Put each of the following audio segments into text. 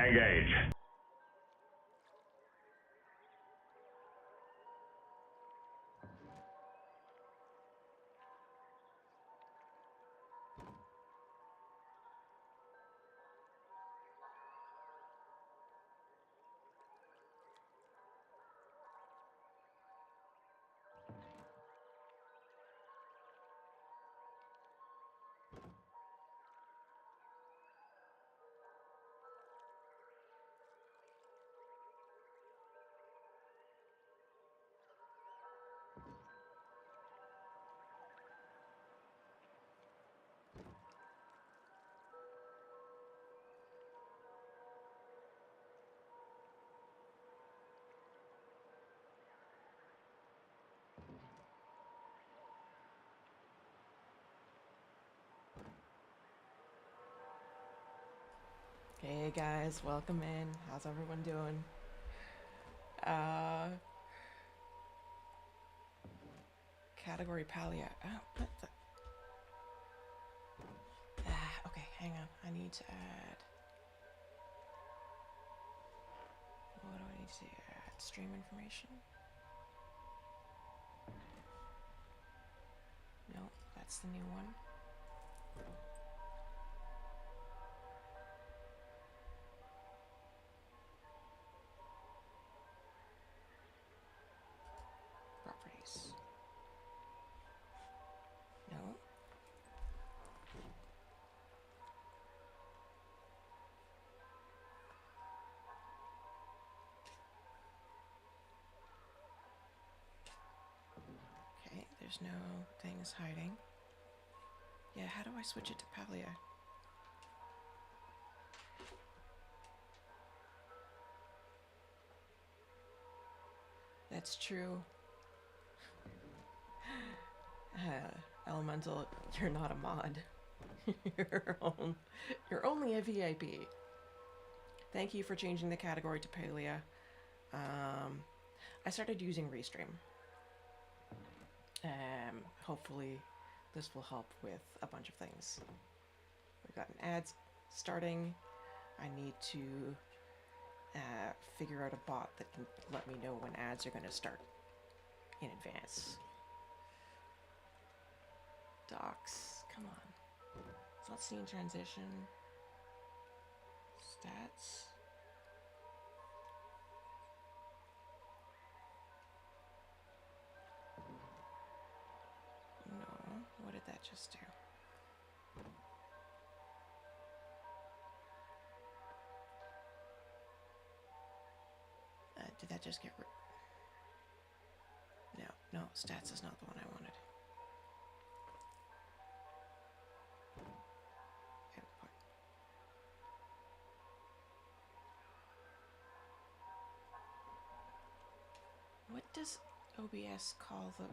Engage. Hey guys, welcome in. How's everyone doing? Category Palia. What the? Okay, hang on. I need to add. What do I need to add? Stream information? No, that's the new one. Properties. No. Okay, there's no things hiding. Yeah, how do I switch it to Palia? That's true. Elemental, you're not a mod. You're only a VIP. Thank you for changing the category to Palia. I started using Restream. Hopefully this will help with a bunch of things. We've got an ad starting. I need to figure out a bot that can let me know when ads are going to start in advance. Docs, come on. It's not scene transition. Stats. No, what did that just do? Did that just get rid? No, stats is not the one I wanted. Output. What does OBS call the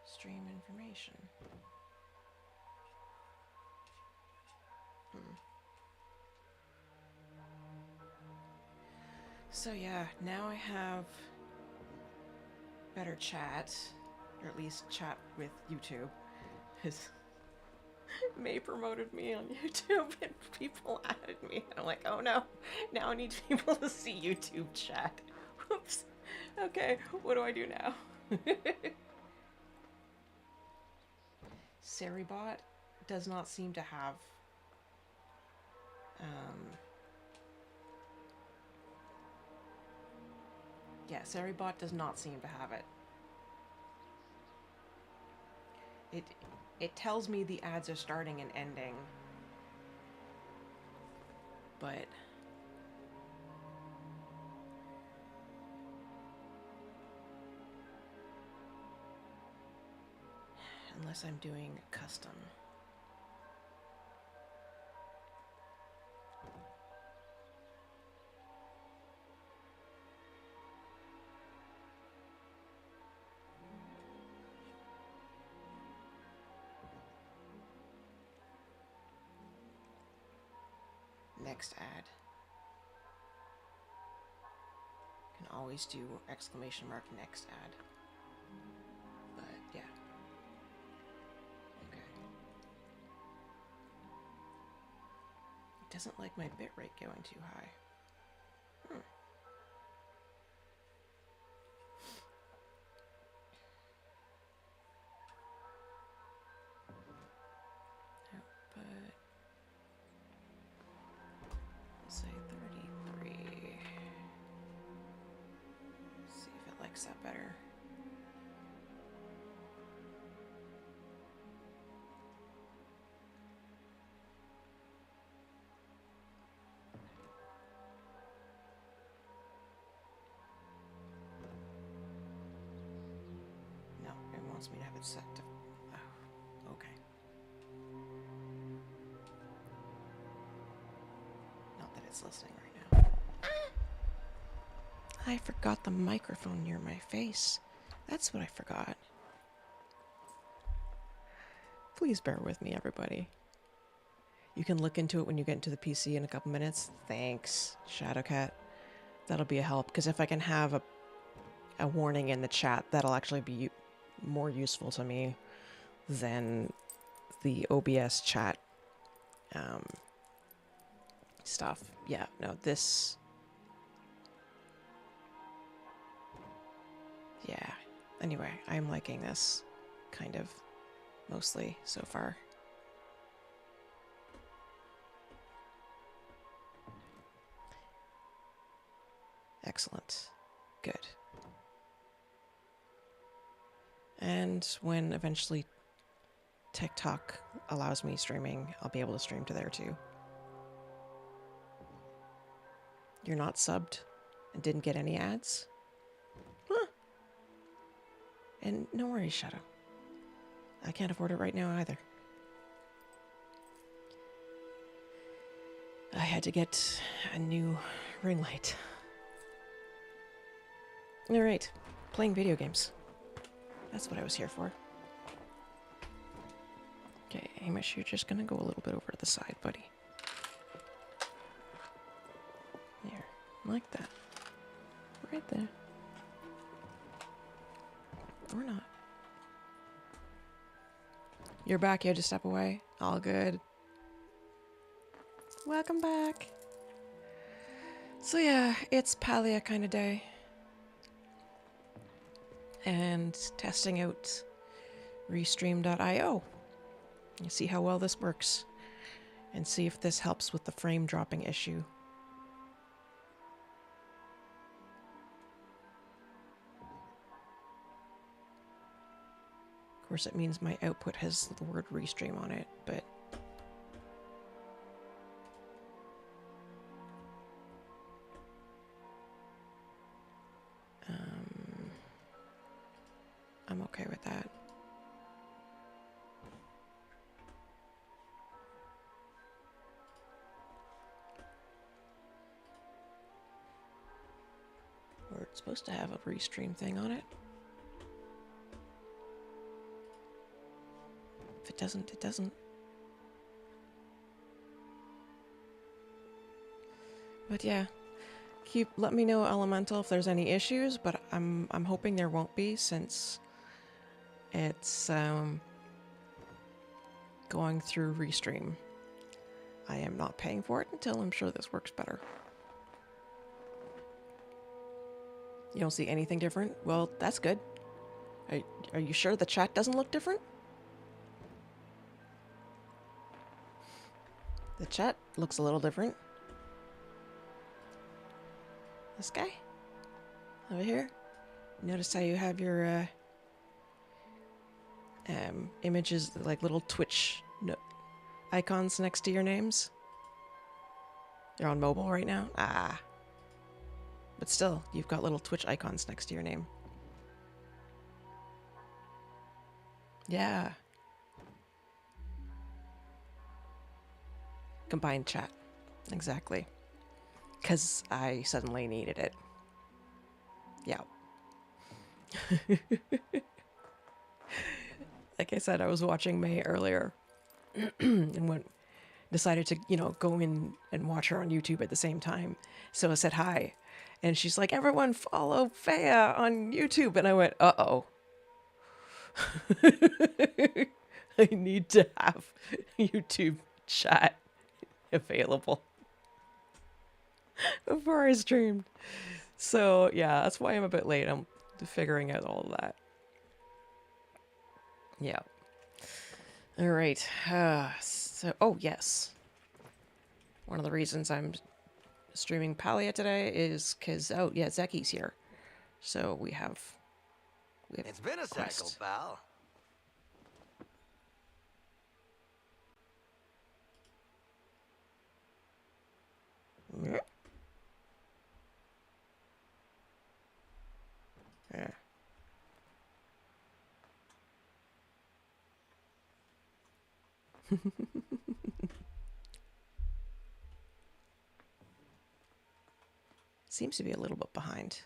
stream information? So yeah, now I have better chat, or at least chat with YouTube. Because May promoted me on YouTube and people added me. And I'm like, oh no, now I need people to see YouTube chat. Whoops. Okay, what do I do now? Seribot does not seem to have yeah, Seribot does not seem to have it. It tells me the ads are starting and ending, but unless I'm doing custom. Next ad. Can always do exclamation mark next ad. But yeah. Okay. It doesn't like my bitrate going too high. Output. We'll say 33. See if it likes that better. No, it wants me to have it set to... Oh, okay. Not that it's listening right now. I forgot the microphone near my face. That's what I forgot. Please bear with me, everybody. You can look into it when you get into the PC in a couple minutes. Thanks, Shadowcat. That'll be a help, because if I can have a warning in the chat, that'll actually be more useful to me than the OBS chat stuff. Yeah, no, this... Yeah. Anyway, I'm liking this, kind of, mostly, so far. Excellent. Good. And when eventually TikTok allows me streaming, I'll be able to stream to there too. You're not subbed and didn't get any ads? Huh. And no worries, Shadow. I can't afford it right now either. I had to get a new ring light. Alright, playing video games. That's what I was here for. Okay, Hamish, you're just gonna go a little bit over to the side, buddy. There, like that. Right there. Or not. You're back, you had to step away. All good. Welcome back. So yeah, it's Palia kind of day. And testing out Restream.io. You see how well this works. And see if this helps with the frame dropping issue. Of course, it means my output has the word Restream on it, but... I'm okay with that. Or it's supposed to have a Restream thing on it. If it doesn't, it doesn't. But yeah, let me know, Elemental, if there's any issues, but I'm hoping there won't be, since it's going through Restream. I am not paying for it until I'm sure this works better. You don't see anything different? Well, that's good. Are you sure the chat doesn't look different? The chat looks a little different. This guy? Over here? Notice how you have your images, like little Twitch icons next to your names? You're on mobile right now? Ah. But still, you've got little Twitch icons next to your name. Yeah. Combined chat. Exactly. Because I suddenly needed it. Yeah. Like I said, I was watching May earlier and decided to, go in and watch her on YouTube at the same time. So I said hi. And she's like, everyone follow Faya on YouTube. And I went, uh-oh. I need to have YouTube chat. available before I streamed. So yeah, that's why I'm a bit late. I'm figuring out all of that. Yeah. All right. Oh yes. One of the reasons I'm streaming Palia today is because, oh yeah, Zeki's here. So we have It's been a cycle, pal. Yeah. Yeah. Seems to be a little bit behind.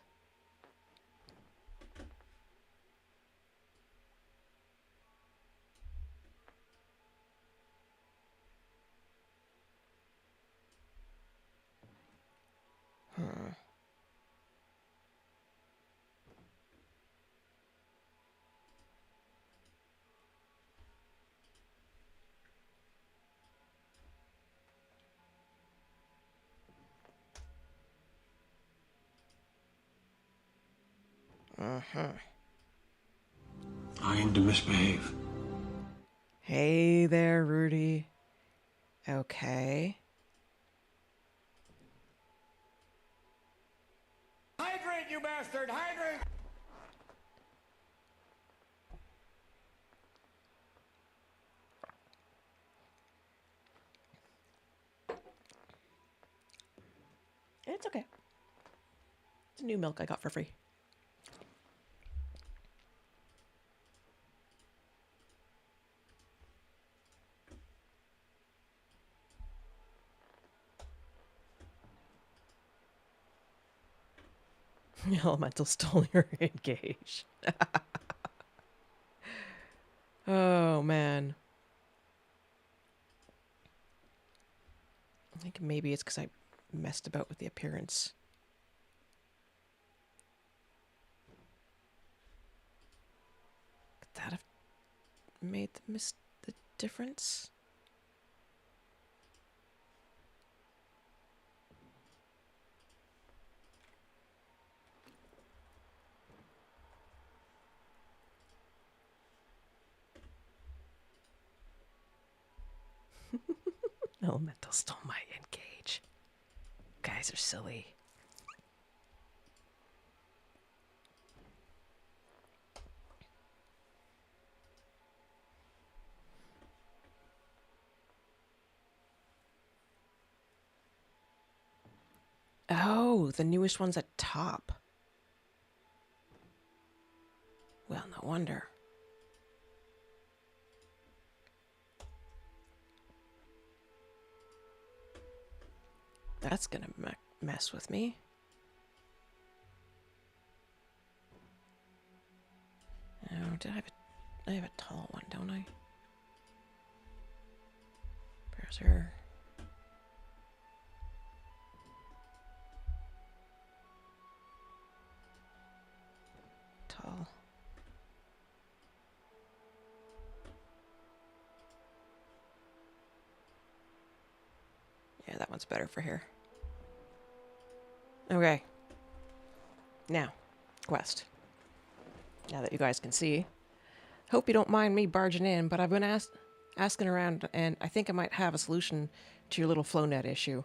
Uh-huh. I aim to misbehave. Hey there, Rudy. Okay. Hydrate, you bastard! Hydrate! It's okay. It's new milk I got for free. Elemental stole your engage. Oh, man. I think maybe it's because I messed about with the appearance. Could that have made the difference? Elemental stole my engage. Guys are silly. Oh, the newest one's at top. Well, no wonder. That's gonna mess with me. Oh, I have a tall one, don't I? Browser. Tall. Yeah, that one's better for here. Okay. Now, quest. Now that you guys can see. Hope you don't mind me barging in, but I've been asking around, and I think I might have a solution to your little FlowNet issue.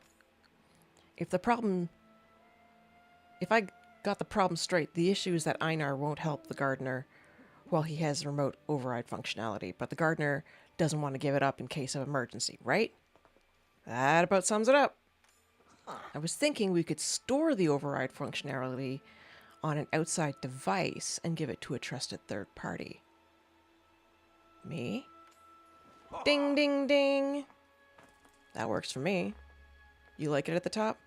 If I got the problem straight, the issue is that Einar won't help the gardener while he has remote override functionality, but the gardener doesn't want to give it up in case of emergency, right? That about sums it up. I was thinking we could store the override functionality on an outside device and give it to a trusted third party. Me? Ding, ding, ding. That works for me. You like it at the top?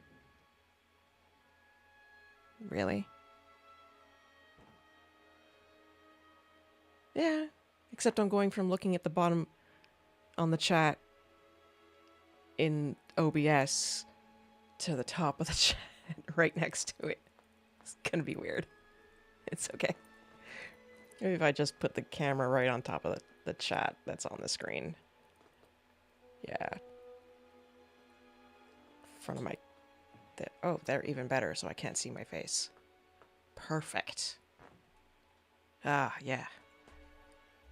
Really? Yeah, except I'm going from looking at the bottom on the chat in OBS to the top of the chat right next to it. It's gonna be weird. It's okay. Maybe if I just put the camera right on top of the chat that's on the screen. Yeah. front of my... Oh, they're even better, so I can't see my face. Perfect. Ah, yeah.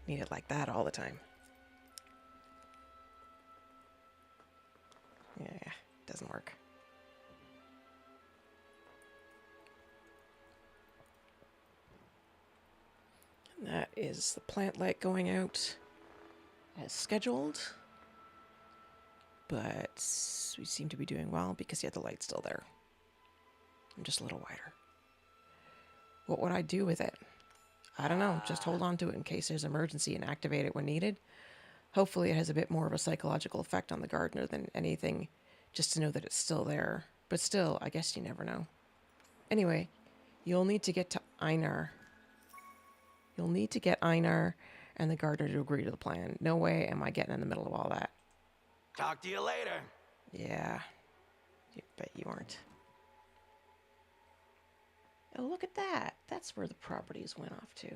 Need it like that all the time. Yeah, doesn't work. And that is the plant light going out as scheduled. But we seem to be doing well because, yeah, the light's still there. I'm just a little wider. What would I do with it? I don't know. Just hold on to it in case there's emergency and activate it when needed. Hopefully it has a bit more of a psychological effect on the gardener than anything, just to know that it's still there. But still, I guess you never know. Anyway, you'll need to get to Einar. You'll need to get Einar and the gardener to agree to the plan. No way am I getting in the middle of all that. Talk to you later. Yeah, you bet you aren't. Oh, look at that. That's where the properties went off to.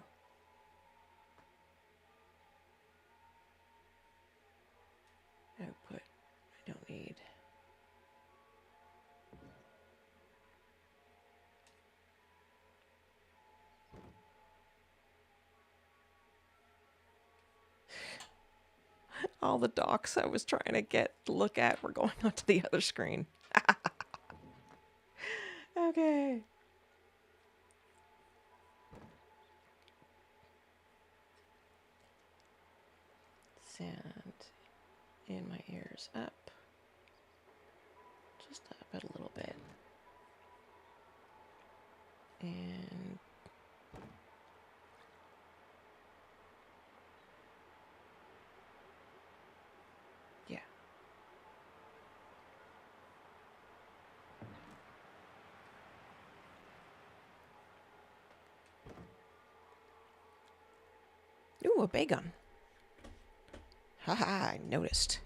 Output. I don't need. All the docs I was trying to look at were going onto the other screen. Okay. Sound in my ears up. Just up it a little bit. And yeah. Ooh, a bay gun. Haha, I noticed.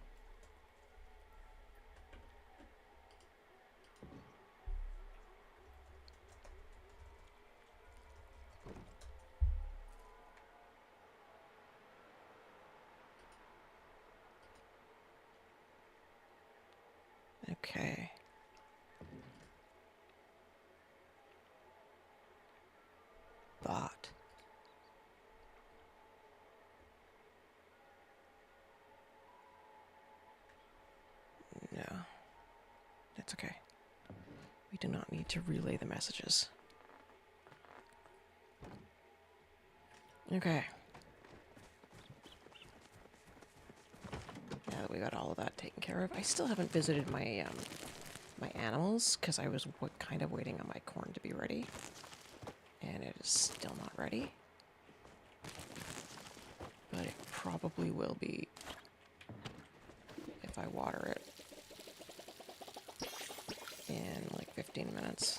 Okay. Bot. No. That's okay. We do not need to relay the messages. Okay. Now that we got all of that taken care of, I still haven't visited my my animals because I was kind of waiting on my corn to be ready, and it is still not ready. But it probably will be if I water it in like 15 minutes.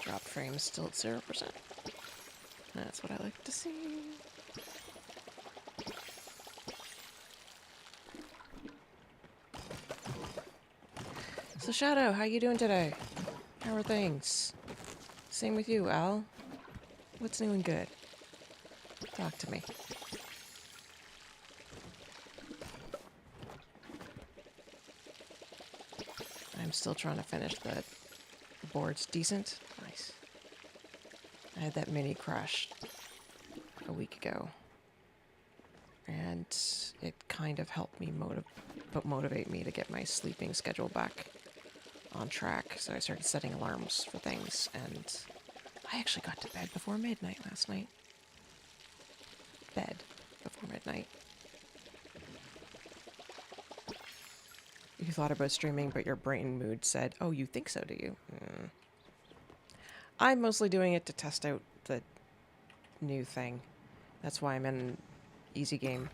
Drop frame still at 0%. That's what I like to see. So Shadow, how you doing today? How are things? Same with you, Al. What's new and good? Talk to me. I'm still trying to finish the board's decent. Nice. I had that mini crash a week ago, and it kind of helped me motivate me to get my sleeping schedule back on track. So I started setting alarms for things, and I actually got to bed before midnight last night. Bed before midnight. You thought about streaming, but your brain mood said, "Oh, you think so, do you?" I'm mostly doing it to test out the new thing. That's why I'm in easy game.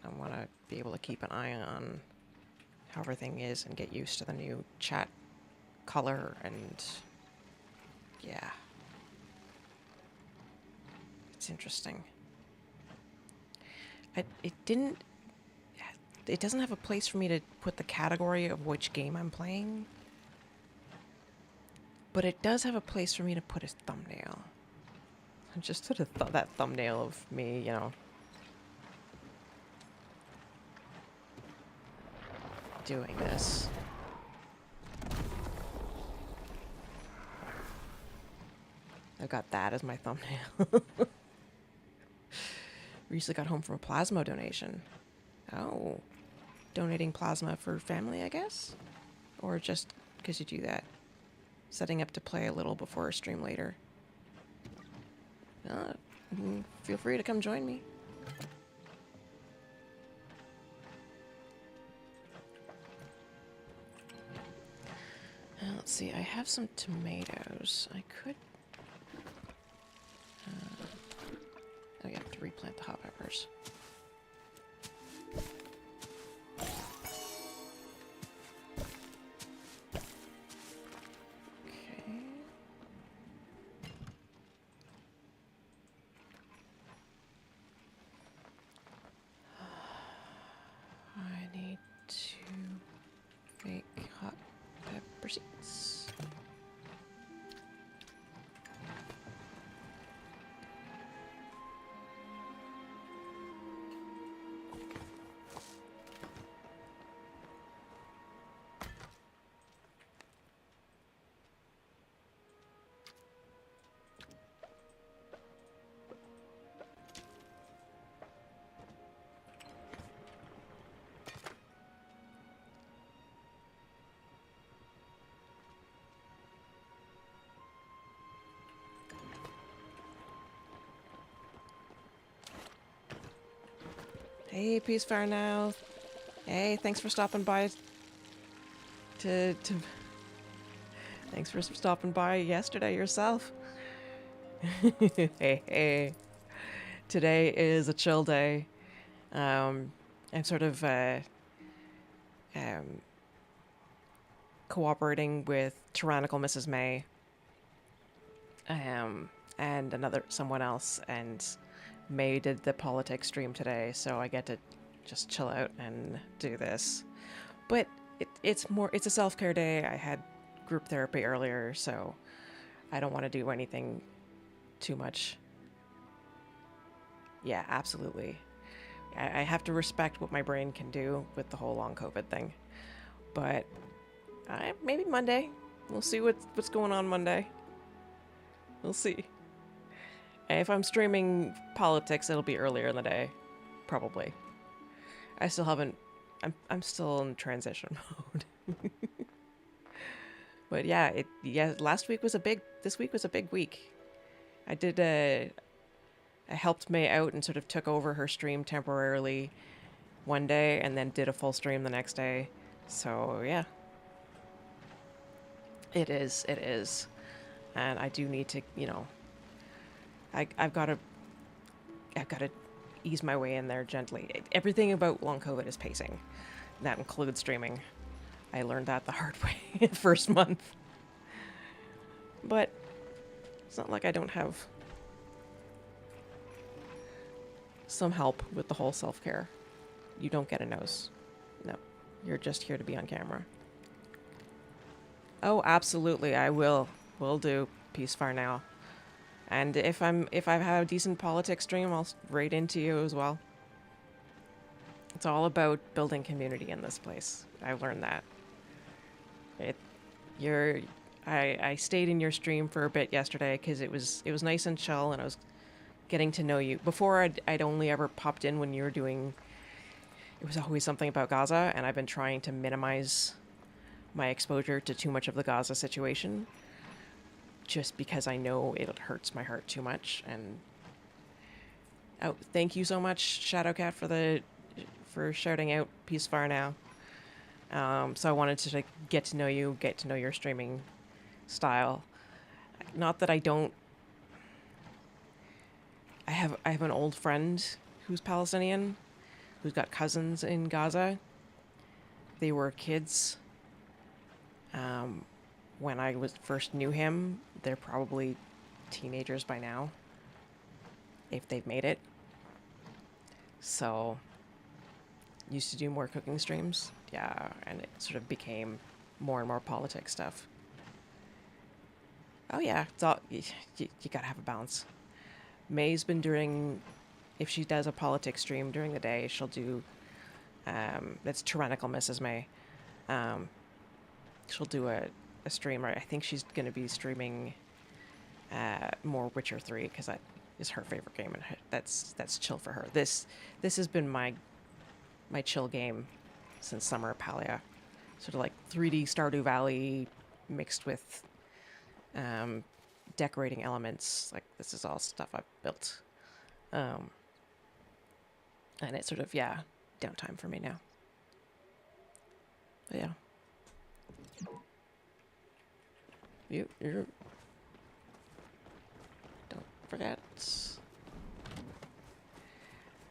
I want to be able to keep an eye on how everything is and get used to the new chat color, and yeah. It's interesting. It didn't... it doesn't have a place for me to put the category of which game I'm playing. But it does have a place for me to put a thumbnail. I just sort of thought that thumbnail of me, you know, doing this. I've got that as my thumbnail. Recently got home from a plasma donation. Oh. Donating plasma for family, I guess? Or just because you do that? Setting up to play a little before a stream later. Feel free to come join me. Let's see, I have some tomatoes. I could... oh yeah, I have to replant the hot peppers. Okay. I need to make hot pepper seeds. Hey, Peacefire now. Hey, thanks for stopping by. Thanks for stopping by yesterday yourself. Hey. Today is a chill day. I'm sort of cooperating with Tyrannical Mrs. May. And someone else, and May did the politics stream today, so I get to just chill out and do this. But it's a self-care day. I had group therapy earlier, so I don't want to do anything too much. Yeah, absolutely. I have to respect what my brain can do with the whole long COVID thing. But maybe Monday. We'll see what's going on Monday. We'll see. And if I'm streaming politics, it'll be earlier in the day. Probably. I still haven't... I'm still in transition mode. But yeah, this week was a big week. I helped May out and sort of took over her stream temporarily one day and then did a full stream the next day. So yeah. It is. And I do need to, you know, I've got to ease my way in there gently. Everything about long COVID is pacing. That includes streaming. I learned that the hard way first month. But it's not like I don't have some help with the whole self-care. You don't get a nose. No. You're just here to be on camera. Oh, absolutely. I will do Peacefire now. And if I have a decent politics stream, I'll raid into you as well. It's all about building community in this place. I've learned that. I stayed in your stream for a bit yesterday because it was nice and chill, and I was getting to know you. Before I'd only ever popped in when you were doing. It was always something about Gaza, and I've been trying to minimize my exposure to too much of the Gaza situation, just because I know it hurts my heart too much. And oh, thank you so much, Shadowcat, for shouting out Peacefire now. So I wanted to get to know you, get to know your streaming style. Not that I don't. I have an old friend who's Palestinian, who's got cousins in Gaza. They were kids when I first knew him. They're probably teenagers by now, if they've made it. So used to do more cooking streams. Yeah, and it sort of became more and more politics stuff. Oh yeah, it's all, you gotta have a balance. May's been doing, if she does a politics stream during the day, she'll do, that's Tyrannical Mrs. May. She'll do a stream, I think she's going to be streaming more Witcher 3, because that is her favorite game, and that's chill for her. This has been my chill game since Summer of Palia. Sort of like 3D Stardew Valley mixed with decorating elements. Like, this is all stuff I've built. And it's sort of, yeah, downtime for me now. But yeah. You're don't forget.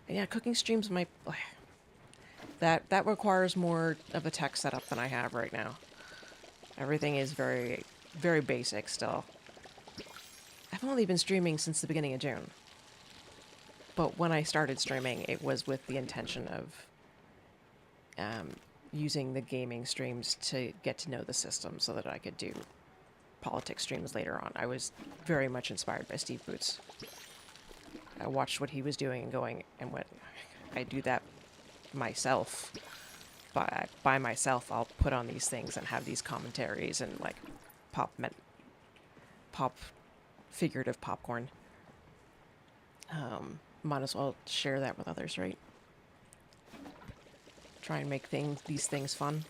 Yeah, cooking streams might, that requires more of a tech setup than I have right now. Everything is very, very basic still. I've only been streaming since the beginning of June. But when I started streaming, it was with the intention of using the gaming streams to get to know the system so that I could do politics streams later on. I was very much inspired by Steve Boots. I watched what he was doing and going and went, I do that myself. By myself, I'll put on these things and have these commentaries and like pop figurative popcorn. Might as well share that with others, right? Try and make these things fun.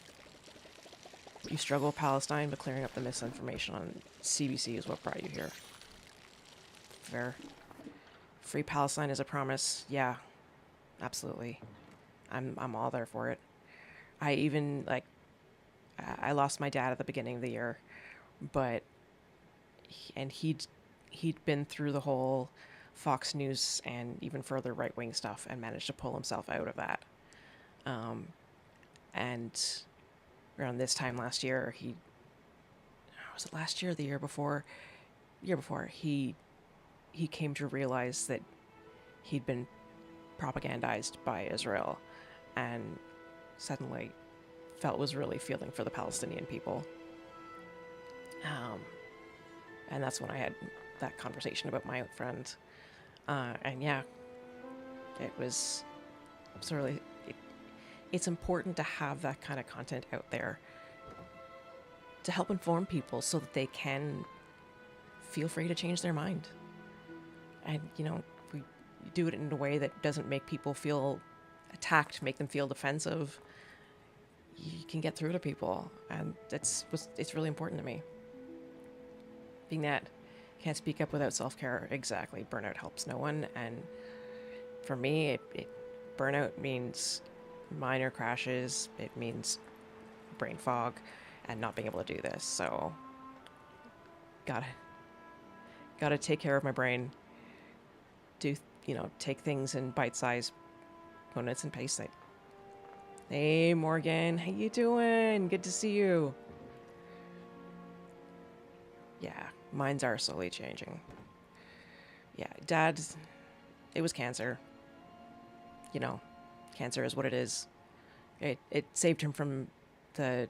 You struggle with Palestine, but clearing up the misinformation on CBC is what brought you here. Fair. Free Palestine is a promise. Yeah, absolutely. I'm all there for it. I even, like, I lost my dad at the beginning of the year, but he'd been through the whole Fox News and even further right-wing stuff and managed to pull himself out of that. And around this time last year, was it last year or the year before? Year before, he came to realize that he'd been propagandized by Israel and suddenly was really feeling for the Palestinian people. And that's when I had that conversation about my friend. And yeah, it was sort of, it's important to have that kind of content out there to help inform people so that they can feel free to change their mind. And, you know, we do it in a way that doesn't make people feel attacked, make them feel defensive. You can get through to people, and it's really important to me. Being that can't speak up without self-care, exactly. Burnout helps no one, and for me, burnout means minor crashes. It means brain fog and not being able to do this. So, gotta take care of my brain. Take things in bite-sized components and pace it. Hey, Morgan, how you doing? Good to see you. Yeah, minds are slowly changing. Yeah, Dad, it was cancer. You know, cancer is what it is. It saved him from the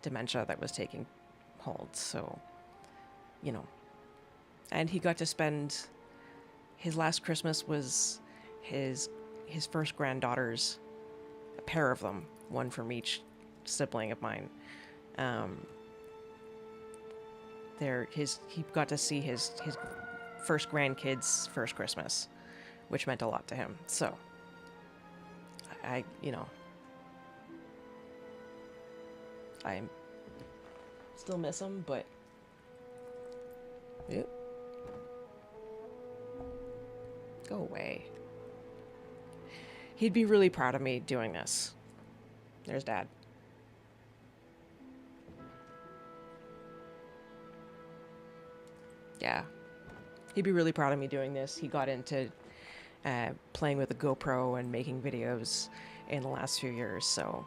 dementia that was taking hold, so, you know. And he got to spend, his last Christmas was his first granddaughter's, a pair of them, one from each sibling of mine. He got to see his first grandkid's first Christmas, which meant a lot to him. So, I still miss him, but yep. Go away. He'd be really proud of me doing this. There's Dad. Yeah. He'd be really proud of me doing this. He got into playing with a GoPro and making videos in the last few years, so.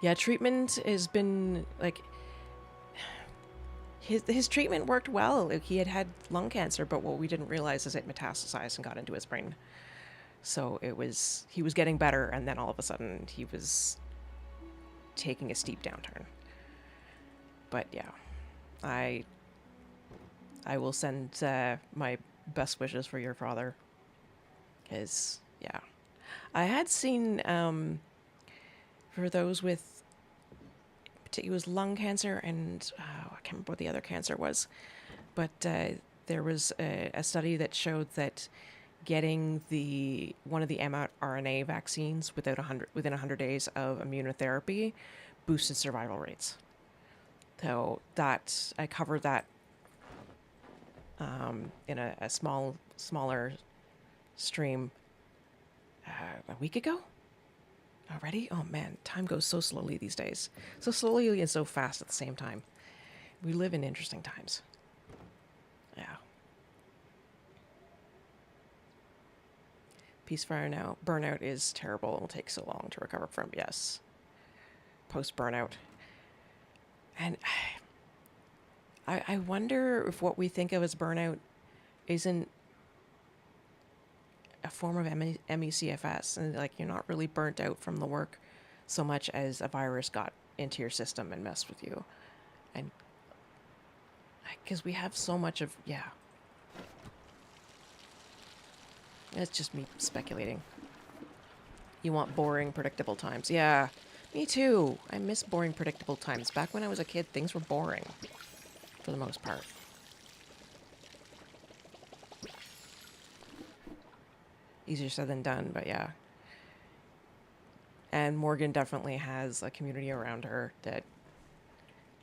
Yeah, treatment has been, like, his treatment worked well. He had lung cancer, but what we didn't realize is it metastasized and got into his brain. So he was getting better, and then all of a sudden he was taking a steep downturn. But yeah, I will send my best wishes for your father. Because, yeah. I had seen, for those with, it was lung cancer and, I can't remember what the other cancer was, but there was a study that showed that getting one of the mRNA vaccines within 100 days of immunotherapy boosted survival rates. So I covered that in a smaller stream a week ago already. Oh man, time goes so slowly these days. So slowly and so fast at the same time. We live in interesting times. Yeah. Peacefire now. Burnout is terrible. It will take so long to recover from. Yes. Post-burnout. And I wonder if what we think of as burnout isn't a form of MECFS. And like, you're not really burnt out from the work so much as a virus got into your system and messed with you. And because we have so much of, yeah. It's just me speculating. You want boring, predictable times. Yeah, me too. I miss boring, predictable times. Back when I was a kid, things were boring. For the most part. Easier said than done, but yeah. And Morgan definitely has a community around her that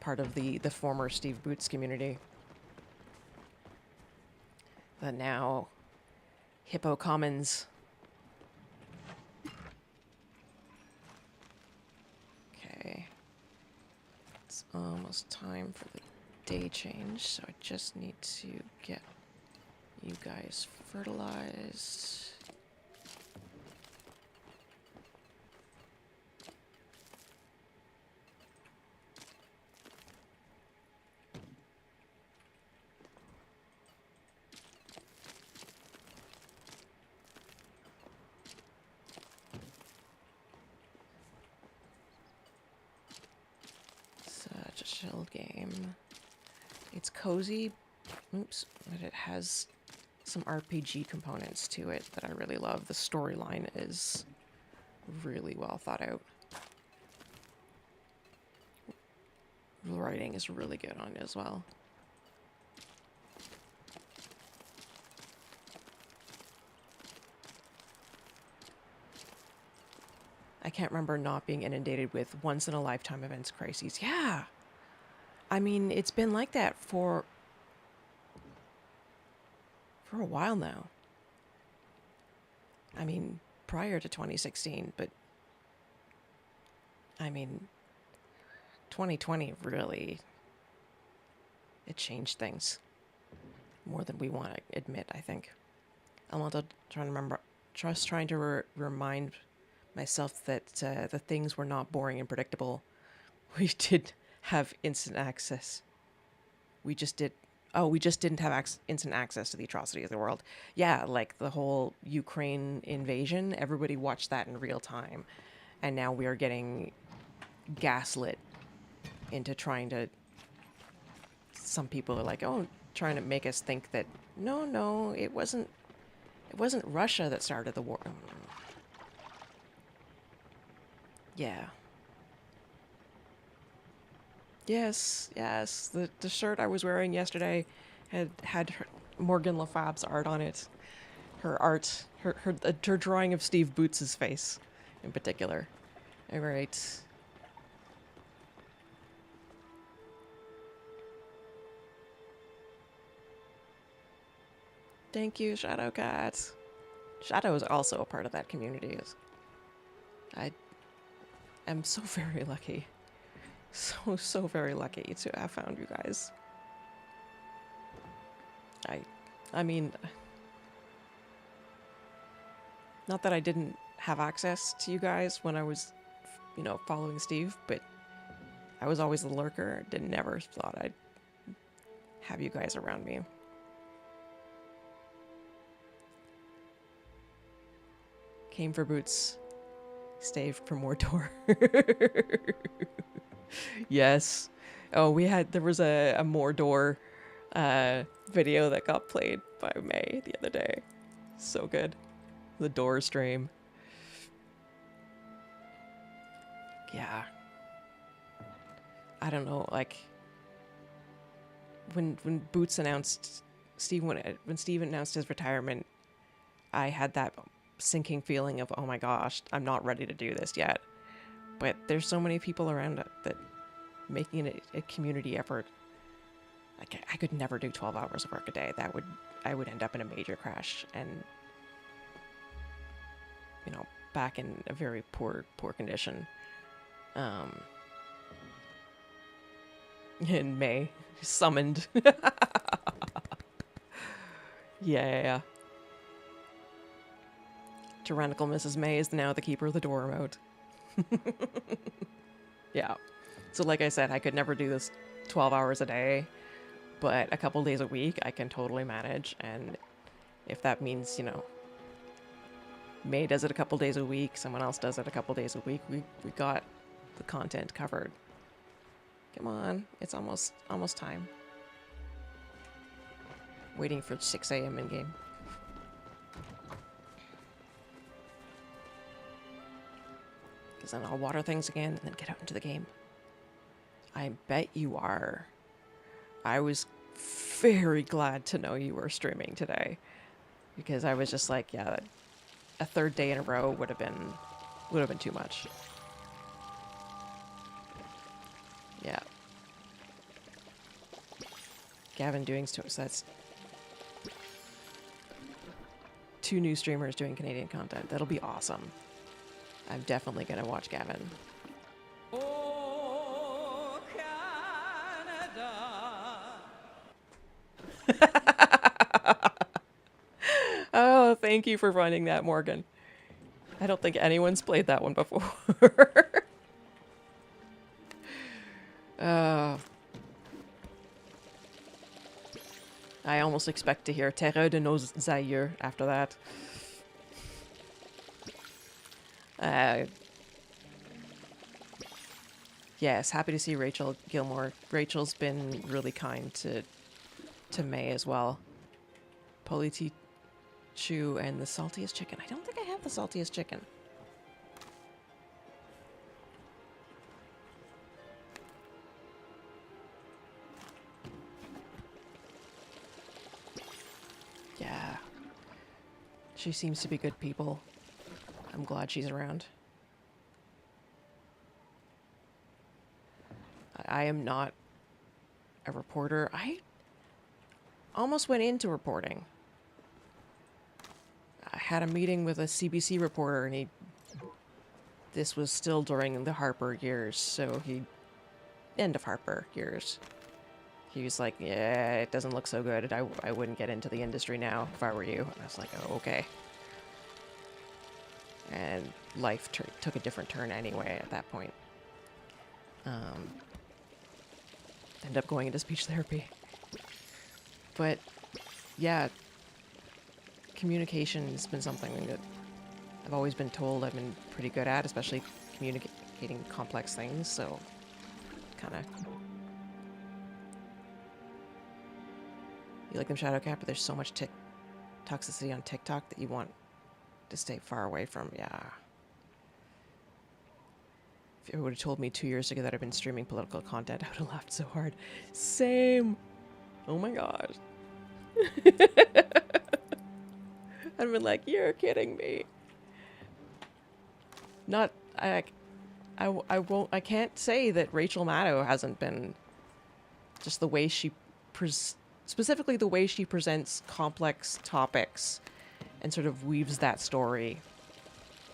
part of the former Steve Boots community. But now Hippo Commons. Okay. It's almost time for the day change, so I just need to get you guys fertilized. Such a chill game. It's cozy, oops, but it has some RPG components to it that I really love. The storyline is really well thought out. The writing is really good on it as well. I can't remember not being inundated with once-in-a-lifetime events crises. Yeah! I mean, it's been like that for a while now. I mean, prior to 2016, but I mean, 2020 really, it changed things more than we want to admit, I think. I'm also trying to remember, just trying to remind myself that the things were not boring and predictable. We did have instant access. We just didn't have instant access to the atrocities of the world. Yeah, like the whole Ukraine invasion, everybody watched that in real time. And now we are getting gaslit into trying to... Some people are like, oh, trying to make us think that, no, it wasn't Russia that started the war. Yeah. Yes. The shirt I was wearing yesterday had Morgan Le Fab's art on it. Her art, her drawing of Steve Boots' face, in particular. All right. Thank you, Shadowcat. Shadow is also a part of that community. I am so very lucky. So very lucky to have found you guys. I mean, not that I didn't have access to you guys when I was, following Steve, but I was always the lurker. Never thought I'd have you guys around me. Came for boots. Stay for more door. Yes. Oh, there was a Mordor video that got played by May the other day. So good. The door stream. Yeah. I don't know, like when Boots announced when Steve announced his retirement, I had that sinking feeling of, oh my gosh, I'm not ready to do this yet. But there's so many people around it that making it a community effort. Like I could never do 12 hours of work a day. I would end up in a major crash and, you know, back in a very poor condition. In May, summoned. Yeah. Tyrannical Mrs. May is now the keeper of the door remote. Yeah. So like I said, I could never do this 12 hours a day, but a couple days a week I can totally manage. And if that means, you know, May does it a couple days a week, someone else does it a couple days a week, we got the content covered. Come on, it's almost time. Waiting for 6 a.m. in game. Because then I'll water things again and then get out into the game. I bet you are. I was very glad to know you were streaming today. Because I was just like, yeah, a third day in a row would have been too much. Yeah. Gavin doing so that's 2 new streamers doing Canadian content. That'll be awesome. I'm definitely gonna watch Gavin. Oh, Canada. Oh, thank you for finding that, Morgan. I don't think anyone's played that one before. I almost expect to hear Terre de nos aïeux after that. Yes, happy to see Rachel Gilmore. Rachel's been really kind to May as well. Politi Chu and the saltiest chicken. I don't think I have the saltiest chicken. Yeah. She seems to be good people. I'm glad she's around. I am not a reporter. I almost went into reporting. I had a meeting with a CBC reporter and this was still during the Harper years, so end of Harper years. He was like, yeah, it doesn't look so good. I wouldn't get into the industry now if I were you. And I was like, oh, okay. And life took a different turn anyway at that point. Ended up going into speech therapy. But, yeah, communication has been something that I've always been told I've been pretty good at, especially communicating complex things, so kind of... You like them Shadowcat, but there's so much toxicity on TikTok that you want to stay far away from. Yeah. If you would have told me 2 years ago that I've been streaming political content, I would have laughed so hard. Same. Oh my gosh. I've been like, you're kidding me. Not, I can't say that Rachel Maddow hasn't been just the way she specifically the way she presents complex topics and sort of weaves that story.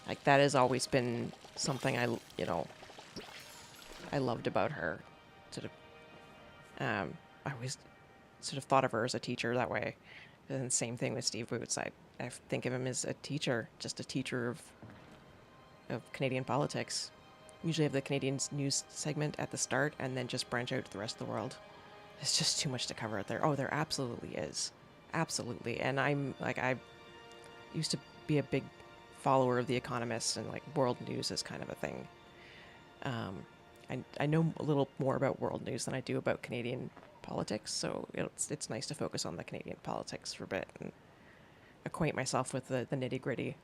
Like, that has always been something I loved about her. Sort of, I always sort of thought of her as a teacher that way. And same thing with Steve Boots. I think of him as a teacher, just a teacher of Canadian politics. Usually have the Canadian news segment at the start and then just branch out to the rest of the world. There's just too much to cover out there. Oh, there absolutely is. Absolutely. And I'm like, I used to be a big follower of The Economist, and like world news is kind of a thing. I know a little more about world news than I do about Canadian politics, so it's nice to focus on the Canadian politics for a bit and acquaint myself with the nitty gritty.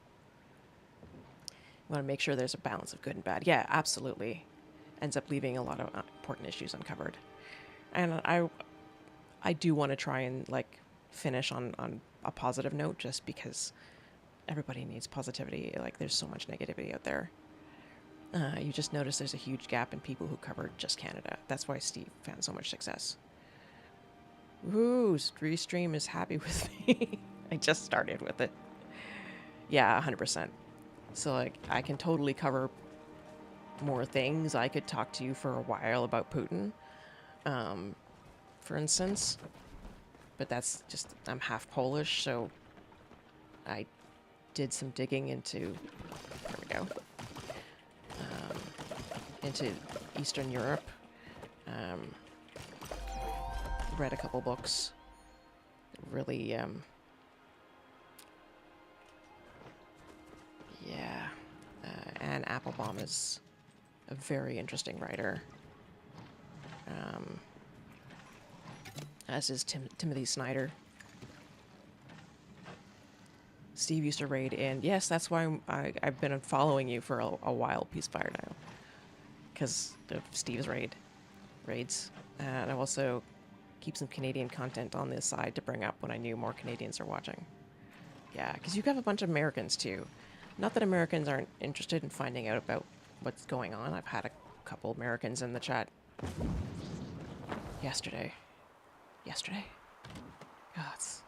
I want to make sure there's a balance of good and bad. Yeah, absolutely. Ends up leaving a lot of important issues uncovered. And I do want to try and like finish on a positive note, just because everybody needs positivity. Like there's so much negativity out there. You just notice there's a huge gap in people who cover just Canada. That's why Steve found so much success. Ooh, Restream is happy with me. I just started with it. Yeah, 100%. So like I can totally cover more things. I could talk to you for a while about Putin, for instance. But that's just, I'm half Polish, so I did some digging into, there we go, into Eastern Europe. Read a couple books. Really, yeah. Anne Applebaum is a very interesting writer. As is Timothy Snyder. Steve used to raid in. Yes, that's why I've been following you for a while, Peacefire, now. Because of Steve's raids. And I also keep some Canadian content on this side to bring up when I knew more Canadians are watching. Yeah, because you have a bunch of Americans too. Not that Americans aren't interested in finding out about what's going on. I've had a couple Americans in the chat yesterday. Gods.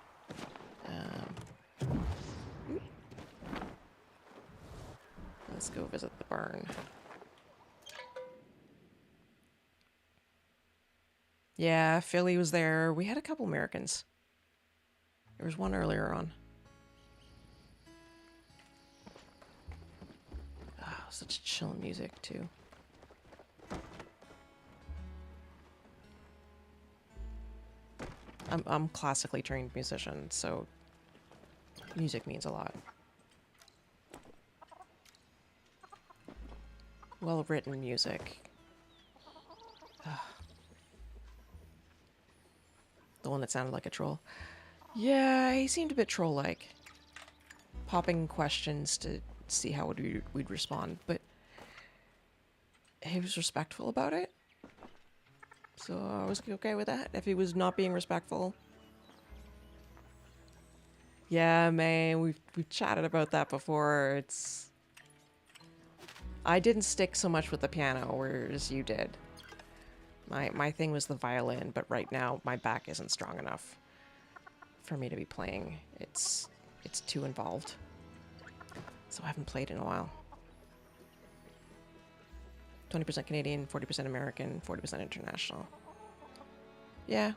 Let's go visit the barn. Yeah, Philly was there. We had a couple Americans. There was one earlier on. Oh, such chill music, too. I'm classically trained musician, so music means a lot. Well-written music. Ugh. The one that sounded like a troll. Yeah, he seemed a bit troll-like. Popping questions to see how we'd respond, but he was respectful about it. So I was okay with that. If he was not being respectful. Yeah, man, we've chatted about that before. I didn't stick so much with the piano, whereas you did. My thing was the violin, but right now my back isn't strong enough for me to be playing. It's too involved. So I haven't played in a while. 20% Canadian, 40% American, 40% international. Yeah.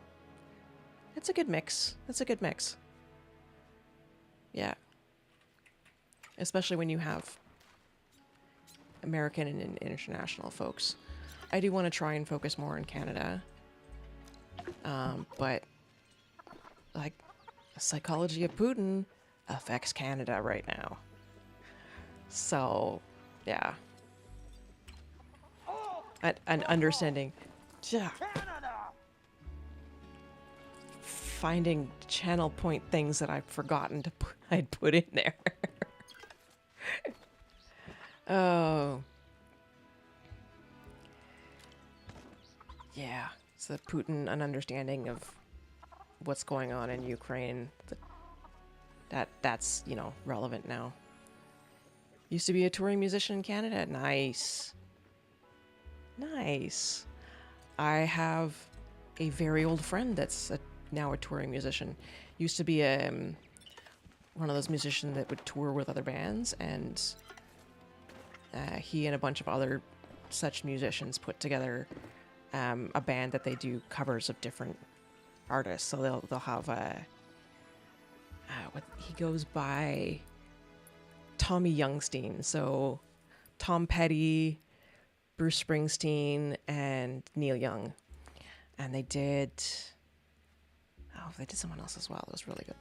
It's a good mix. That's a good mix. Yeah. Especially when you have American and international folks. I do want to try and focus more in Canada. But like the psychology of Putin affects Canada right now. So, yeah. An understanding. Yeah. Finding channel point things that I've forgotten to I'd put in there. Oh. Yeah. So Putin, an understanding of what's going on in Ukraine. That's, you know, relevant now. Used to be a touring musician in Canada. Nice. Nice. I have a very old friend that's now a touring musician. Used to be one of those musicians that would tour with other bands, and he and a bunch of other such musicians put together a band that they do covers of different artists. So they'll have what he goes by, Tommy Youngstein. So Tom Petty, Bruce Springsteen, and Neil Young. And they did someone else as well. It was really good.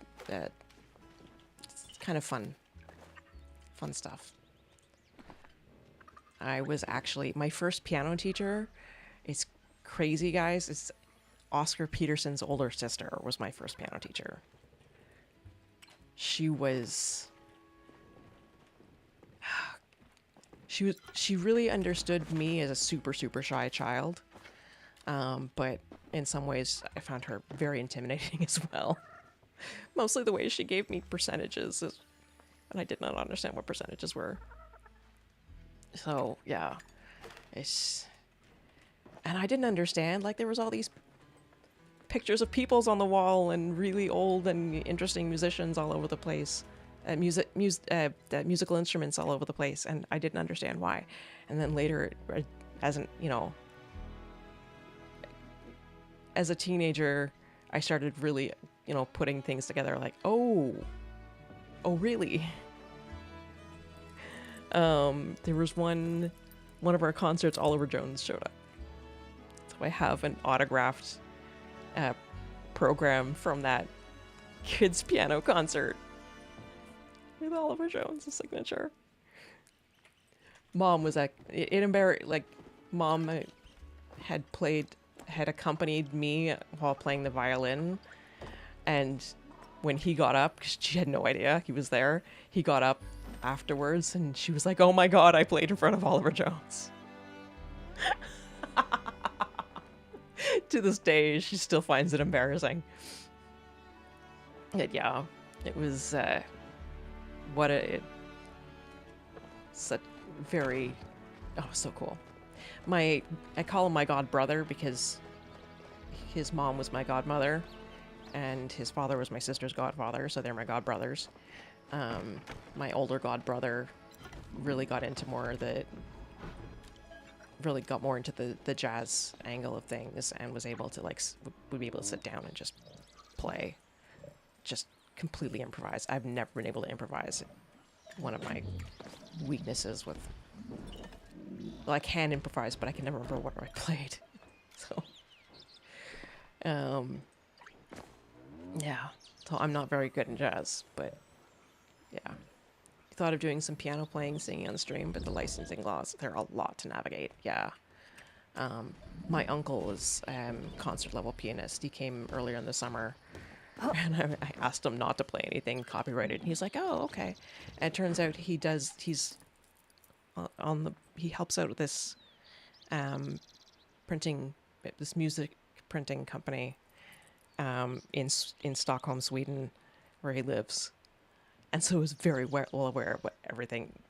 It's kind of fun fun stuff. I was actually, my first piano teacher, it's crazy, guys. It's Oscar Peterson's older sister was my first piano teacher. She really understood me as a super, super shy child. But in some ways, I found her very intimidating as well. Mostly the way she gave me percentages, and I did not understand what percentages were. So, yeah. And I didn't understand, like, there was all these pictures of peoples on the wall and really old and interesting musicians all over the place. Musical instruments all over the place, and I didn't understand why. And then later, as a teenager, I started really, putting things together, like, oh, really? There was one of our concerts, Oliver Jones showed up. So I have an autographed program from that kids piano concert with Oliver Jones' signature. Mom was like, Mom had accompanied me while playing the violin, and when he got up, because she had no idea he was there, he got up afterwards and she was like, oh my god, I played in front of Oliver Jones. To this day, she still finds it embarrassing. But yeah, it was such very, so cool. I call him my god brother because his mom was my godmother and his father was my sister's godfather, so they're my god brothers. My older god brother really got more into the jazz angle of things and was able to would be able to sit down and just play, just completely improvise. I've never been able to improvise. One of my weaknesses with, well, I can improvise, but I can never remember what I played. So, yeah. So I'm not very good in jazz, but yeah. Thought of doing some piano playing, singing on stream, but the licensing laws, they're a lot to navigate. Yeah. My uncle was concert level pianist. He came earlier in the summer, and I asked him not to play anything copyrighted. And he's like, "Oh, okay." And it turns out he helps out with this this music printing company in Stockholm, Sweden, where he lives. And so he was very well aware of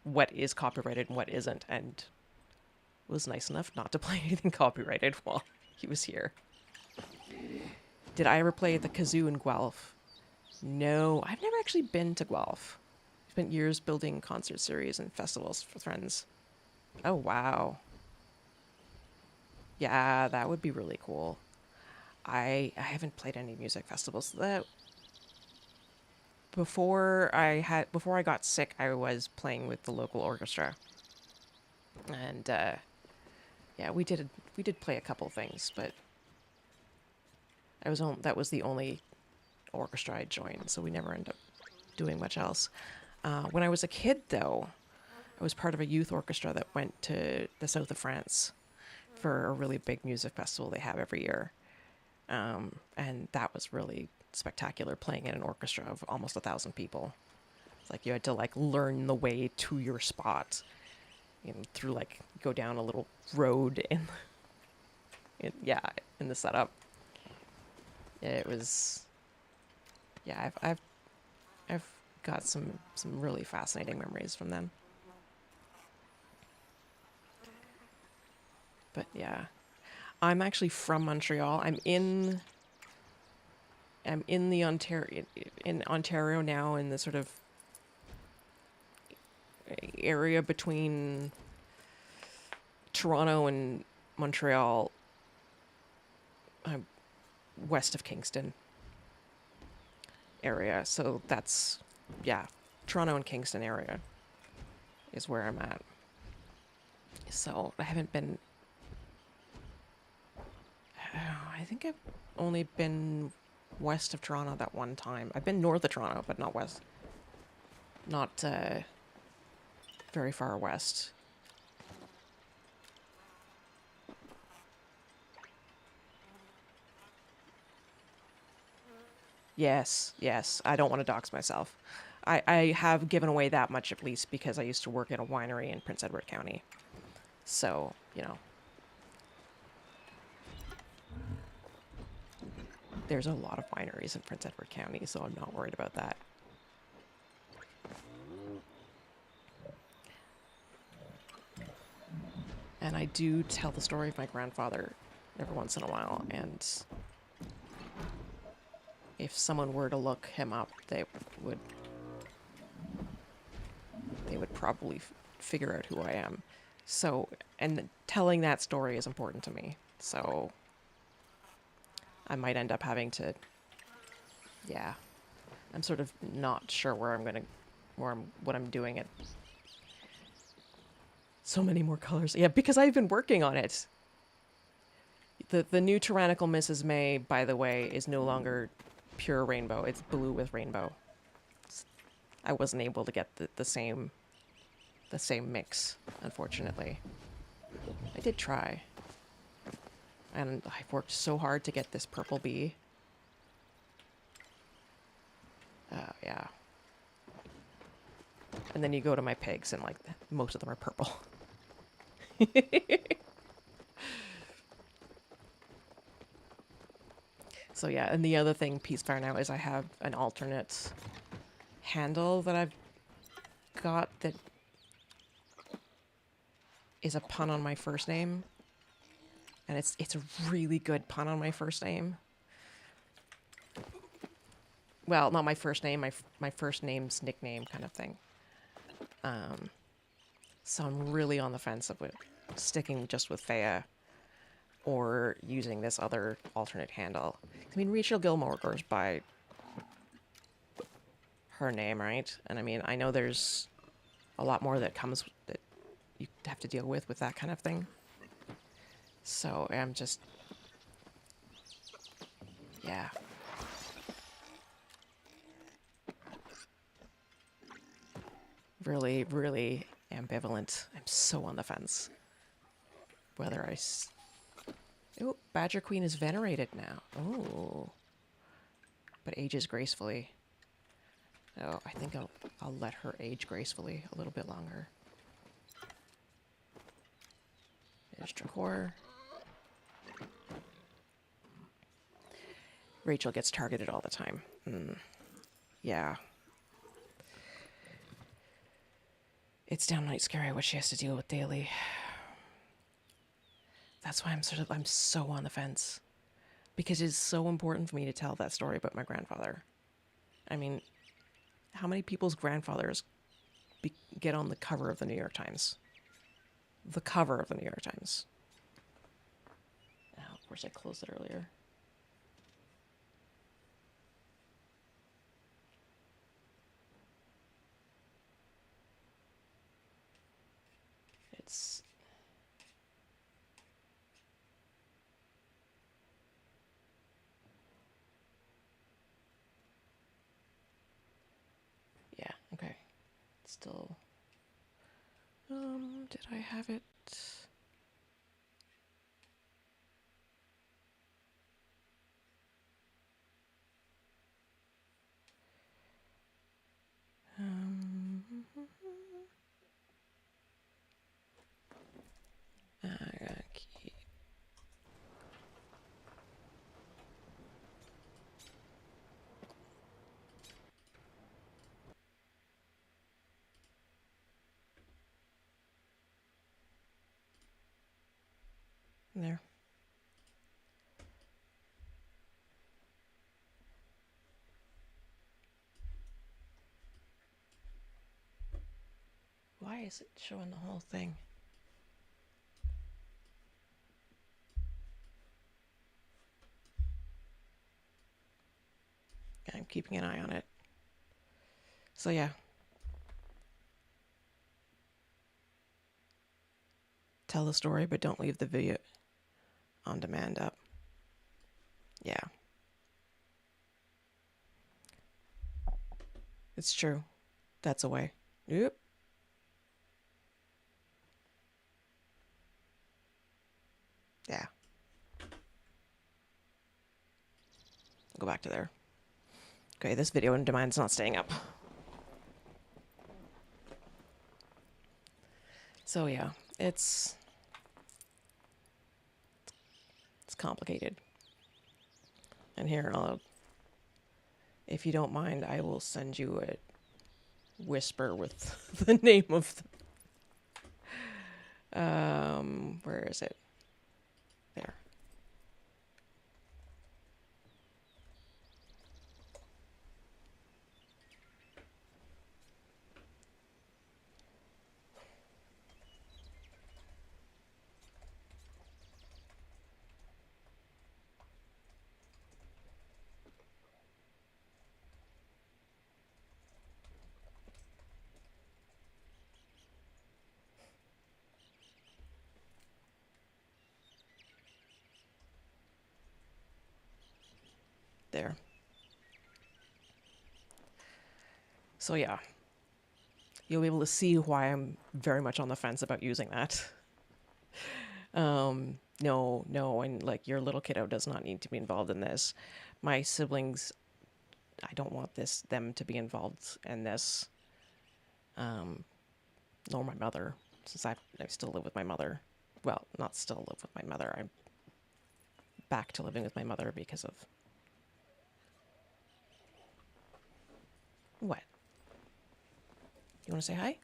what is copyrighted and what isn't, and was nice enough not to play anything copyrighted while he was here. Did I ever play the kazoo in Guelph? No, I've never actually been to Guelph. I spent years building concert series and festivals for friends. Oh, wow. Yeah, that would be really cool. I haven't played any music festivals. Before I got sick, I was playing with the local orchestra, and yeah, we did play a couple things, but that was the only orchestra I joined, so we never ended up doing much else. When I was a kid, though, I was part of a youth orchestra that went to the south of France for a really big music festival they have every year, and that was really spectacular, playing in an orchestra of almost 1,000 people. It's like you had to learn the way to your spot, through go down a little road in the setup. It was, yeah, I've got some really fascinating memories from them. But yeah, I'm actually from Montreal. I'm in the Ontario now, in the sort of area between Toronto and Montreal, west of Kingston area. So that's, yeah, Toronto and Kingston area is where I'm at. So I haven't been, I think I've only been west of Toronto that one time. I've been north of Toronto, but not west. Not very far west. Yes, yes. I don't want to dox myself. I have given away that much at least because I used to work at a winery in Prince Edward County. So, you know. There's a lot of wineries in Prince Edward County, so I'm not worried about that. And I do tell the story of my grandfather every once in a while, and if someone were to look him up, would they would probably figure out who I am. So, and telling that story is important to me. So, I might end up having to, yeah. I'm sort of not sure what I'm doing at so many more colors. Yeah, because I've been working on it. The new Tyrannical Mrs. May, by the way, is no longer pure rainbow. It's blue with rainbow. I wasn't able to get the same mix, unfortunately. I did try. And I've worked so hard to get this purple bee. Yeah. And then you go to my pigs and like most of them are purple. So yeah, and the other thing, Peacefire now, is I have an alternate handle that I've got that is a pun on my first name. And it's a really good pun on my first name. Well, not my first name, my first name's nickname kind of thing. So I'm really on the fence of it, sticking just with Thea or using this other alternate handle. I mean, Rachel Gilmore goes by her name, right? And I mean, I know there's a lot more that you have to deal with that kind of thing. So I'm just, yeah. Really, really ambivalent. I'm so on the fence. Whether oh, Badger Queen is venerated now. Oh. But ages gracefully. Oh, I think I'll let her age gracefully a little bit longer. There's Dracor. Rachel gets targeted all the time. Yeah. It's downright scary what she has to deal with daily. That's why I'm so on the fence. Because it's so important for me to tell that story about my grandfather. I mean, how many people's grandfathers get on the cover of the New York Times? The cover of the New York Times. Oh, of course I closed it earlier. It's... yeah, okay. It's still... did I have it? Okay. There. Why is it showing the whole thing? I'm keeping an eye on it. So yeah. Tell the story, but don't leave the video on demand up. Yeah. It's true. That's a way. Yep. back to there. Okay, this video in demand's not staying up. So yeah, it's complicated. And here, if you don't mind, I will send you a whisper with the name of where is it? There. There. So yeah, you'll be able to see why I'm very much on the fence about using that. No, and like your little kiddo does not need to be involved in this. My siblings, I don't want them to be involved in this. Nor my mother, since I still live with my mother. Well, not still live with my mother. I'm back to living with my mother because of what? You want to say hi?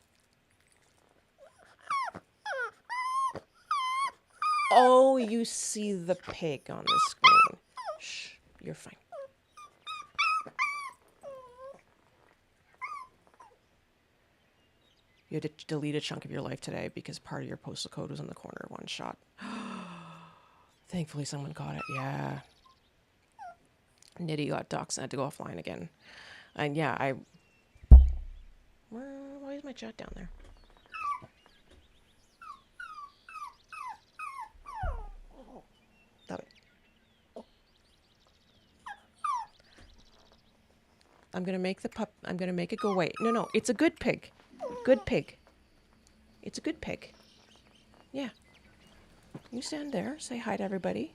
Oh, you see the pig on the screen. Shh, you're fine. You had to delete a chunk of your life today because part of your postal code was in the corner one shot. Thankfully someone caught it. Yeah. Nitty got doxxed and had to go offline again. And yeah, why is my chat down there? Stop it. I'm gonna make it go away. No, it's a good pig. Good pig. It's a good pig. Yeah. You stand there, say hi to everybody.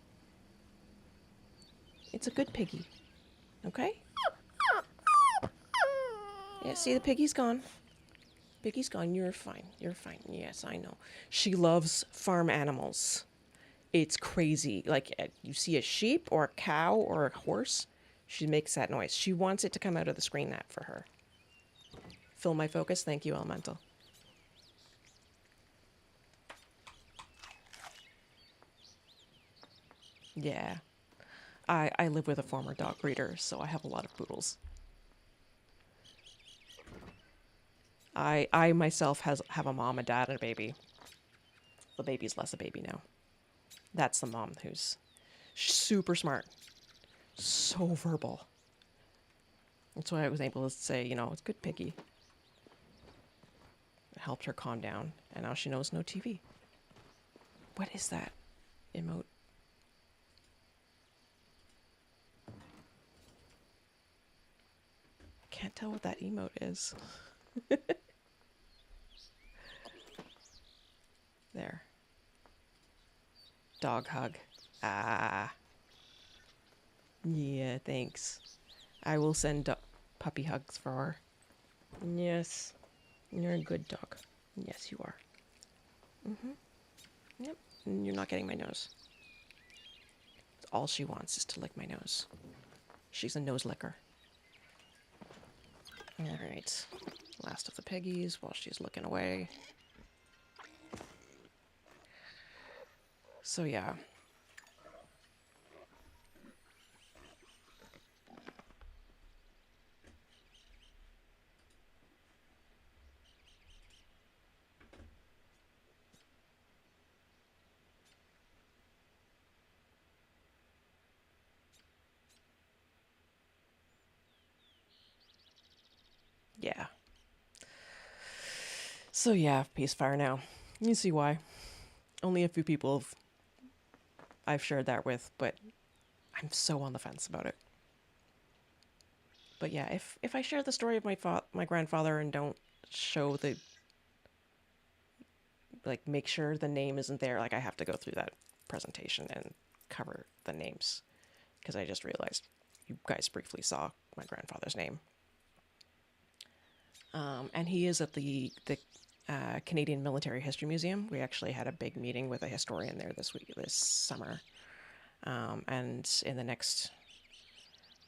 It's a good piggy. Okay? Yeah, see the piggy's gone. Piggy's gone. You're fine. You're fine. Yes, I know. She loves farm animals. It's crazy. Like, you see a sheep or a cow or a horse, she makes that noise. She wants it to come out of the screen nap for her. Fill my focus. Thank you, Elemental. Yeah. I live with a former dog breeder, so I have a lot of poodles. I myself have a mom, a dad, and a baby. The baby's less a baby now. That's the mom who's super smart. So verbal. That's why I was able to say, it's good piggy. It helped her calm down, and now she knows no TV. What is that emote? Can't tell what that emote is. There. Dog hug. Ah. Yeah, thanks. I will send puppy hugs for her. Yes. You're a good dog. Yes, you are. Yep. And you're not getting my nose. All she wants is to lick my nose. She's a nose licker. Alright. Last of the piggies while she's looking away. So yeah. Yeah. So yeah, peacefire now. You see why. Only a few people I've shared that with, but I'm so on the fence about it. But yeah, if I share the story of my grandfather and don't show make sure the name isn't there, I have to go through that presentation and cover the names. Because I just realized you guys briefly saw my grandfather's name. And he is at the Canadian Military History Museum. We actually had a big meeting with a historian there this summer. And in the next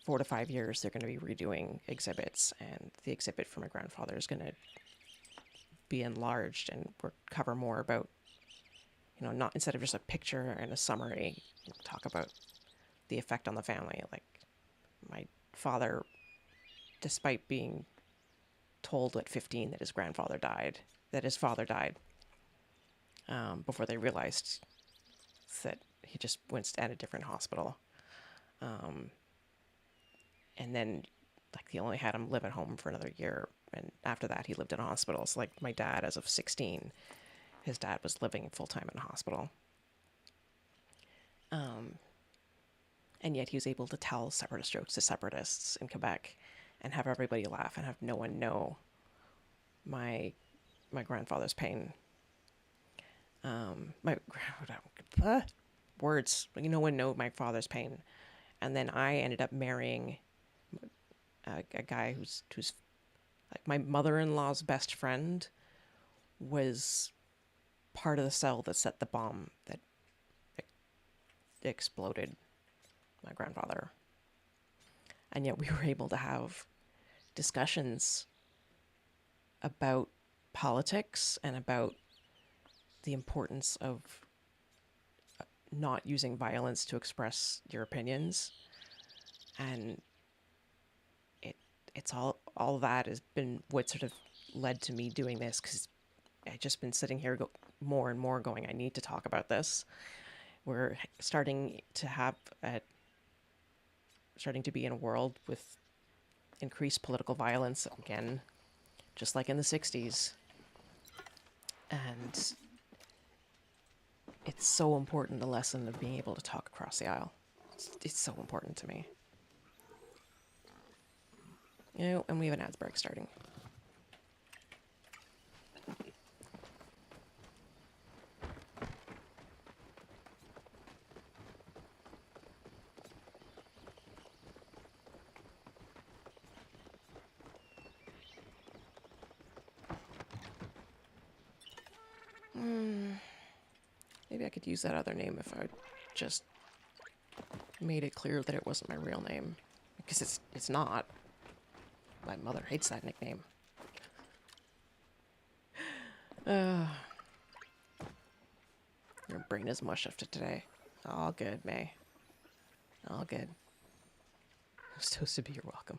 4 to 5 years, they're going to be redoing exhibits, and the exhibit for my grandfather is going to be enlarged and cover more about, not instead of just a picture and a summary, talk about the effect on the family. Like, my father, despite being told at 15 that his father died, before they realized that he just went at a different hospital. And then, like, they only had him live at home for another year. And after that, he lived in a hospital. So, like, my dad, as of 16, his dad was living full-time in a hospital. And yet he was able to tell separatist jokes to separatists in Quebec and have everybody laugh and have no one know my grandfather's pain. Words. No one know my father's pain. And then I ended up marrying a guy who's like my mother-in-law's best friend was part of the cell that set the bomb that exploded my grandfather. And yet we were able to have discussions about politics and about the importance of not using violence to express your opinions. And it's all that has been what sort of led to me doing this, because I've just been sitting here more and more going, I need to talk about this. We're starting to be in a world with increased political violence again, just like in the 60s. And it's so important, the lesson of being able to talk across the aisle. It's so important to me. And we have an ads break starting. Maybe I could use that other name if I just made it clear that it wasn't my real name. Because it's not. My mother hates that nickname. Your brain is mush after today. All good, May. All good. I'm supposed to be you're welcome.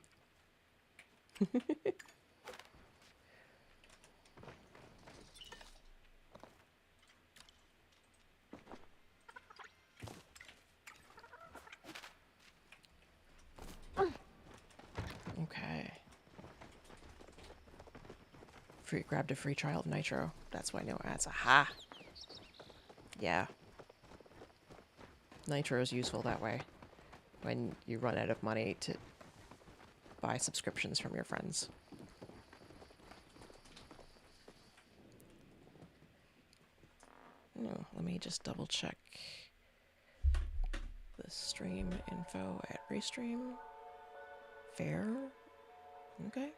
Okay. Grabbed a free trial of Nitro. That's why no ads. Aha! Yeah. Nitro is useful that way. When you run out of money to buy subscriptions from your friends. No, let me just double check the stream info at Restream. Fair? Okay.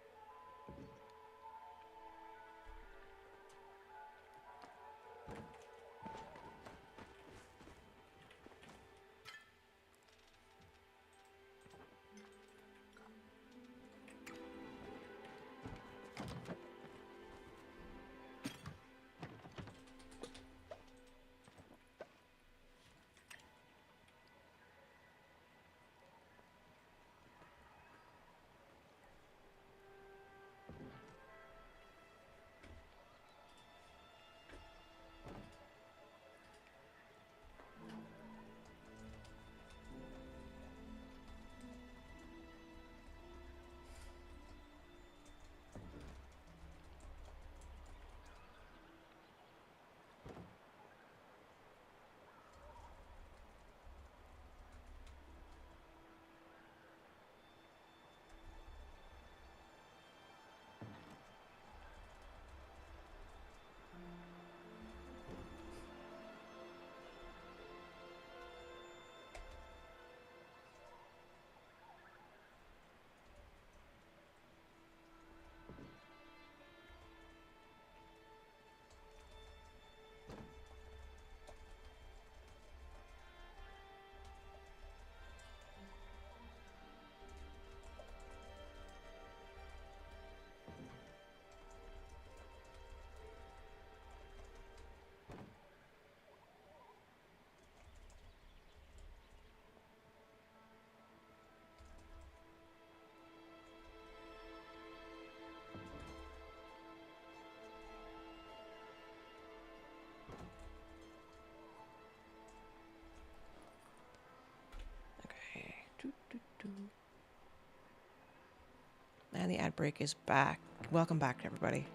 And the ad break is back. Welcome back, everybody.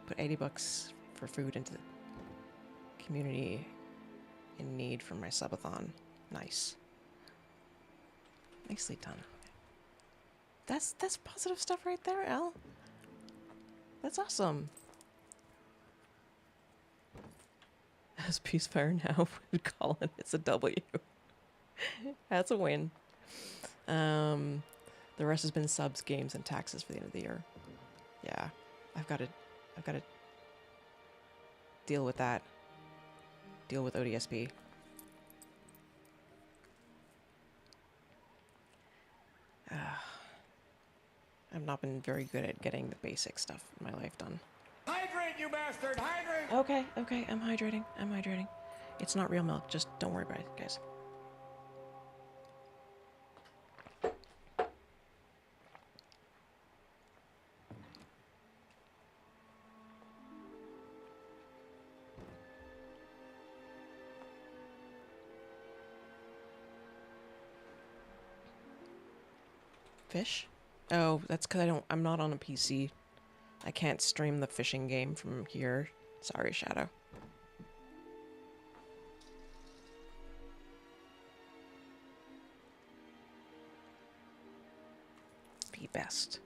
Put 80 bucks for food into the community in need for my subathon. Nice. Nicely done. That's positive stuff right there, Elle. That's awesome. As Peacefire now would call it, it's a W. That's a win. The rest has been subs, games, and taxes for the end of the year. Yeah, I've got to deal with that. Deal with ODSP. I've not been very good at getting the basic stuff in my life done. Hydrate, you bastard! Hydrate! Okay, I'm hydrating. It's not real milk, just don't worry about it, guys. Fish? Oh, that's because I'm not on a PC. I can't stream the fishing game from here. Sorry, Shadow. Be best.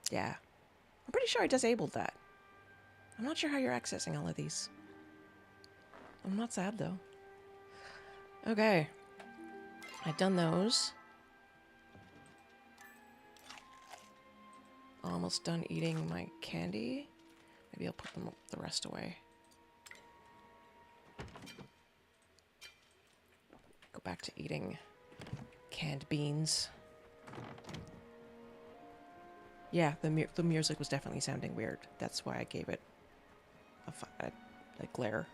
Yeah. I'm pretty sure I disabled that. I'm not sure how you're accessing all of these. I'm not sad, though. Okay. I've done those. Almost done eating my candy. Maybe I'll put the rest away. Go back to eating canned beans. Yeah, the music was definitely sounding weird. That's why I gave it a glare.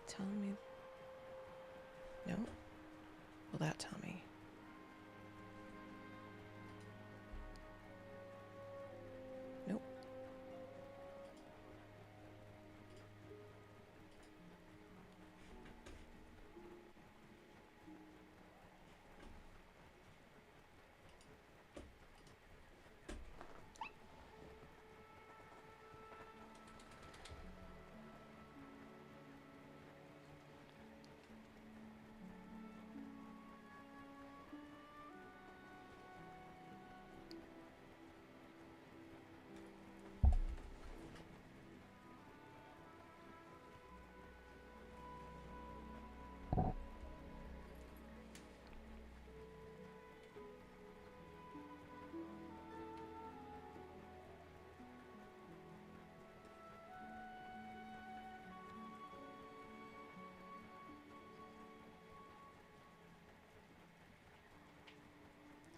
Tell me. No? Will that tell me? Nope.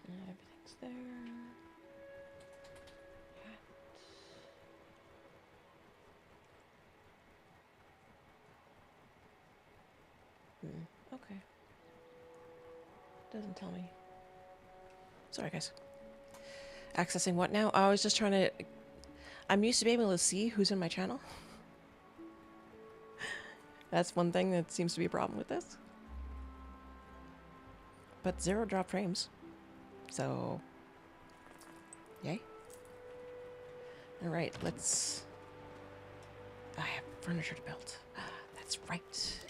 Everything's there. Okay. Doesn't tell me. Sorry, guys. Accessing what now? Oh, I was just trying to... I'm used to being able to see who's in my channel. That's one thing that seems to be a problem with this. But 0 drop frames. So... Yay. Alright, let's... I have furniture to build. That's right.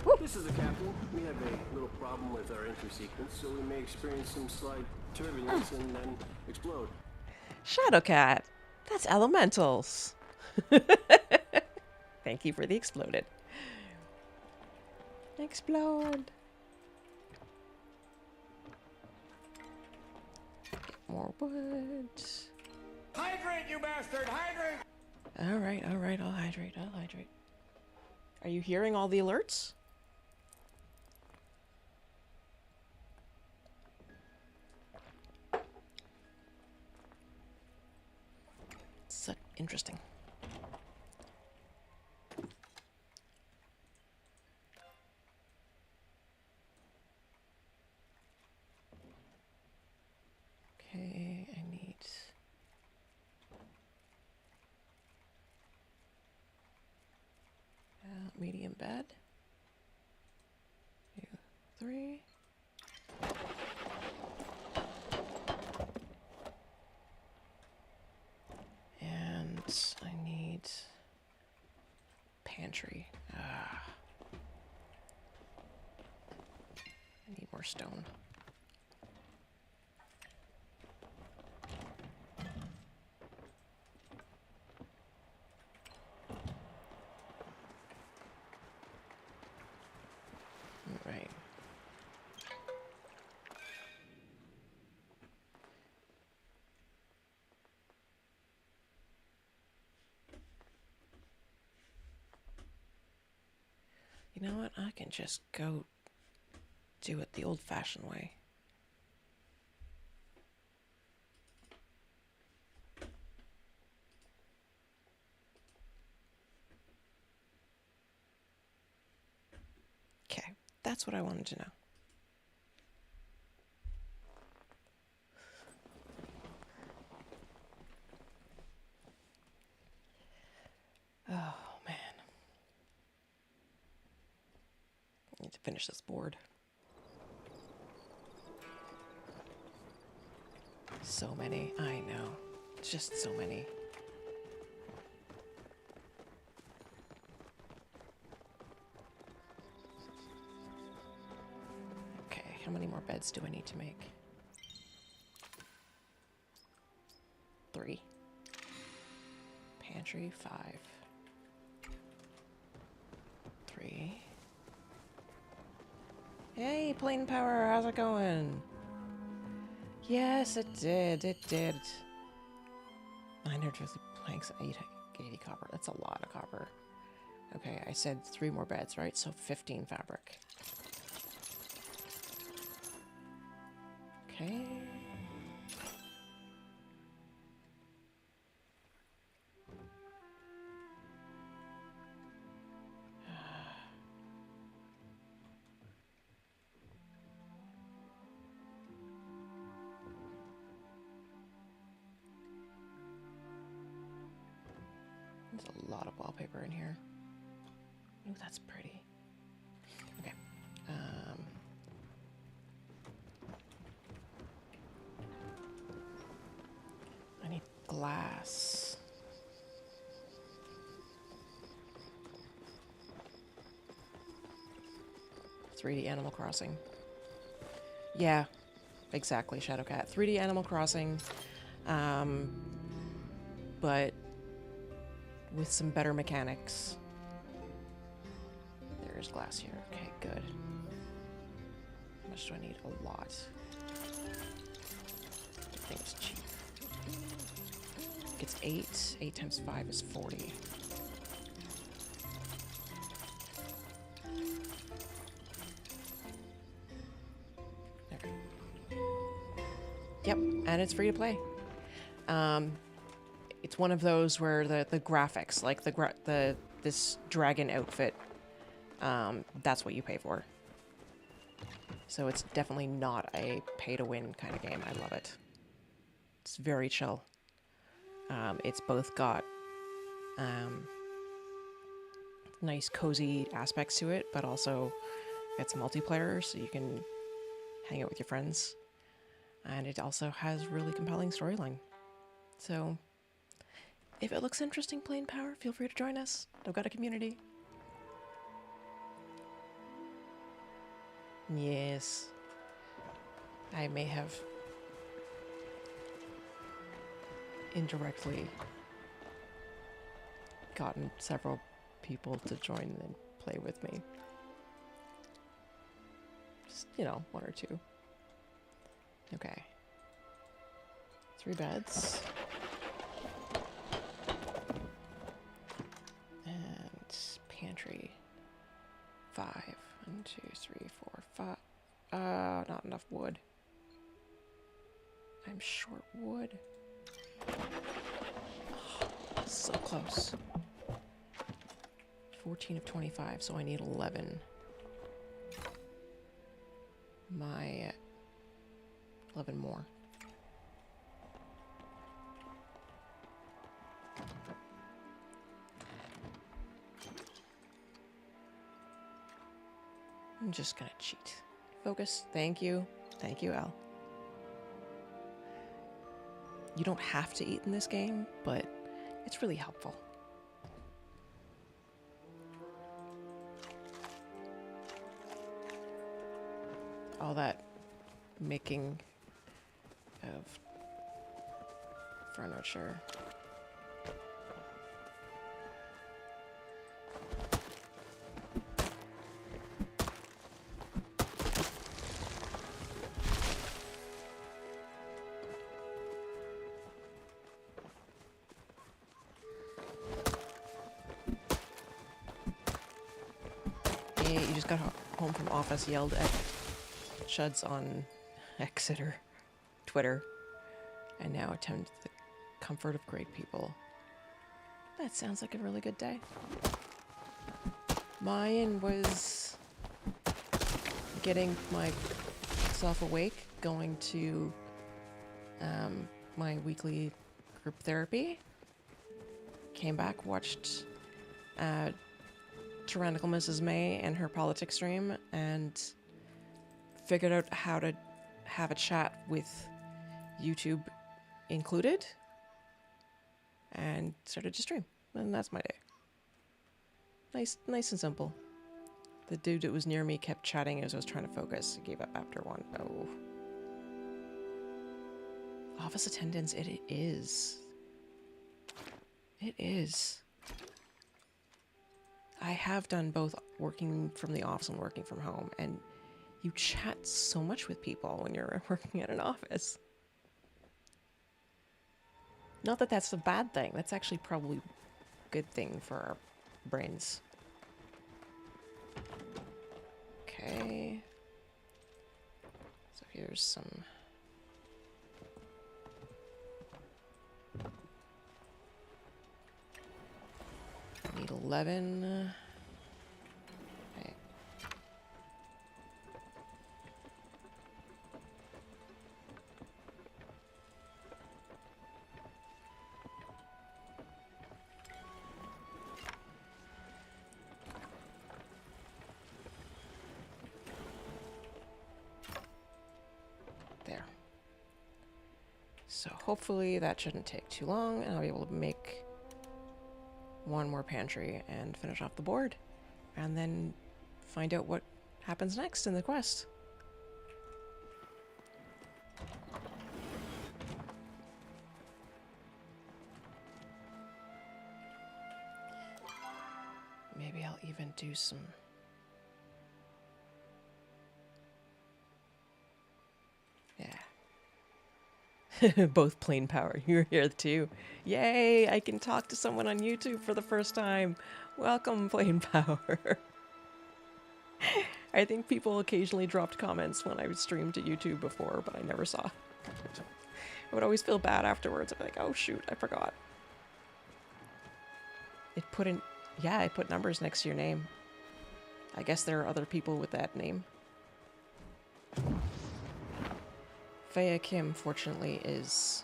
Woo. This is the captain. We have a little problem with our entry sequence, so we may experience some slight turbulence and then explode. Shadowcat! That's elementals! Thank you for the exploded. Explode! Get more wood. Hydrate, you bastard! Hydrate! Alright, I'll hydrate. Are you hearing all the alerts? So interesting. Okay, I need bed. 2, 3. And I need pantry. I need more stone. Right. You know what? I can just go do it the old-fashioned way. Okay, that's what I wanted to know. Oh, man. I need to finish this board. So many. I know. Just so many. Okay, how many more beds do I need to make? 3. Pantry, 5. 3. Hey, plane power, how's it going? Yes, it did. It did. 950 planks, 880 copper. That's a lot of copper. Okay, I said 3 more beds, right? So 15 fabric. Okay. There's a lot of wallpaper in here. Ooh, that's pretty. Okay. I need glass. "3D Animal Crossing." Yeah, exactly, Shadowcat. 3D Animal Crossing, but with some better mechanics. There's glass here. Okay, good. How much do I need? A lot. I think it's cheap. It's 8. 8 times 5 is 40. Okay. Yep, and it's free to play. It's one of those where the graphics, like this dragon outfit, that's what you pay for. So it's definitely not a pay-to-win kind of game. I love it. It's very chill. It's both got nice cozy aspects to it, but also it's multiplayer, so you can hang out with your friends. And it also has really compelling storyline. So if it looks interesting, Plane Power, feel free to join us. I've got a community. Yes. I may have indirectly gotten several people to join and play with me. Just, 1 or 2. Okay. 3 beds. And pantry. 5. 1, 2, 3, 4, 5. Not enough wood. I'm short wood. Oh, so close. 14 of 25, so I need 11. My 11 more. I'm just gonna cheat. Focus. Thank you. Thank you, Al. You don't have to eat in this game, but it's really helpful. All that making of furniture. Hey, you just got home from office, yelled at Chuds on Exeter, Twitter, and now attend the comfort of great people. That sounds like a really good day. Mine was getting myself awake, going to my weekly group therapy. Came back, watched Tyrannical Mrs. May and her politics stream, and figured out how to have a chat with YouTube included, and started to stream. And that's my day. Nice and simple. The dude that was near me kept chatting as I was trying to focus. I gave up after one. Oh. Office attendance, it is. It is. I have done both working from the office and working from home, and you chat so much with people when you're working at an office. Not that that's a bad thing. That's actually probably a good thing for our brains. Okay. So here's some... Need 11. Okay. There. So hopefully that shouldn't take too long, and I'll be able to make one more pantry and finish off the board, and then find out what happens next in the quest. Maybe I'll even do some... Yeah. Both plain power. You're here too. Yay! I can talk to someone on YouTube for the first time. Welcome, plain power. I think people occasionally dropped comments when I would stream to YouTube before, but I never saw. I would always feel bad afterwards. I'd be like, oh shoot, I forgot. It put in... Yeah, I put numbers next to your name. I guess there are other people with that name. Faya Kim, fortunately, is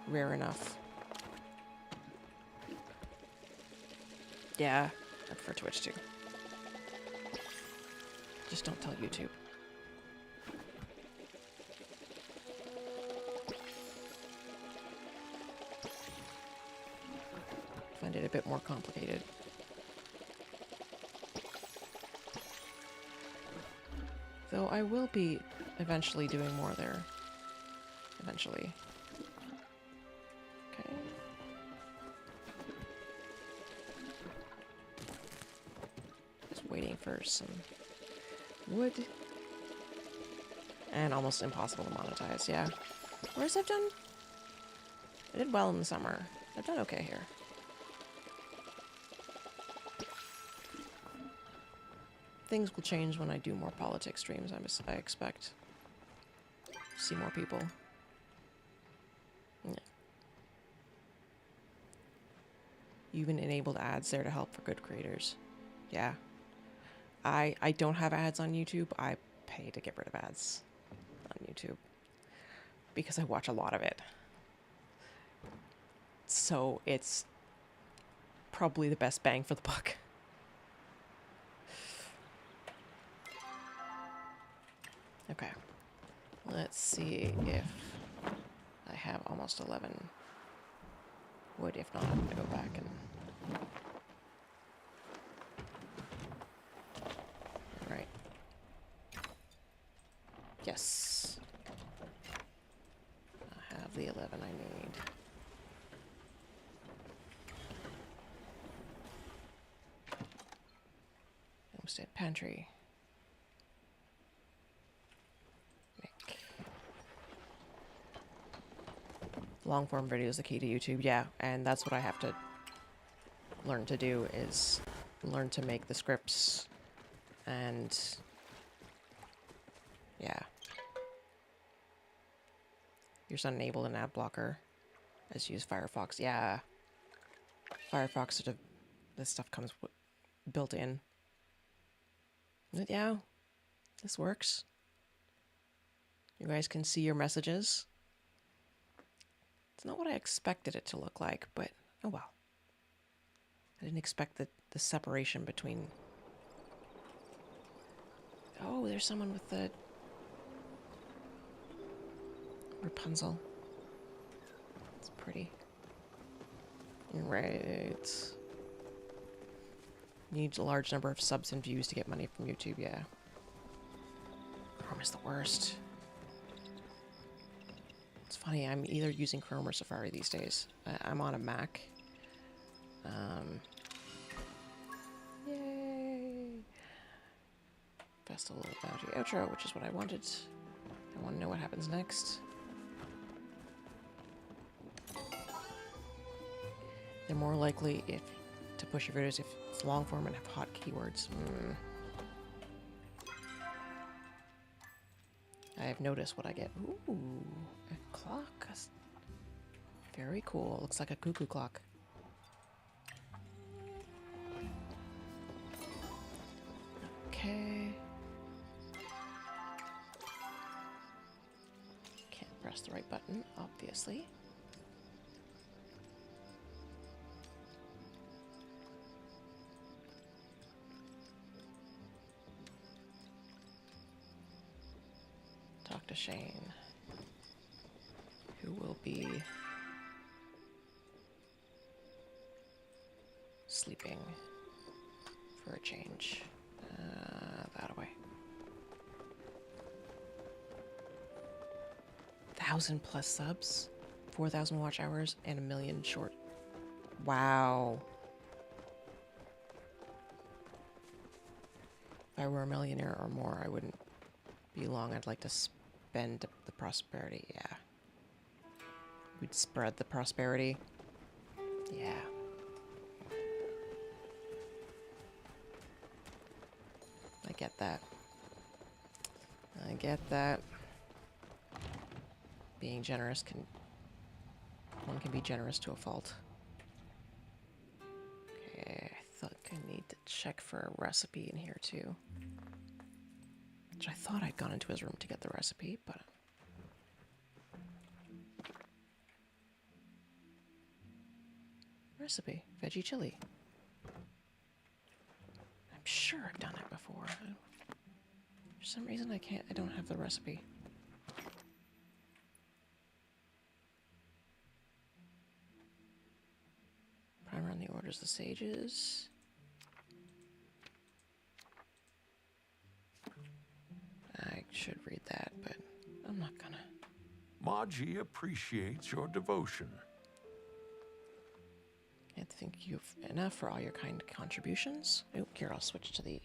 rare enough. Yeah, I prefer Twitch too. Just don't tell YouTube. Find it a bit more complicated. Though I will be eventually doing more there. Eventually. Okay. Just waiting for some wood. And almost impossible to monetize, yeah. Whereas I've done... I did well in the summer. I've done okay here. Things will change when I do more politics streams, I expect. See more people. Yeah. You even enabled ads there to help for good creators. Yeah. I don't have ads on YouTube. I pay to get rid of ads on YouTube because I watch a lot of it. So it's probably the best bang for the buck. Okay. Let's see if I have almost 11 wood. If not, I'm going to go back and... Alright. Yes. I have the 11 I need. Homestead pantry. Make. Long form video is the key to YouTube. Yeah, and that's what I have to learn to do, is learn to make the scripts and yeah. Your son enabled an ad blocker as you use Firefox. Yeah. Firefox sort of, this stuff comes built in. But yeah, this works. You guys can see your messages. It's not what I expected it to look like, but oh well. I didn't expect the separation between... Oh, there's someone with the... Rapunzel. It's pretty. Right. Needs a large number of subs and views to get money from YouTube, yeah. Chrome is the worst. It's funny, I'm either using Chrome or Safari these days. I'm on a Mac. Yay! Festival Bounty outro, which is what I wanted. I want to know what happens next. They're more likely to push your videos if it's long form and have hot keywords. I've noticed what I get. Ooh, a clock. That's very cool. Looks like a cuckoo clock. Okay. Can't press the right button, obviously. Talk to Shane, who will be sleeping for a change. That away. 1,000+ subs, 4,000 watch hours, and 1 million short. Wow. If I were a millionaire or more, I wouldn't be long. I'd like to spend the prosperity. Yeah. We'd spread the prosperity. Yeah. I get that. I get that. Being generous one can be generous to a fault. Okay, I thought I need to check for a recipe in here too. Which I thought I'd gone into his room to get the recipe, but... Recipe, veggie chili. I'm sure I've done it before. For some reason I don't have the recipe. Primer on the orders, the sages. I should read that, but I'm not gonna. Maji appreciates your devotion. I think you've enough for all your kind contributions. Oh, here, I'll switch to the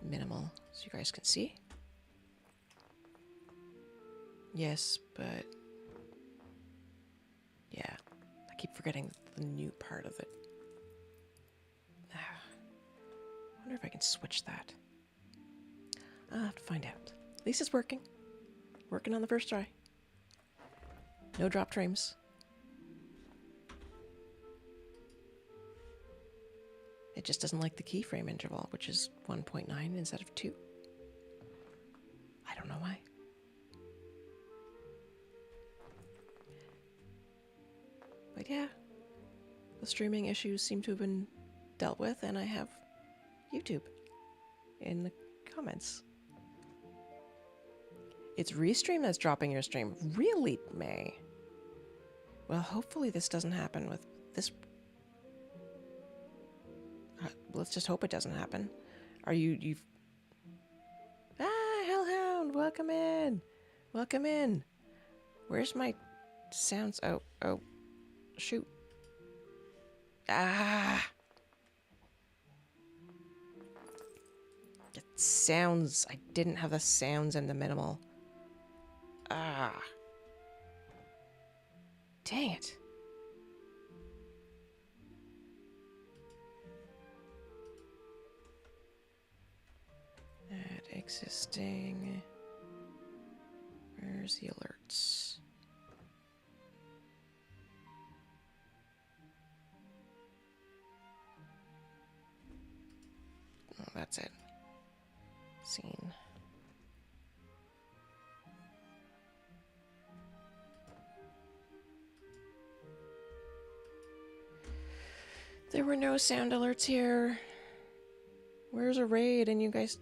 minimal so you guys can see. Yes, but yeah, I keep forgetting the new part of it. I wonder if I can switch that. I'll have to find out. At least it's working. Working on the first try. No dropped frames. It just doesn't like the keyframe interval, which is 1.9 instead of 2. I don't know why. But yeah, the streaming issues seem to have been dealt with, and I have YouTube in the comments. It's Restream that's dropping your stream. Really, May? Well, hopefully this doesn't happen with this. Let's just hope it doesn't happen. Are you've... Ah, Hellhound, welcome in. Welcome in. Where's my sounds? Oh, shoot. Ah. It sounds... I didn't have the sounds in the minimal. Ah. Dang it. Add existing. Where's the alerts? Oh, that's it. Scene. There were no sound alerts here. Where's a raid? And you guys...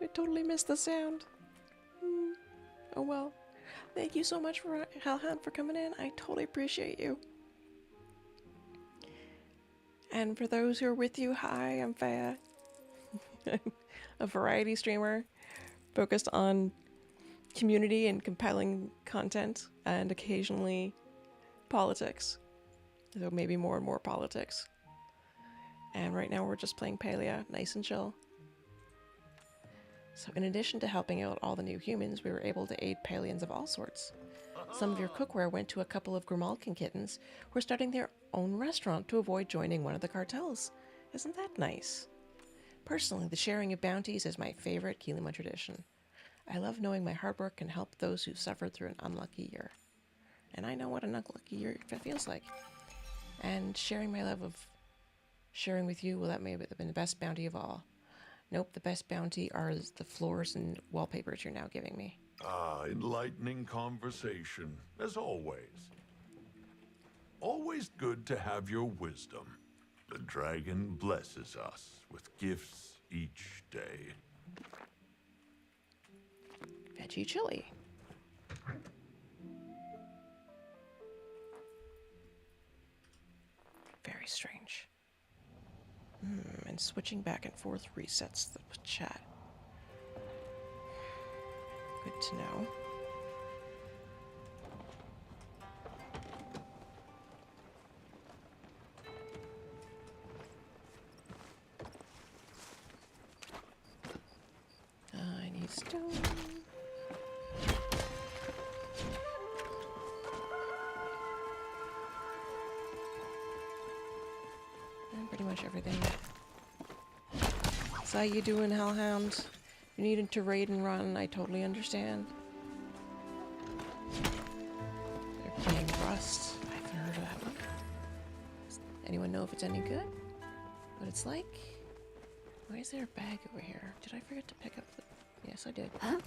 I totally missed the sound. Oh well. Thank you so much for Hellhound for coming in. I totally appreciate you. And for those who are with you, hi, I'm Faya. I'm a variety streamer focused on community and compelling content and occasionally politics. So maybe more and more politics. And right now we're just playing Palia, nice and chill. So in addition to helping out all the new humans, we were able to aid Palians of all sorts. Some of your cookware went to a couple of Grimalkin kittens who are starting their own restaurant to avoid joining one of the cartels. Isn't that nice? Personally, the sharing of bounties is my favorite Keelimon tradition. I love knowing my hard work can help those who suffered through an unlucky year. And I know what an unlucky year feels like. And sharing my love of sharing with you, well, that may have been the best bounty of all. Nope, the best bounty are the floors and wallpapers you're now giving me. Ah, enlightening conversation, as always. Always good to have your wisdom. The dragon blesses us with gifts each day. Veggie chili. Very strange. And switching back and forth resets the chat. Good to know. I need stone. And pretty much everything. So how you doing, Hellhound? You needed to raid and run, I totally understand. They're playing Rust. I haven't heard of that one. Does anyone know if it's any good? What it's like? Why is there a bag over here? Did I forget to pick up the... Yes, I did. Huh?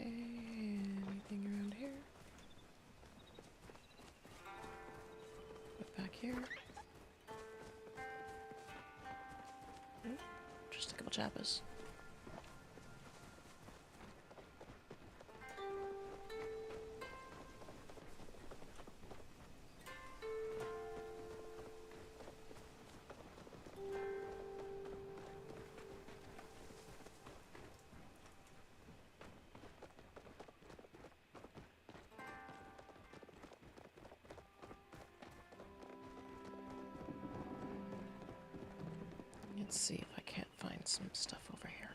Anything around here? What back here? Just a couple chappas. Let's see if I can't find some stuff over here.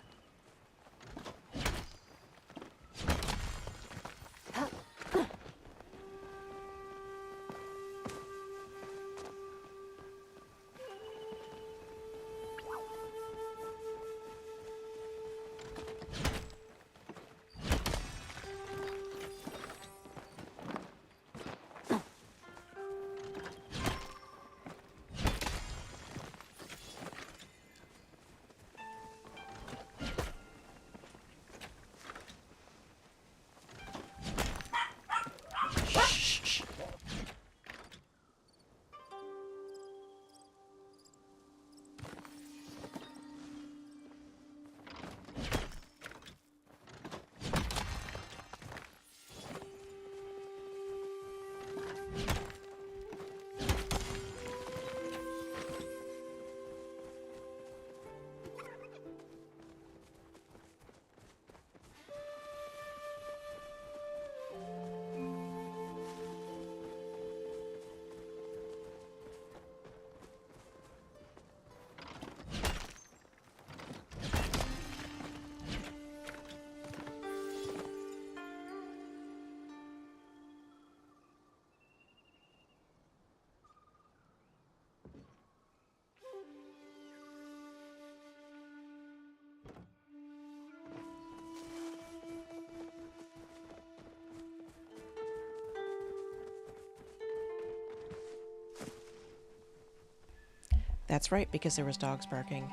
That's right, because there was dogs barking.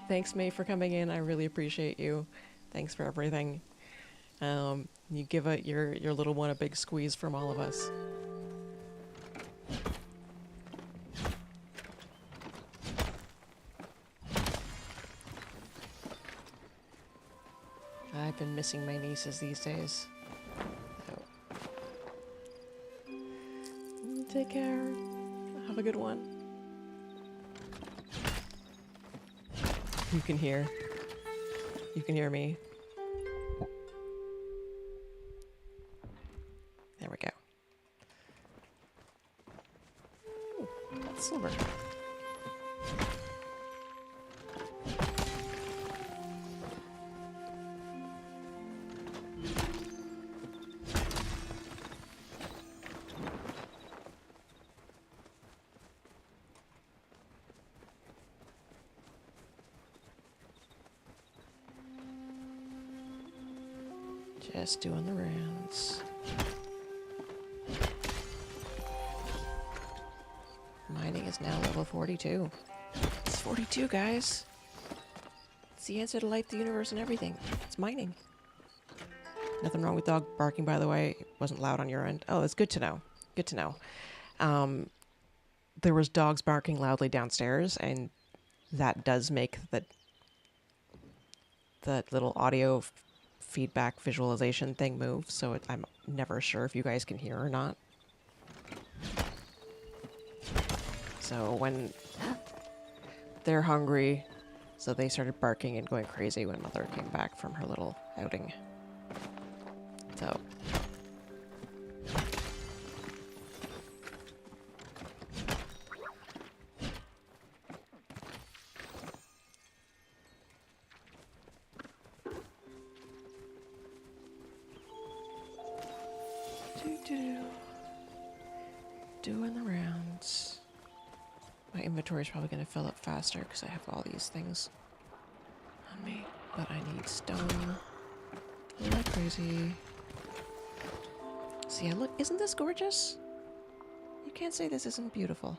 Thanks, May, for coming in. I really appreciate you. Thanks for everything. You give your little one a big squeeze from all of us. I've been missing my nieces these days. So. Take care. Have a good one. You can hear. You can hear me. There we go. Ooh, that's silver. Just doing the rounds. Mining is now level 42. It's 42, guys. It's the answer to life, the universe, and everything. It's mining. Nothing wrong with dog barking, by the way. It wasn't loud on your end. Oh, it's good to know. Good to know. There was dogs barking loudly downstairs, and that does make the little audio feedback visualization thing move, so I'm never sure if you guys can hear or not. So when they're hungry, so they started barking and going crazy when Mother came back from her little outing. So doing the rounds. My inventory is probably going to fill up faster because I have all these things on me. But I need stone like crazy. See, look, isn't this gorgeous? You can't say this isn't beautiful.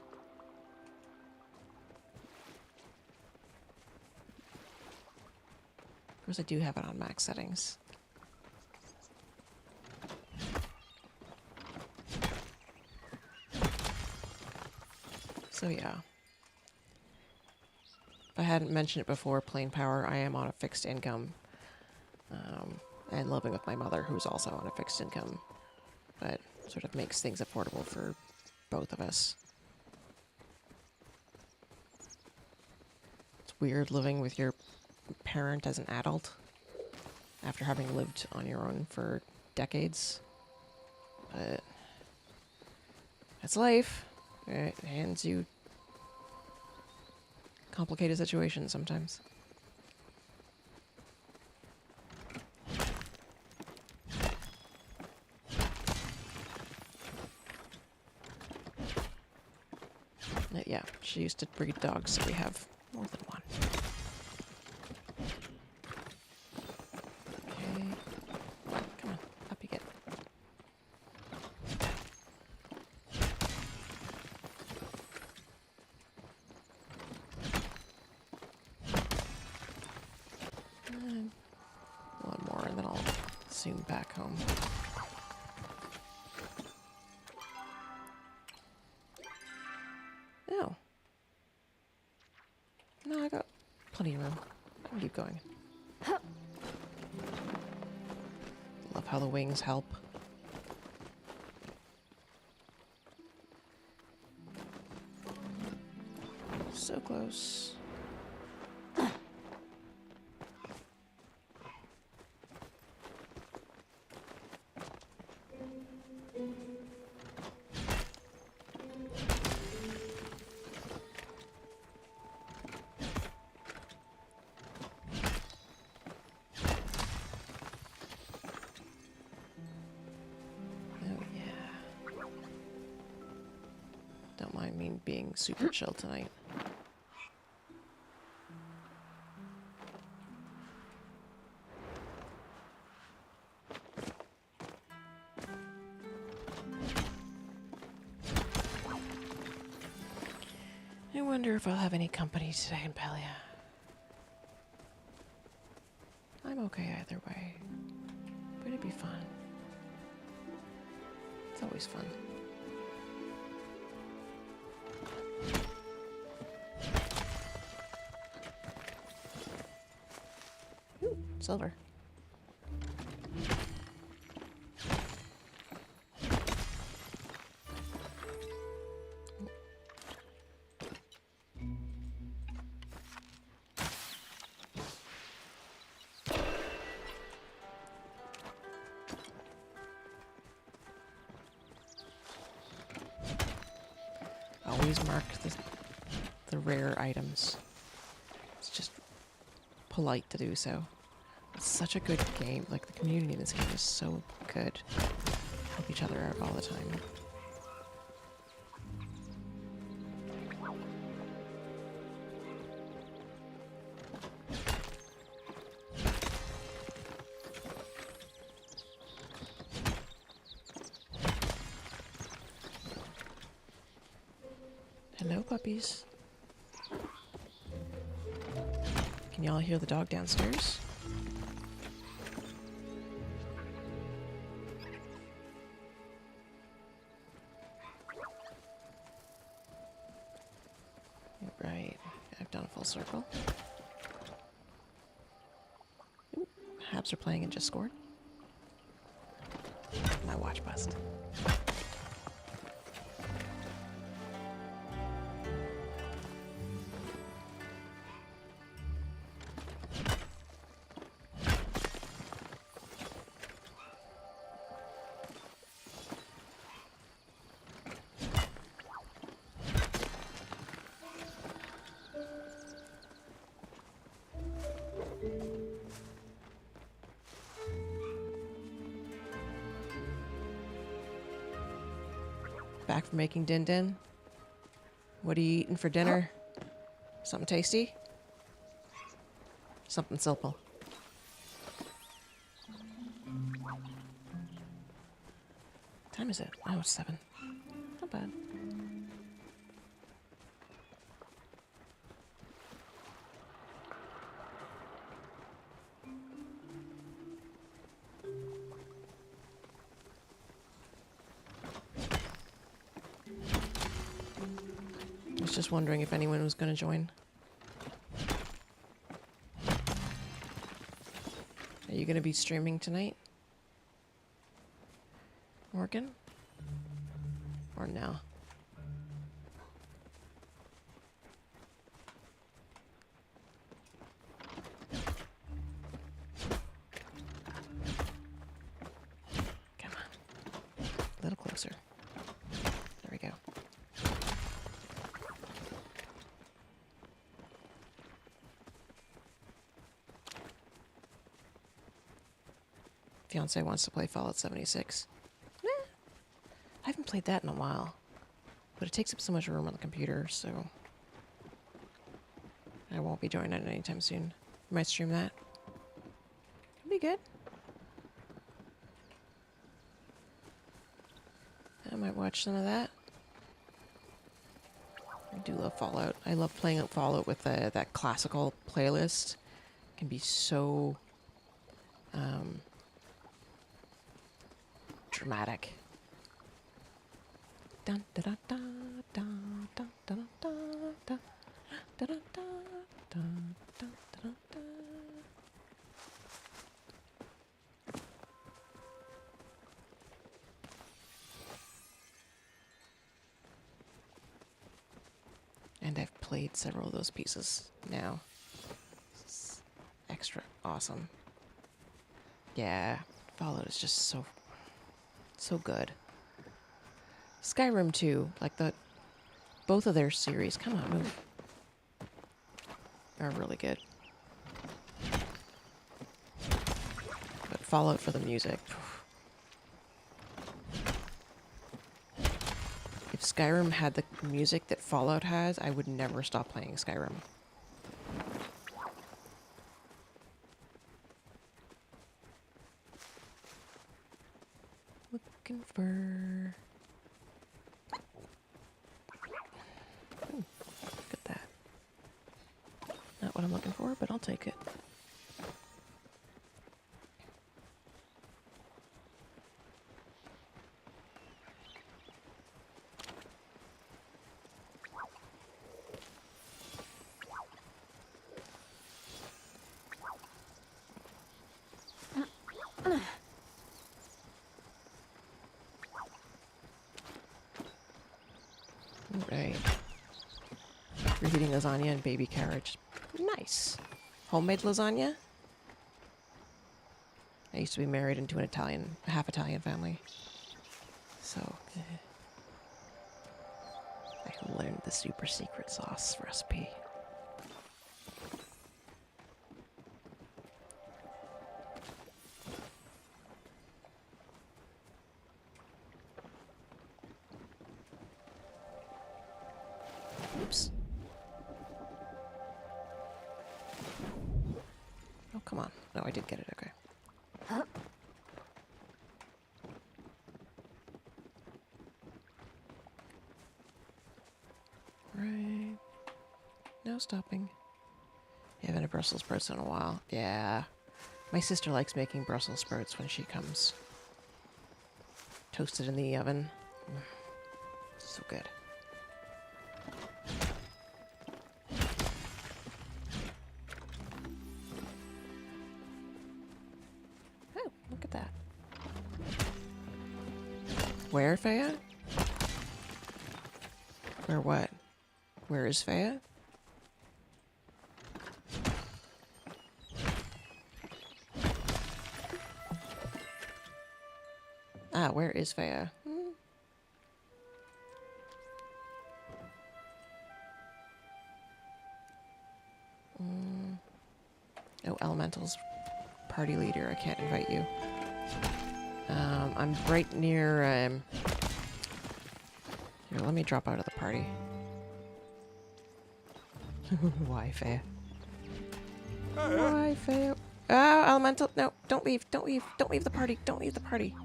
Of course, I do have it on max settings. So yeah, if I hadn't mentioned it before, plain power, I am on a fixed income, and living with my mother, who's also on a fixed income, but sort of makes things affordable for both of us. It's weird living with your parent as an adult after having lived on your own for decades, but that's life. It hands you complicated situations sometimes. Yeah, she used to breed dogs, so we have more than one. Okay. Come on, up you get. And one more, and then I'll zoom back home. No. No, I got plenty of room. I can keep going. Love how the wings help. So close. Oh yeah. Don't mind me being super chill tonight. I wonder if I'll have any company today in Palia. I'm okay either way. But it'd be fun. It's always fun. Ooh, silver. Always mark the rare items. It's just polite to do so. It's such a good game. Like, the community in this game is so good. Help each other out all the time. Hello, puppies. Can y'all hear the dog downstairs? Right. I've done a full circle. Ooh, Habs are playing and just scored. My watch bust. Back from making din din. What are you eating for dinner? Something tasty? Something simple. What time is it? Oh, it's 7. Not bad. I was just wondering if anyone was going to join. Are you going to be streaming tonight, Morgan? Or no? Come on. A little closer. There we go. fiance wants to play Fallout 76. Eh, I haven't played that in a while. But it takes up so much room on the computer, so I won't be joining it anytime soon. Might stream that. It'll be good. I might watch some of that. I do love Fallout. I love playing Fallout with that classical playlist. It can be so dramatic. Dun da da da da da da da da da da da da da da da. And I've played several of those pieces now. It's extra awesome. Yeah, Fallout is just so good. Skyrim too, like both of their series, come on, move, are really good. But Fallout for the music. If Skyrim had the music that Fallout has, I would never stop playing Skyrim. Looking for... Ooh, look at that. Not what I'm looking for, but I'll take it. Right. Reheating lasagna and baby carriage. Nice. Homemade lasagna? I used to be married into an half Italian family. So, I learned the super secret sauce recipe. Oops. Oh, come on. No, I did get it. Okay. Right. No stopping. You haven't had Brussels sprouts in a while. Yeah. My sister likes making Brussels sprouts when she comes. Toasted in the oven. So good. Oh, look at that. Where, Faya? Where what? Where is Faya? Ah, where is Faya? Oh, Elemental's party leader. I can't invite you. I'm right near, Here, let me drop out of the party. Why, Faya? Why, Faya? Oh, Elemental! No, don't leave! Don't leave! Don't leave the party! Don't leave the party!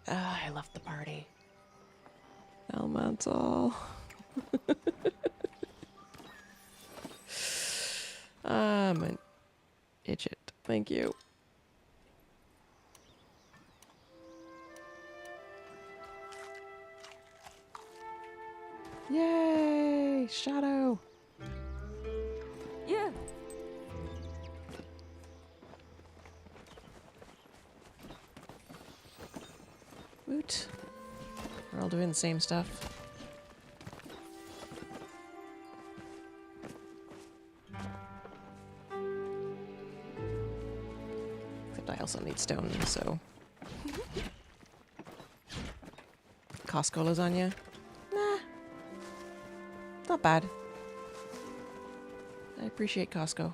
Ah, I left the party. Elemental. I'm an idiot. Thank you. Yay! Shadow! Yeah. Woot. We're all doing the same stuff. Except I also need stone, so... Costco lasagna? Nah. Not bad. I appreciate Costco.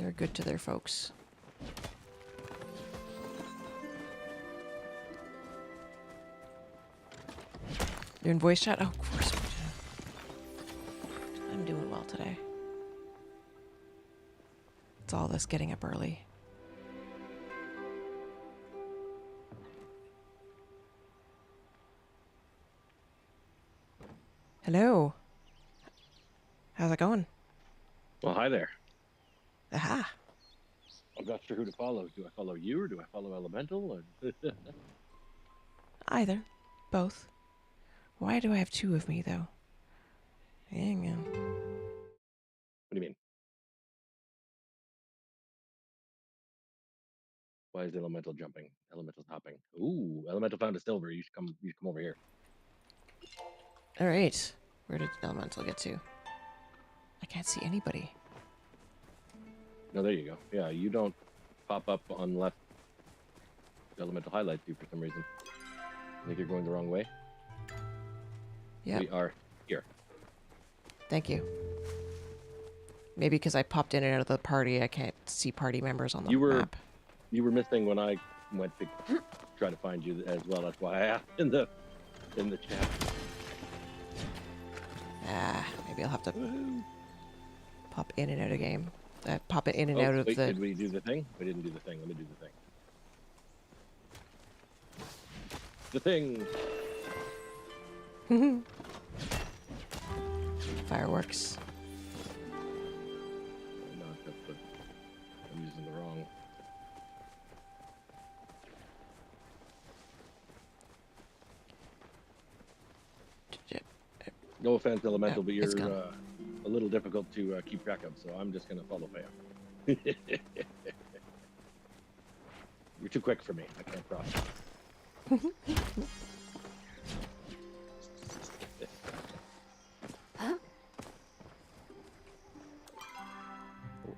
They're good to their folks. You're in voice chat? Oh, of course we do. I'm doing well today. It's all this getting up early. Hello. How's it going? Well, hi there. Aha. I'm not sure who to follow. Do I follow you or do I follow Elemental? Or Either. Both. Why do I have two of me, though? Hang on. What do you mean? Why is Elemental jumping? Elemental's hopping. Ooh, Elemental found a silver. You should come. You should come over here. All right. Where did Elemental get to? I can't see anybody. No, there you go. Yeah, you don't pop up unless Elemental highlights you for some reason. I think you're going the wrong way. Yeah. We are here. Thank you. Maybe because I popped in and out of the party, I can't see party members on the map. You were missing when I went to try to find you as well. That's why I asked in the chat. Maybe I'll have to pop in and out of game. Pop it in and Oh, out of wait, the. did we do the thing? We didn't do the thing. Let me do the thing. The thing. Fireworks. No, I'm using the wrong. No offense, Elemental, but it's you're gone. a little difficult to keep track of, so I'm just going to follow Palia. You're too quick for me. I can't cross.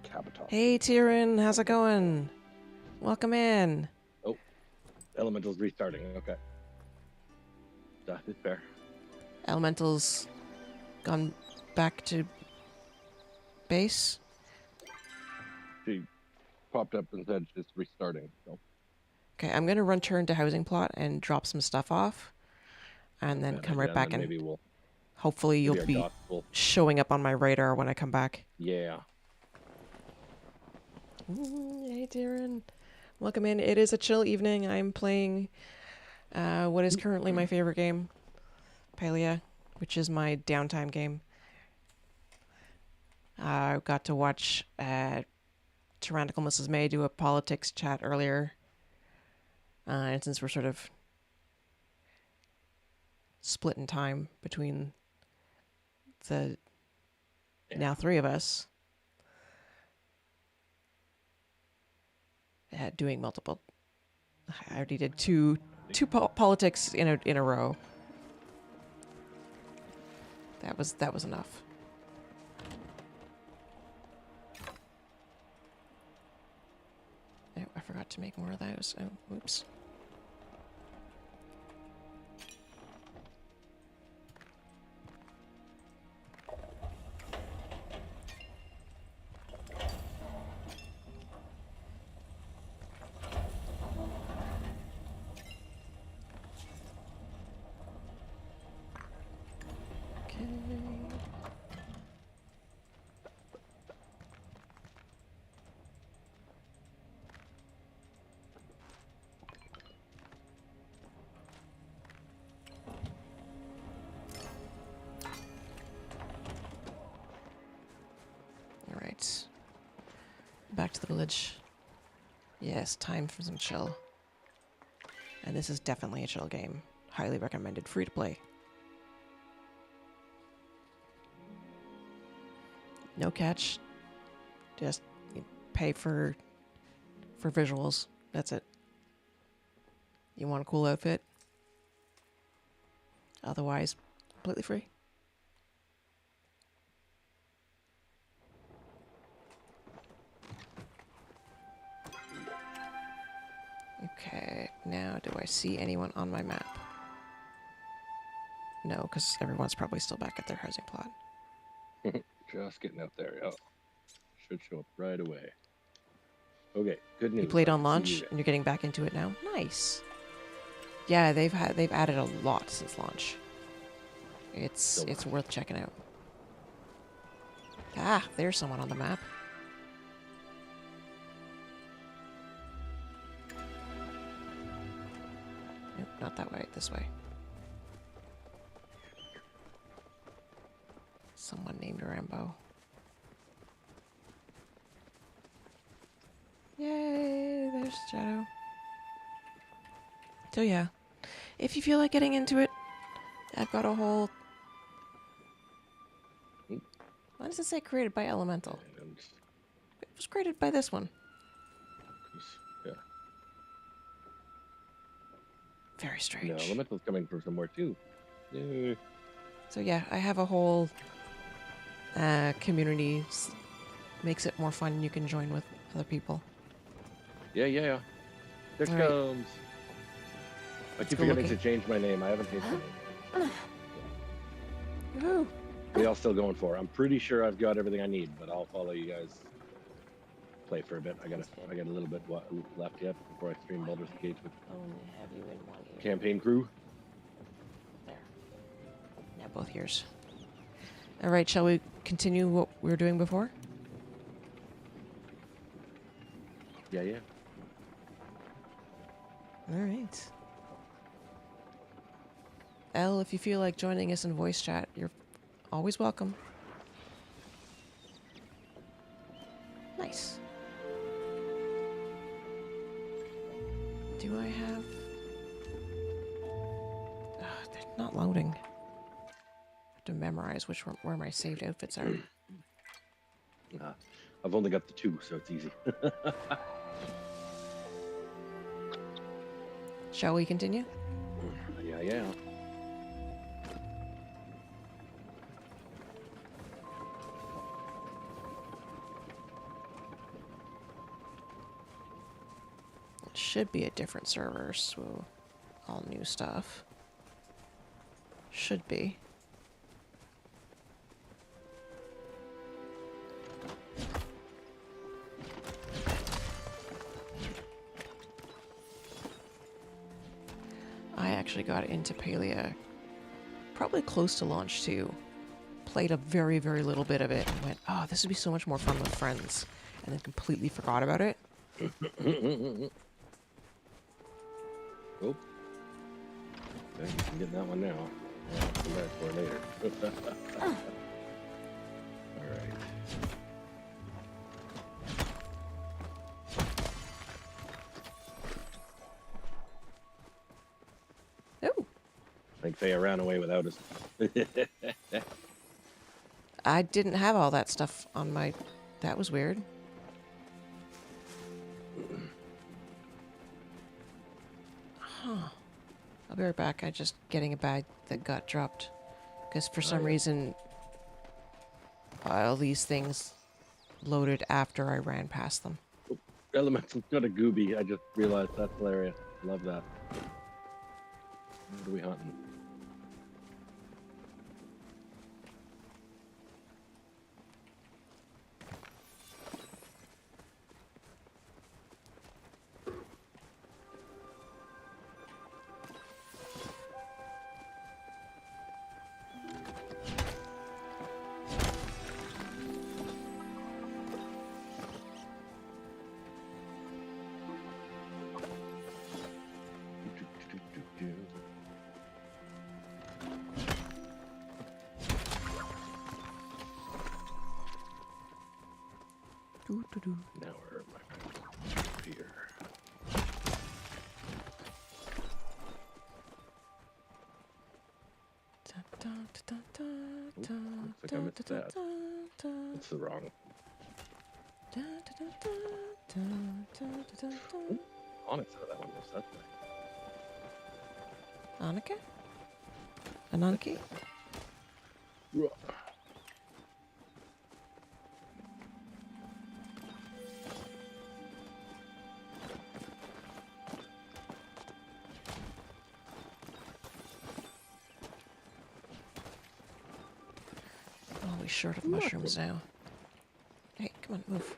Cabotage. Hey, Tyrion, how's it going? Welcome in. Oh, Elemental's restarting. Okay. That is fair. Elemental's gone back to base. She popped up and said it's restarting. So. Okay, I'm gonna turn to housing plot and drop some stuff off, and then come right back, and maybe we'll. hopefully you'll our be dots will- showing up on my radar when I come back. Yeah. Hey, Darren. Welcome in. It is a chill evening. I'm playing what is currently my favorite game, Palia, which is my downtime game. I got to watch Tyrannical Mrs. May do a politics chat earlier. And since we're sort of split in time between the now three of us, doing multiple. I already did two politics in a row. That was enough. Oh, I forgot to make more of those. Oh, whoops. Alright. Back to the village. Yes, time for some chill. And this is definitely a chill game. Highly recommended. Free to play. No catch. Just pay for visuals. That's it. You want a cool outfit? Otherwise, completely free. Okay, now do I see anyone on my map? No, because everyone's probably still back at their housing plot. Just getting out there. Yeah. Should show up right away. Okay, good news. You played I on see launch, you. and you're getting back into it now. Nice. Yeah, they've added a lot since launch. It's worth checking out. Ah, there's someone on the map. Nope, not that way. This way. Someone named Rambo. Yay, there's Shadow. So yeah, if you feel like getting into it, I've got a whole... Why does it say created by Elemental? And, It was created by this one. yeah. Very No, strange. Elemental's coming from somewhere too. Yeah. So yeah, I have a whole community. Makes it more fun. You can join with other people. Yeah. There All right. comes. I keep go forgetting looking. to change my name. I haven't changed my name. Woohoo! What are y'all still going for? I'm pretty sure I've got everything I need, but I'll follow you guys. Play for a bit. I got a little bit left yet before I stream Baldur's Gate with Only have you in one ear. campaign crew. There. Yeah, both ears. All right, shall we continue what we were doing before? Yeah. All right. Elle, if you feel like joining us in voice chat, you're always welcome. Nice. Do I have... they're not loading. I have to memorize where my saved outfits are. I've only got the 2, so it's easy. Shall we continue? Yeah. It should be a different server, so all new stuff. Should be. I actually got into Palia probably close to launch too. Played a very, very little bit of it and went, oh, this would be so much more fun with friends. And then completely forgot about it. Oh. Okay, you can get that one now. I'll come back for it later. Alright. Oh, I think Faye ran away without us. I didn't have all that stuff on my... That was weird. Huh. I'll be right back. I'm just getting a bag that got dropped. Because for some reason, all these things loaded after I ran past them. Elemental's got a gooby. I just realized that's hilarious. Love that. What are we hunting? Doo-doo-doo. Now where am I going? Here. Looks like I missed that. That's the wrong. Onyx, how that one was that thing. Annika? Ananki? Oh, we're short of mushrooms now. Hey, come on, move.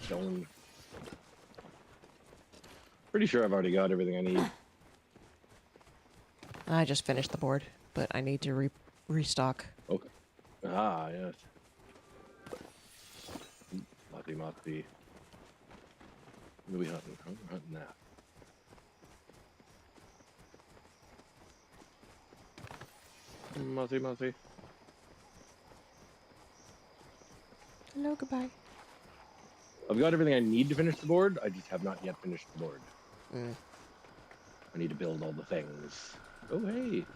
stone. Pretty sure I've already got everything I need. I just finished the board, but I need to restock. Okay. Ah, yes. Must be. What are we hunting? Oh, we're hunting that. Muzzy. Hello, goodbye. I've got everything I need to finish the board. I just have not yet finished the board. I need to build all the things. Oh, hey.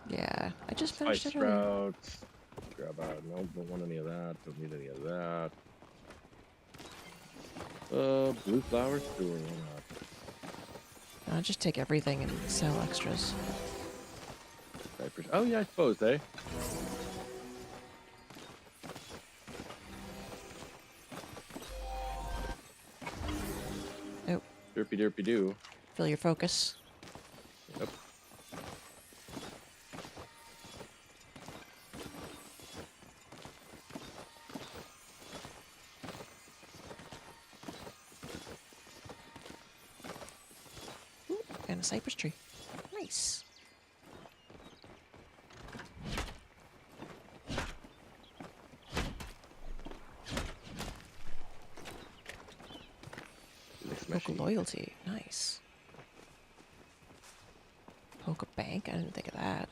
Yeah, I just Spice finished it earlier. sprouts. Grab out. No, don't want any of that. Don't need any of that. Blue flowers? Sure, why not? I'll just take everything and sell extras. Diapers. Oh, yeah, I suppose, eh? Oh, Derpy doo. fill your focus. Yep. Ooh, and a cypress tree. Nice. Local loyalty. Nice. Poke bank? I didn't think of that.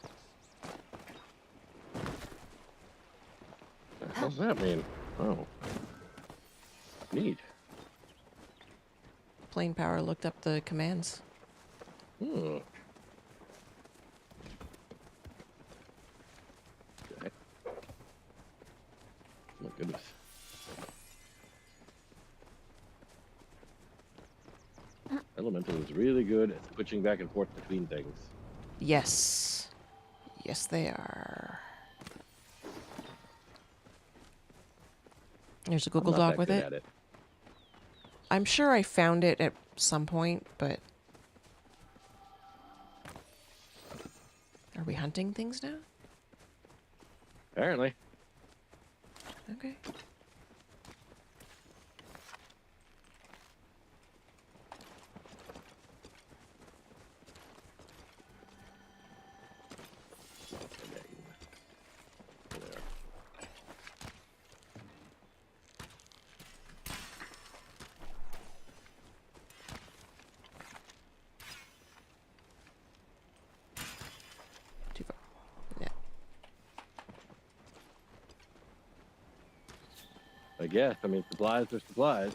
What does that mean? Oh. Neat. Plane Power looked up the commands. Hmm. Okay. Oh my goodness. Elemental is really good at switching back and forth between things. Yes. Yes, they are. There's a I'm Google not Doc that with good it. at it. I'm sure I found it at some point, but... Are we hunting things now? Apparently. Okay. Too far. Yeah. I guess. I mean, supplies are supplies.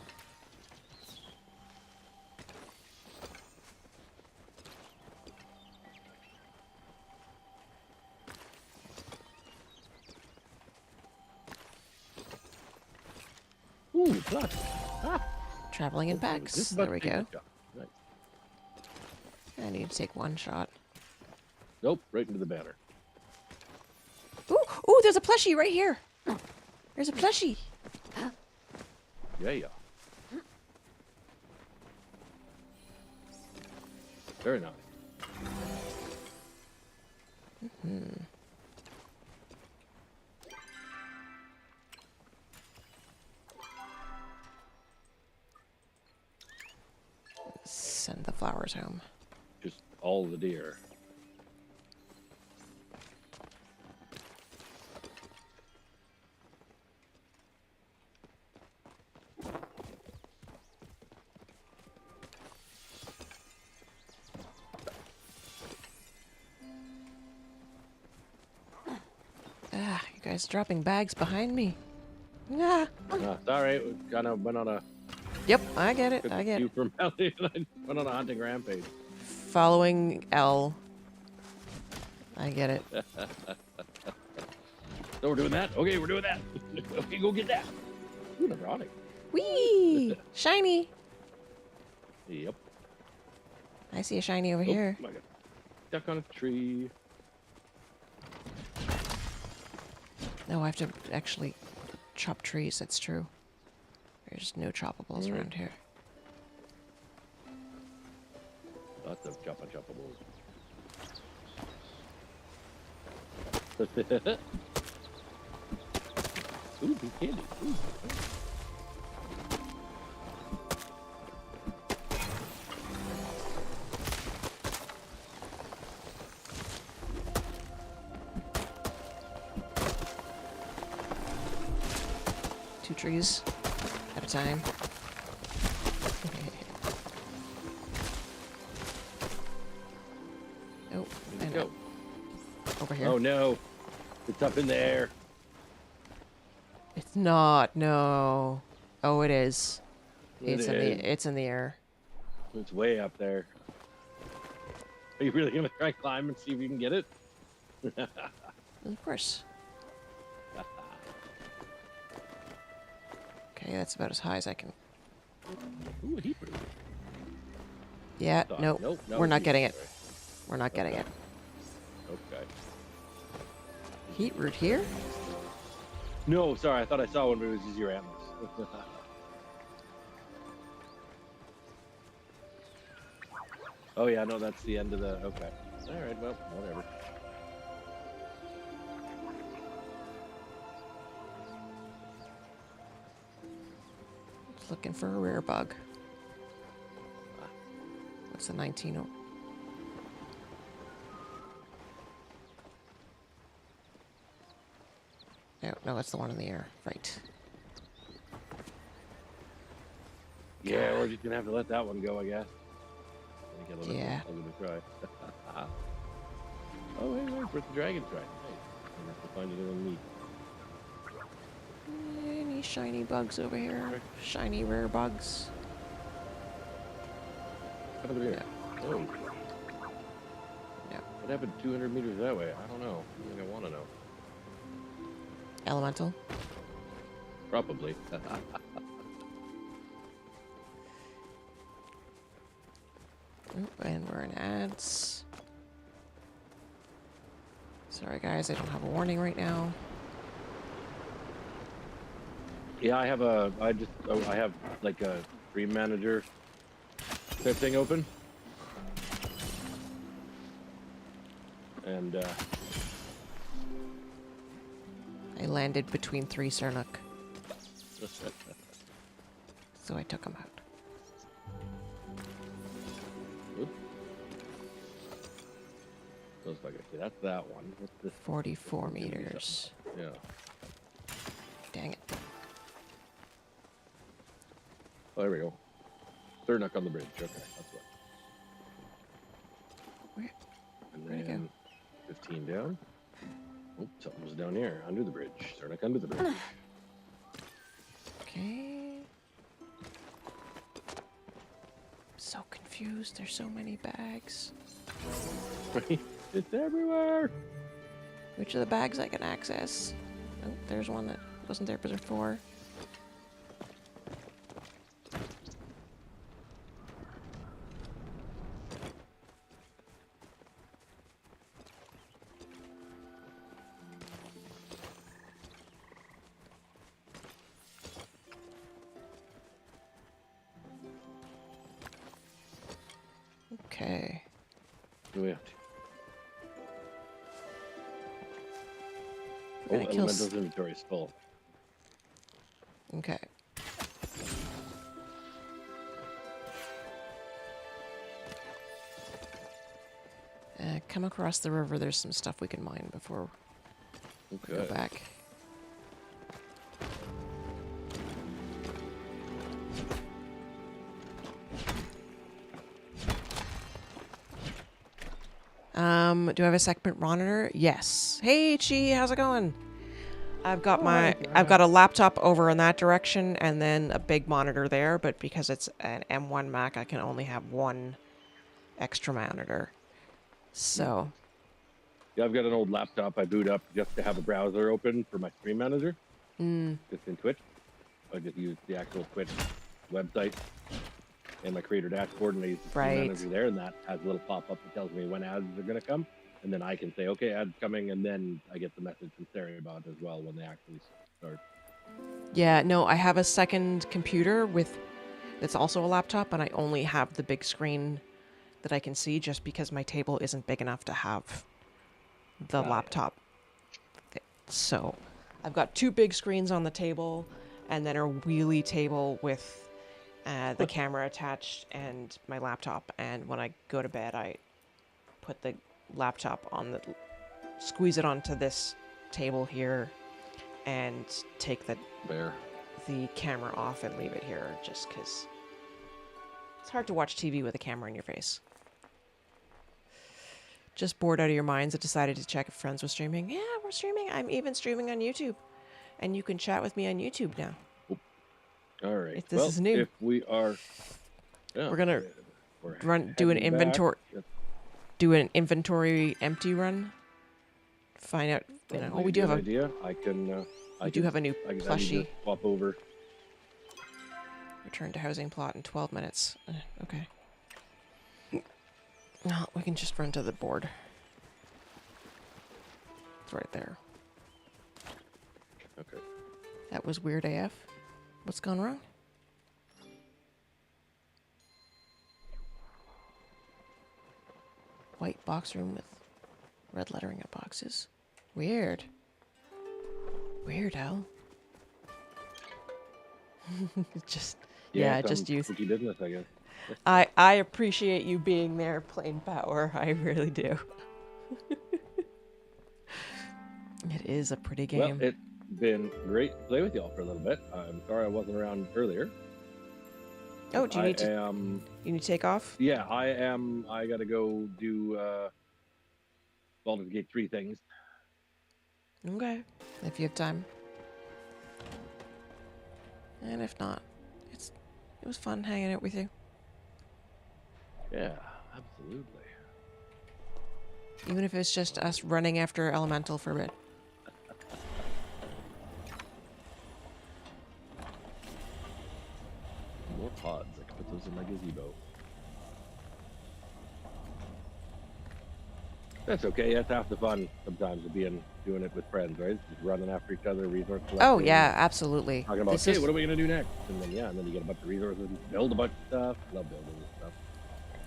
Ooh, blood. Ah! Traveling in packs. Just There about we to take go. that shot. Nice. I need to take one shot. Nope, right into the banner. Ooh, ooh, there's a plushie right here. There's a plushie. Yeah. Very nice. Send the flowers home. Just all the deer. Ah, you guys dropping bags behind me. Ah. Sorry, we kind of went on a Yep, I get it. I get few it. from Palia and I went on a hunting rampage. Following L. I get it. So we're doing that? Okay, we're doing that. Okay, go get that. Ooh, another awning. Whee! Shiny! Yep. I see a shiny over Oh, here. my God. Stuck on a tree. No, I have to actually chop trees. That's true. There's no choppables around here. Lots of choppables. Ooh, big candy. Ooh. entries at a time. Oh, and Go. over here. Oh no, it's up in the air. It's not. No. Oh, it is. It is. It's in the air. It's way up there. Are you really gonna try and climb and see if you can get it? Of course. Okay, that's about as high as I can. Ooh, a heat root. Yeah, Thought- nope. nope, that We're was not heat getting root, it. sorry. We're not getting it. Okay. Heat root here? No, sorry, I thought I saw one, but it was just your antlers. Oh yeah, no, that's the end of the. Okay. All right, well, whatever. Just looking for a rare bug. What's the 19? No, no, that's the one in the air. Right. Yeah, we're just gonna have to let that one go, I guess. Yeah. I'm gonna try. Oh, hey, wait, for the dragon try. Hey, I'm have to find it in meat. Any shiny bugs over here? Shiny rare bugs. Come over here. Oh, No. what happened 200 meters that way? I don't know. I think I want to know. Elemental. Probably. Oh, and we're in ads. Sorry guys, I don't have a warning right now. Yeah, I have I have like a stream manager type thing open. And I landed between 3 Cernuk, so I took them out. Oops. Those buggers. See, that's that one. What's this? 44 meters. Yeah. Dang it. Oh, there we go. Third knock on the bridge. Okay, that's what. Where? And Where'd it go? then 15 down. Oh, something was down here. Under the bridge. Third knock under the bridge. Okay. So confused. There's so many bags. It's everywhere. Which of the bags I can access? Oh, there's one that wasn't there before. Okay. Do we have to? We're Oh, gonna kill Elemental's inventory is full. Okay. Come across the river. There's some stuff we can mine before we go Okay. back. Do I have a segment monitor? Yes. Hey, Chi, how's it going? I've got I've got a laptop over in that direction and then a big monitor there, but because it's an M1 Mac, I can only have one extra monitor. So, Yeah, I've got an old laptop I boot up just to have a browser open for my stream manager. Just in Twitch. I just use the actual Twitch website and my creator dashboard, and I use the stream Right. manager there, and that has a little pop-up that tells me when ads are going to come, and then I can say, okay, ads coming, and then I get the message from Stereobot as well when they actually start. yeah, no, I have a second computer with that's also a laptop, and I only have the big screen that I can see just because my table isn't big enough to have the laptop. So, I've got 2 big screens on the table and then a wheelie table with the camera attached and my laptop. And when I go to bed, I put the laptop on the, squeeze it onto this table here and take the There. the camera off and leave it here just because it's hard to watch TV with a camera in your face. Just bored out of your minds and decided to check if friends were streaming. Yeah, we're streaming. I'm even streaming on YouTube. And you can chat with me on YouTube now. All right. If this is new. If we are... Yeah, We're gonna we're do an heading inventory. back. Do an inventory empty run. Find out, you know. Oh, we do have a idea. I can. we do have a new I need plushie. to swap over. Return to housing plot in 12 minutes. Okay. No, we can just run to the board. It's right there. Okay. That was weird AF. What's gone wrong? White box room with red lettering at boxes. Weird. Weird, Al. Just just use. Spooky business, I guess. I appreciate you being there playing Power. I really do. It is a pretty game. Well, it's been great to play with y'all for a little bit. I'm sorry I wasn't around earlier. Oh, do you need to? You need to take off? Yeah, I am. I gotta go do Baldur's Gate 3 things. Okay, if you have time. And if not, it was fun hanging out with you. Yeah, absolutely. Even if it's just us running after Elemental for a bit. More pods. I can put those in my gazebo. That's okay. That's half the fun sometimes of doing it with friends, right? Just running after each other, resource collecting. Oh yeah, absolutely. Talking about, hey, what are we gonna do next? And then and then you get a bunch of resources, build a bunch of stuff. Love building this stuff.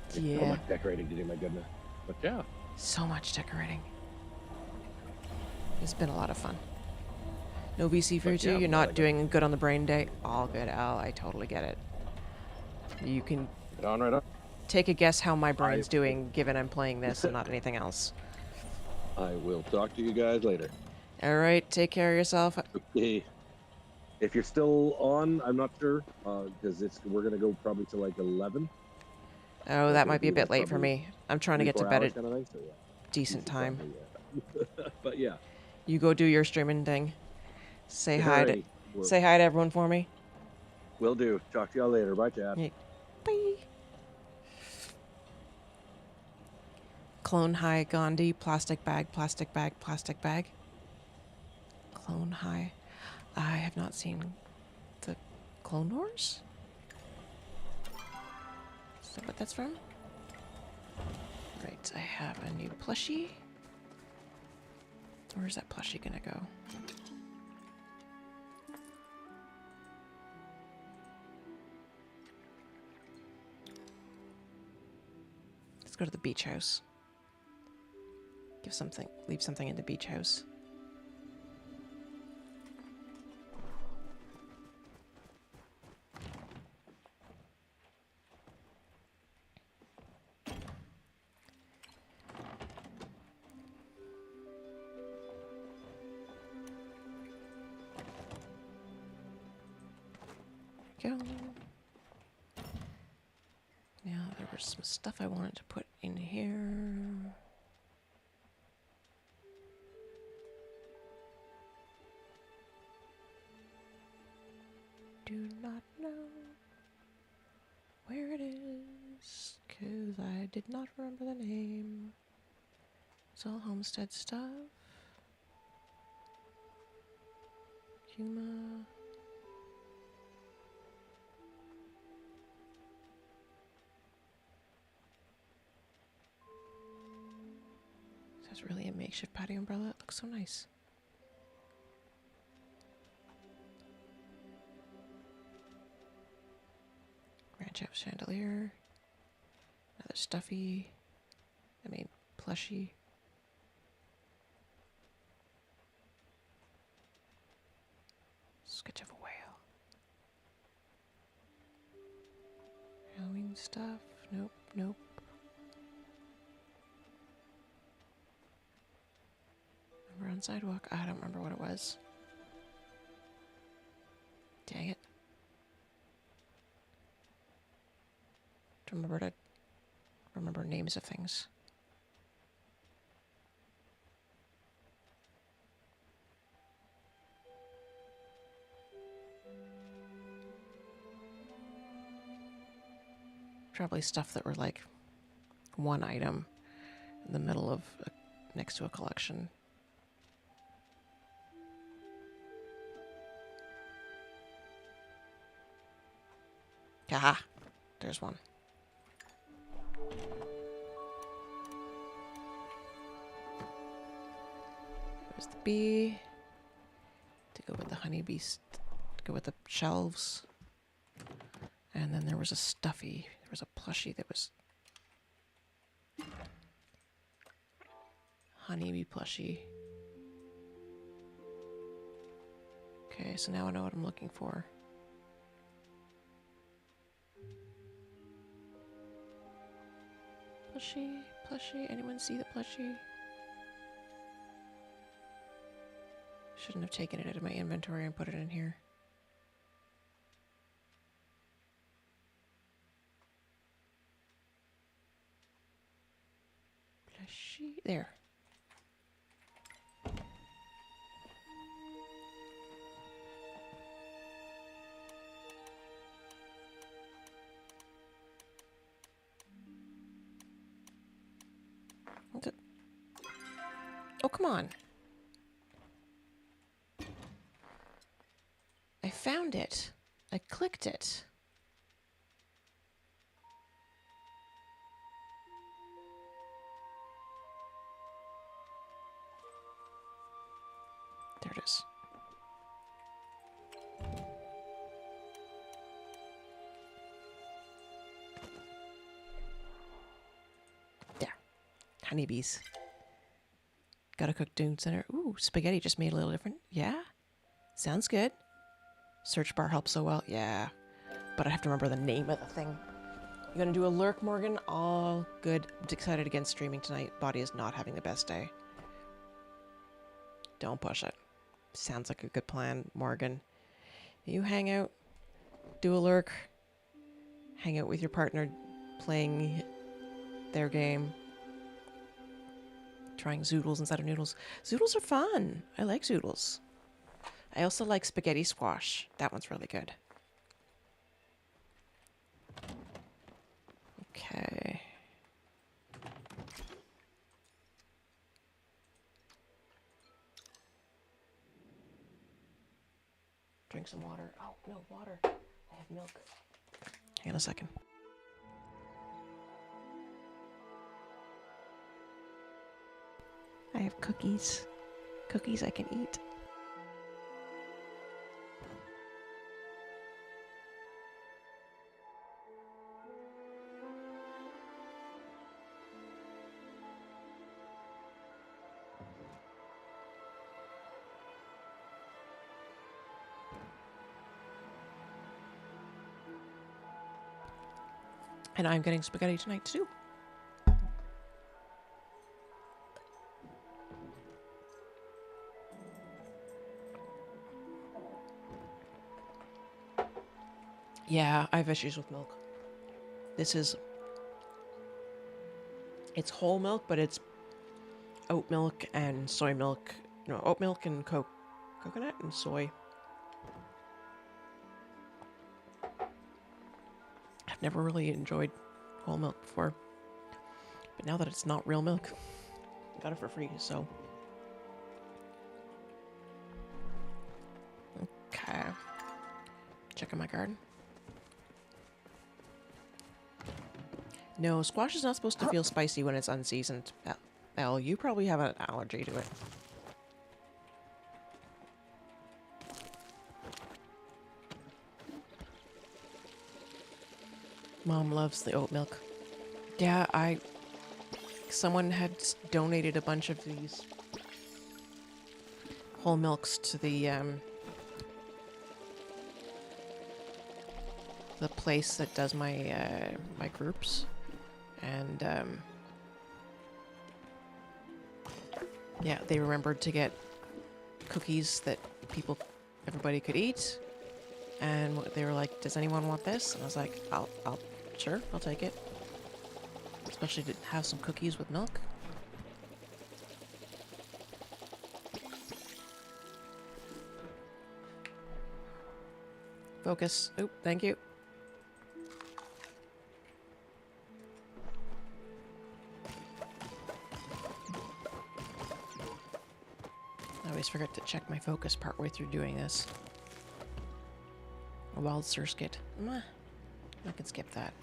There's so much decorating to do, my goodness. But yeah. So much decorating. It's been a lot of fun. No VC for you too? You're not doing good on the brain day? All good, Al. I totally get it. You can Get on right up. take a guess how my brain's doing given I'm playing this and not anything else. I will talk to you guys later. All right, take care of yourself. Okay. If you're still on, I'm not sure, because we're gonna go probably to like 11. Oh, that might be a bit late for me. I'm trying to get to bed at kind of thing, so decent time. But yeah. You go do your streaming thing. Say hi to Well, say hi to everyone for me. Will do. Talk to y'all later. Bye, Chad. Yeah. Bye. Clone High Gandhi, plastic bag, plastic bag, plastic bag. Clone High. I have not seen the Clone Wars? Is that what that's from? Right, I have a new plushie. Where's that plushie gonna go? Let's go to the beach house. Leave something in the beach house. Go. Now there was some stuff I wanted to put in here. Do not know where it is, 'cause I did not remember the name. It's all homestead stuff. Yuma. That's really a makeshift patio umbrella. It looks so nice. Ranch house chandelier. Another stuffy. Plushie. Sketch of a whale. Halloween stuff. Nope, nope. Remember on sidewalk? I don't remember what it was. Dang it. Remember names of things. Probably stuff that were like one item in the middle of next to a collection. Aha! There's one. There's the bee. To go with the honeybees. To go with the shelves. And then there was a stuffy. There was a plushie that was honeybee plushie. Okay, so now I know what I'm looking for. Plushie. Anyone see the plushie? Shouldn't have taken it out of my inventory and put it in here. Plushie. There. Oh, come on. I found it. I clicked it. There it is. There. Honeybees. Gotta cook Dune Center. Ooh, spaghetti just made a little different. Yeah? Sounds good. Search bar helps so well. Yeah. But I have to remember the name of the thing. You gonna do a lurk, Morgan? All good. I'm excited against streaming tonight. Body is not having the best day. Don't push it. Sounds like a good plan, Morgan. You hang out, do a lurk, hang out with your partner playing their game. Trying zoodles instead of noodles. Zoodles are fun. I like zoodles. I also like spaghetti squash. That one's really good. Okay. Drink some water. Oh, no, water. I have milk. Hang on a second. I have cookies. Cookies I can eat. And I'm getting spaghetti tonight too. Yeah, I have issues with milk. This is... It's whole milk, but it's oat milk and soy milk. No, oat milk and coconut and soy. I've never really enjoyed whole milk before. But now that it's not real milk, I got it for free, so... Okay. Checking my garden. No, squash is not supposed to feel spicy when it's unseasoned. Elle, you probably have an allergy to it. Mom loves the oat milk. Yeah, someone had donated a bunch of these whole milks to the place that does my my groups, and yeah, they remembered to get cookies that everybody could eat, And they were like, "Does anyone want this?" And I was like, Sure, I'll take it. Especially to have some cookies with milk. Focus. Oop, thank you. I always forget to check my focus partway through doing this. A wild surskit. Mwah. I can skip that.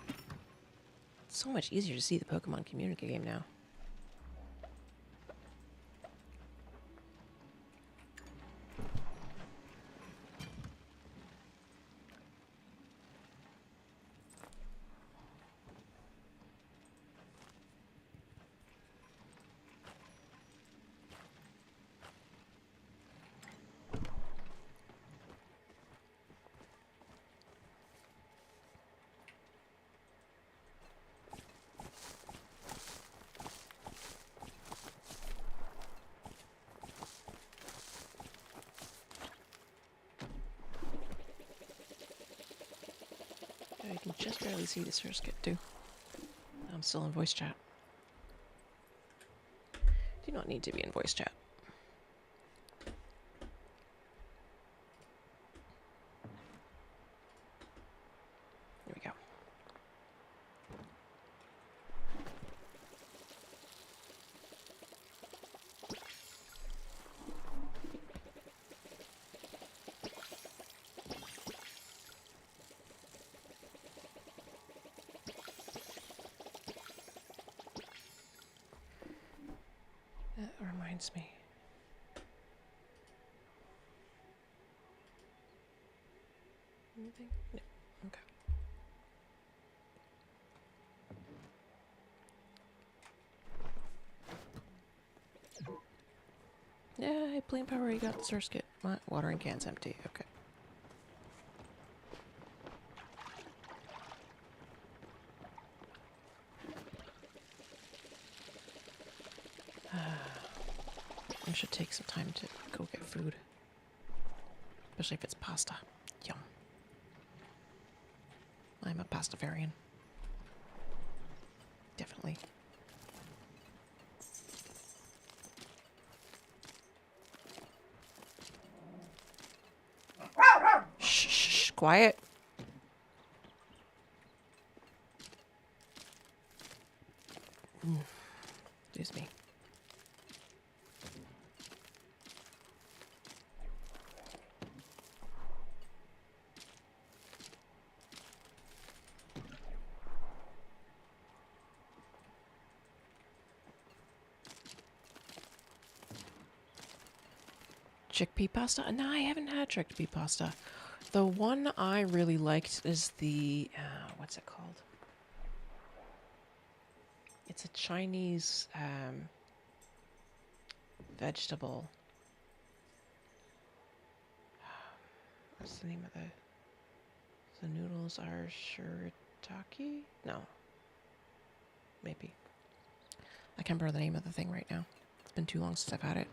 It's so much easier to see the Pokemon community game now. I can just barely see the surskit too. I'm still in voice chat. Do not need to be in voice chat. Here we go. That reminds me. Anything? No. Okay. Yeah, Plain Power, you got the surskit. Watering can's empty. Okay. I should take some time to go get food. Especially if it's pasta. Yum. I'm a pastafarian. Definitely. Shh, shh, shh, quiet. Excuse me. Chickpea pasta? No, I haven't had chickpea pasta. The one I really liked is the, what's it called? It's a Chinese vegetable. What's the name of the noodles are shirataki? No. Maybe. I can't remember the name of the thing right now. It's been too long since I've had it.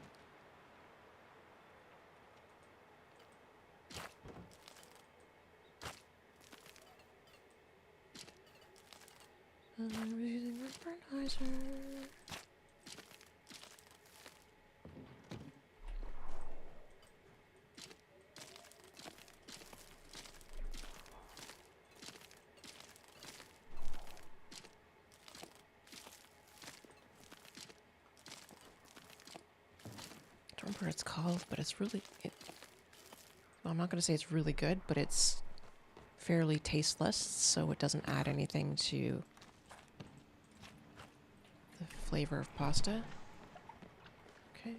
I'm using the fertilizer. I don't remember what it's called, but it's really... well, I'm not going to say it's really good, but it's fairly tasteless, so it doesn't add anything to the flavor of pasta. Okay.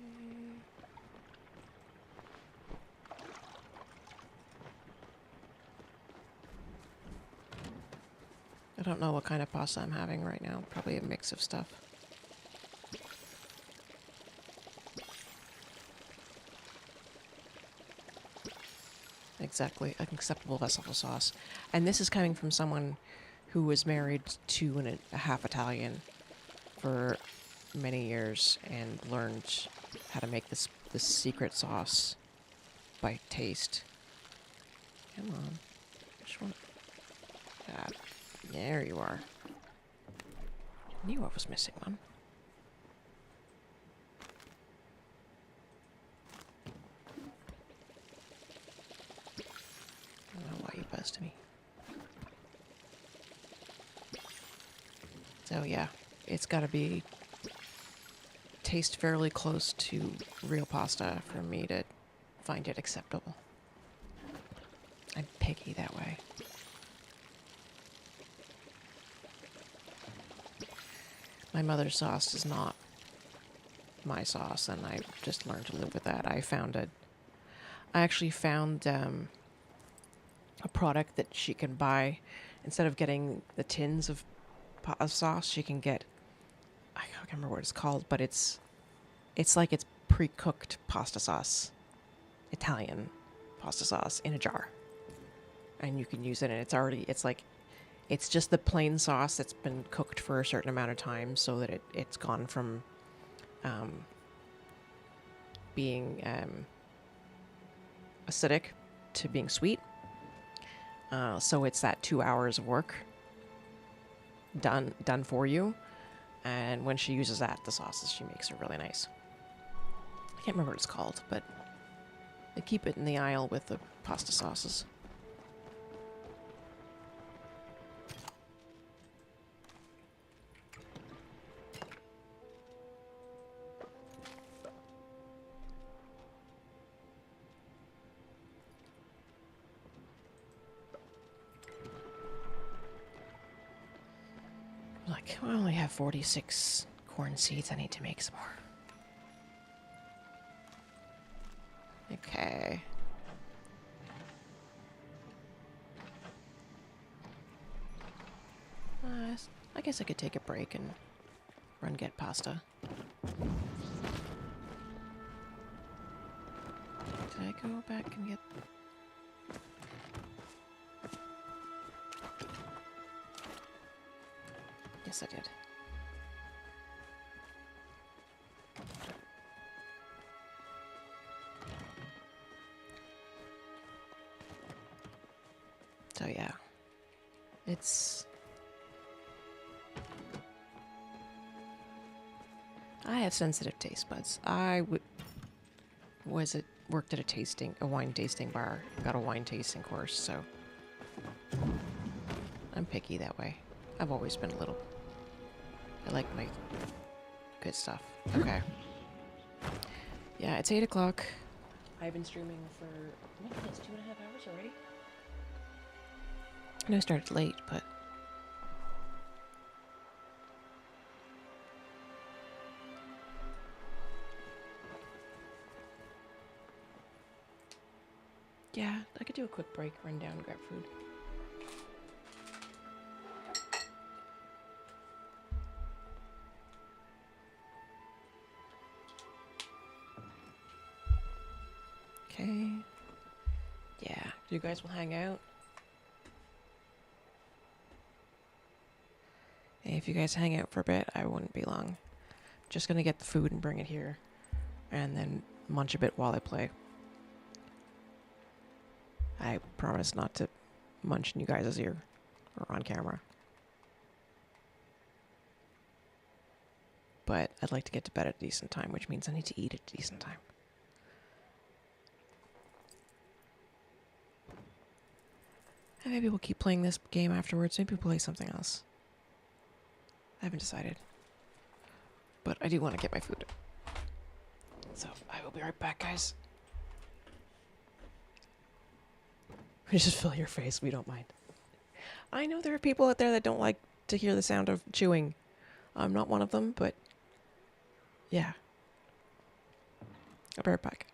I don't know what kind of pasta I'm having right now. Probably a mix of stuff. Exactly, an acceptable vegetable sauce. And this is coming from someone who was married to a half Italian for many years and learned how to make this secret sauce by taste. Come on. Which one? Ah, there you are. Knew I was missing one. I don't know why you buzzed me. So yeah, it's gotta be taste fairly close to real pasta for me to find it acceptable. I'm picky that way. My mother's sauce is not my sauce, and I just learned to live with that. I actually found a product that she can buy. Instead of getting the tins of sauce, she can get, I can't remember what it's called, but it's like it's pre-cooked pasta sauce, Italian pasta sauce in a jar, and you can use it, and it's just the plain sauce that's been cooked for a certain amount of time, so that it's gone from being acidic to being sweet. So it's that 2 hours of work done for you. And when she uses that, the sauces she makes are really nice. I can't remember what it's called, but they keep it in the aisle with the pasta sauces. Like, I only have 46 corn seeds. I need to make some more. Okay. I guess I could take a break and run get pasta. Did I go back and get... Yes, I did. So yeah, it's... I have sensitive taste buds. I worked at a wine tasting bar, got a wine tasting course, so I'm picky that way. I've always been a little... I like my good stuff. Okay. Yeah, it's 8 o'clock. I've been streaming for, what is this, 2.5 hours already? I know I started late, but... Yeah, I could do a quick break, run down, grab food. Okay. Yeah, you guys will hang out. Hey, if you guys hang out for a bit, I wouldn't be long. Just gonna get the food and bring it here, and then munch a bit while I play. I promise not to munch in you guys' ear or on camera. But I'd like to get to bed at a decent time, which means I need to eat at a decent time. And maybe we'll keep playing this game afterwards. Maybe we'll play something else. I haven't decided. But I do want to get my food. So I will be right back, guys. We just fill your face. We don't mind. I know there are people out there that don't like to hear the sound of chewing. I'm not one of them, but yeah. I'll be right back.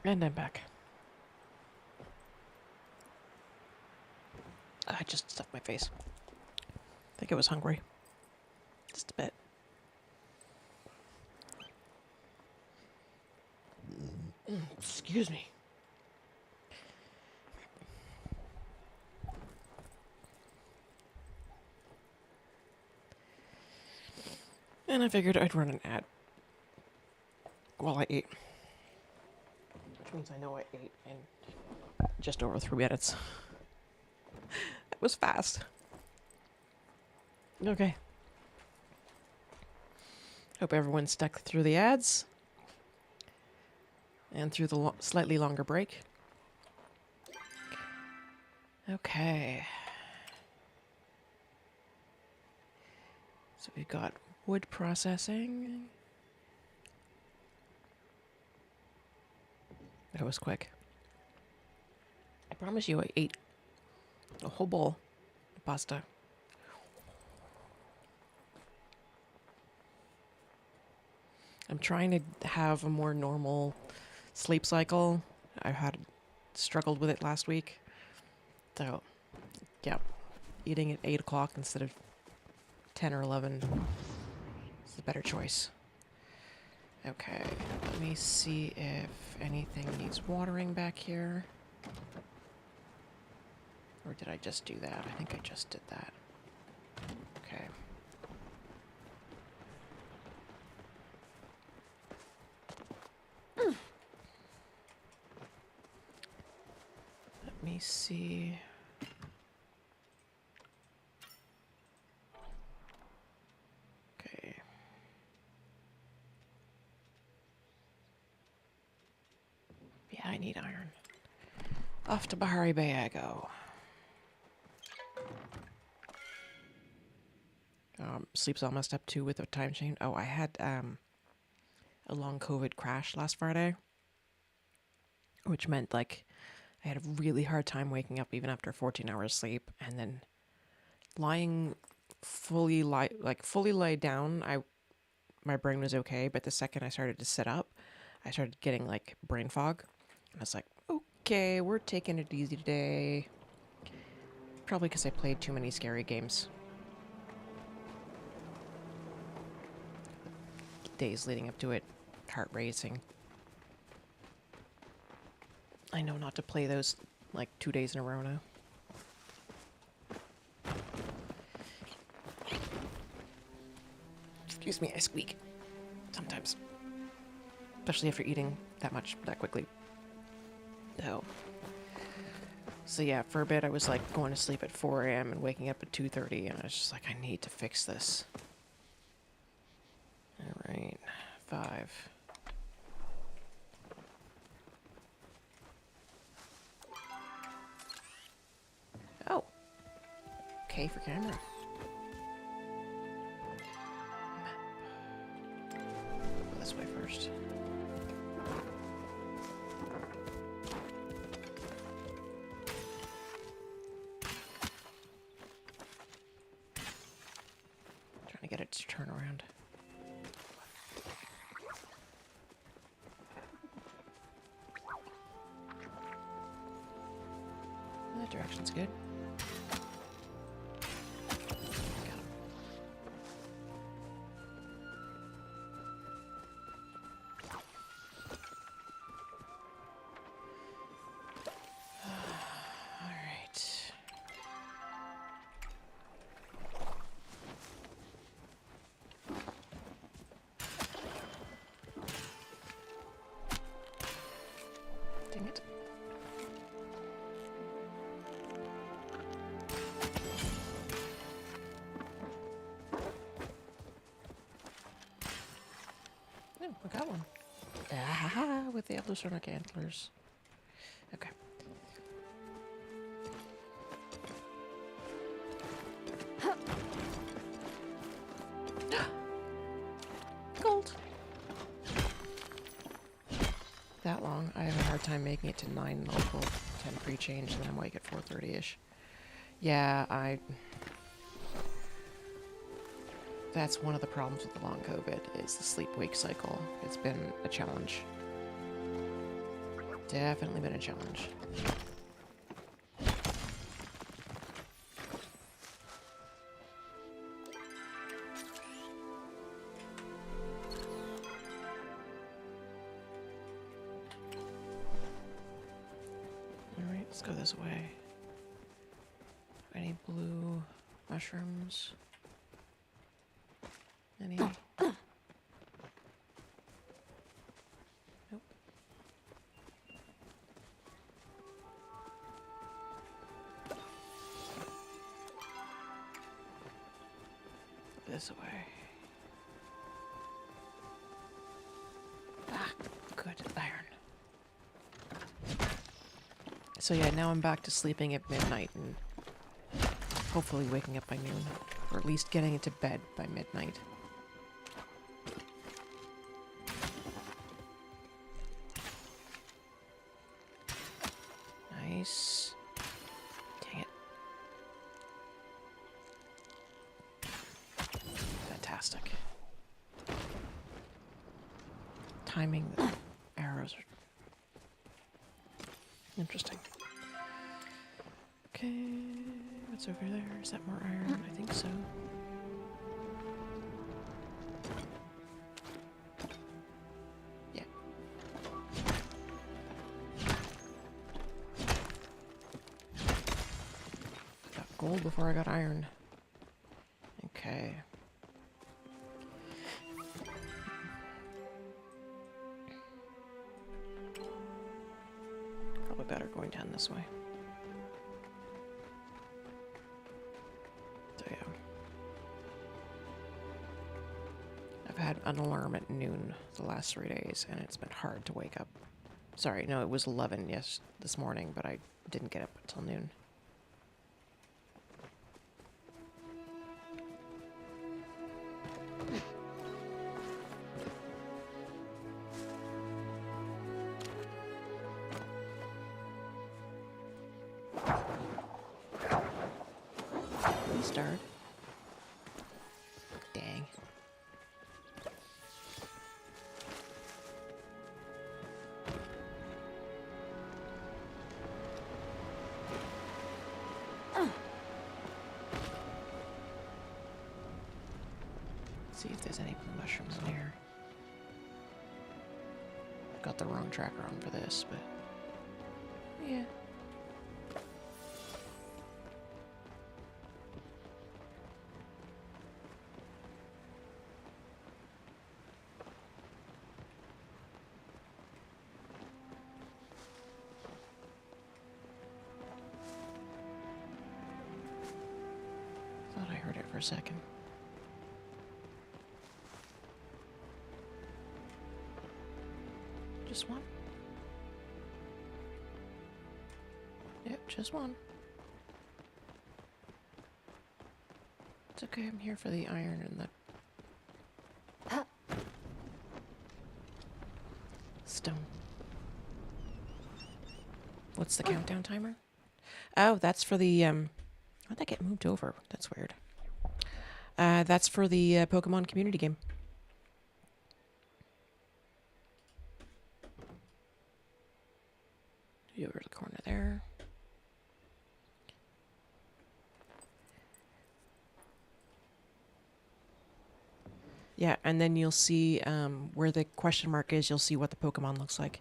And I'm back. I just stuffed my face. I think I was hungry. Just a bit. Excuse me. And I figured I'd run an ad while I ate. Which means I know I ate in just over 3 minutes. That was fast. Okay. Hope everyone stuck through the ads. And through the slightly longer break. Okay. So we've got wood processing. That was quick. I promise you I ate a whole bowl of pasta. I'm trying to have a more normal sleep cycle. I struggled with it last week. So, yeah. Eating at 8 o'clock instead of 10 or 11 is the better choice. Okay, let me see if anything needs watering back here. Or did I just do that? I think I just did that. Okay. Let me see. Okay. Yeah, I need iron. Off to Bahari Bay I go. Sleep's all messed up too with the time change. Oh, I had a long COVID crash last Friday, which meant like I had a really hard time waking up even after 14 hours sleep, and then lying fully laid down. My brain was okay, but the second I started to sit up, I started getting like brain fog, and I was like, okay, we're taking it easy today. Probably because I played too many scary games. Days leading up to it, heart racing. I know not to play those like 2 days in a row now. Excuse me, I squeak. Sometimes. Especially after eating that much that quickly. So yeah, for a bit I was like going to sleep at 4 a.m. and waking up at 2:30, and I was just like, I need to fix this. Alright, 5. Oh. K for camera. Go this way first. Trying to get it to turn around. That direction's good. Got him. All right. Dang it. Oh, I got one. Ah, with the evolutionary antlers. Okay. Gold. That long. I have a hard time making it to 9 local, 10 pre-change, and then I'm awake at 4:30ish. Yeah, that's one of the problems with the long COVID, is the sleep-wake cycle. It's been a challenge. Definitely been a challenge. Alright, let's go this way. Any blue mushrooms? Any? Nope. This way. Ah, good iron. So yeah, now I'm back to sleeping at midnight and hopefully waking up by noon. Or at least getting into bed by midnight. Nice. Dang it. Fantastic. Timing the arrows are interesting. Okay, what's over there? Is that more iron? I think so. Yeah. Got gold before I got iron. Okay. Probably better going down this way. So yeah. I've had an alarm at noon the last 3 days, and it's been hard to wake up. Sorry, no, it was 11, yes, this morning, but I didn't get up until noon. Restart. Dang. See if there's any blue mushrooms in here. Got the wrong tracker on for this, but yeah. Thought I heard it for a second. Just one? Yep, just one. It's okay, I'm here for the iron and the stone. What's the countdown timer? Oh, that's for the, how'd that get moved over? That's weird. That's for the Pokemon community game. You over to the corner there. Yeah, and then you'll see where the question mark is, you'll see what the Pokemon looks like.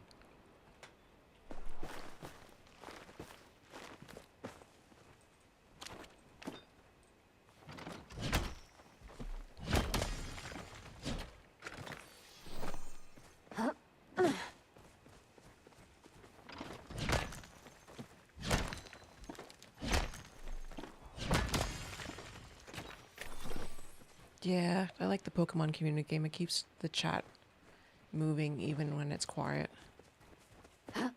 Yeah, I like the Pokemon community game. It keeps the chat moving even when it's quiet. And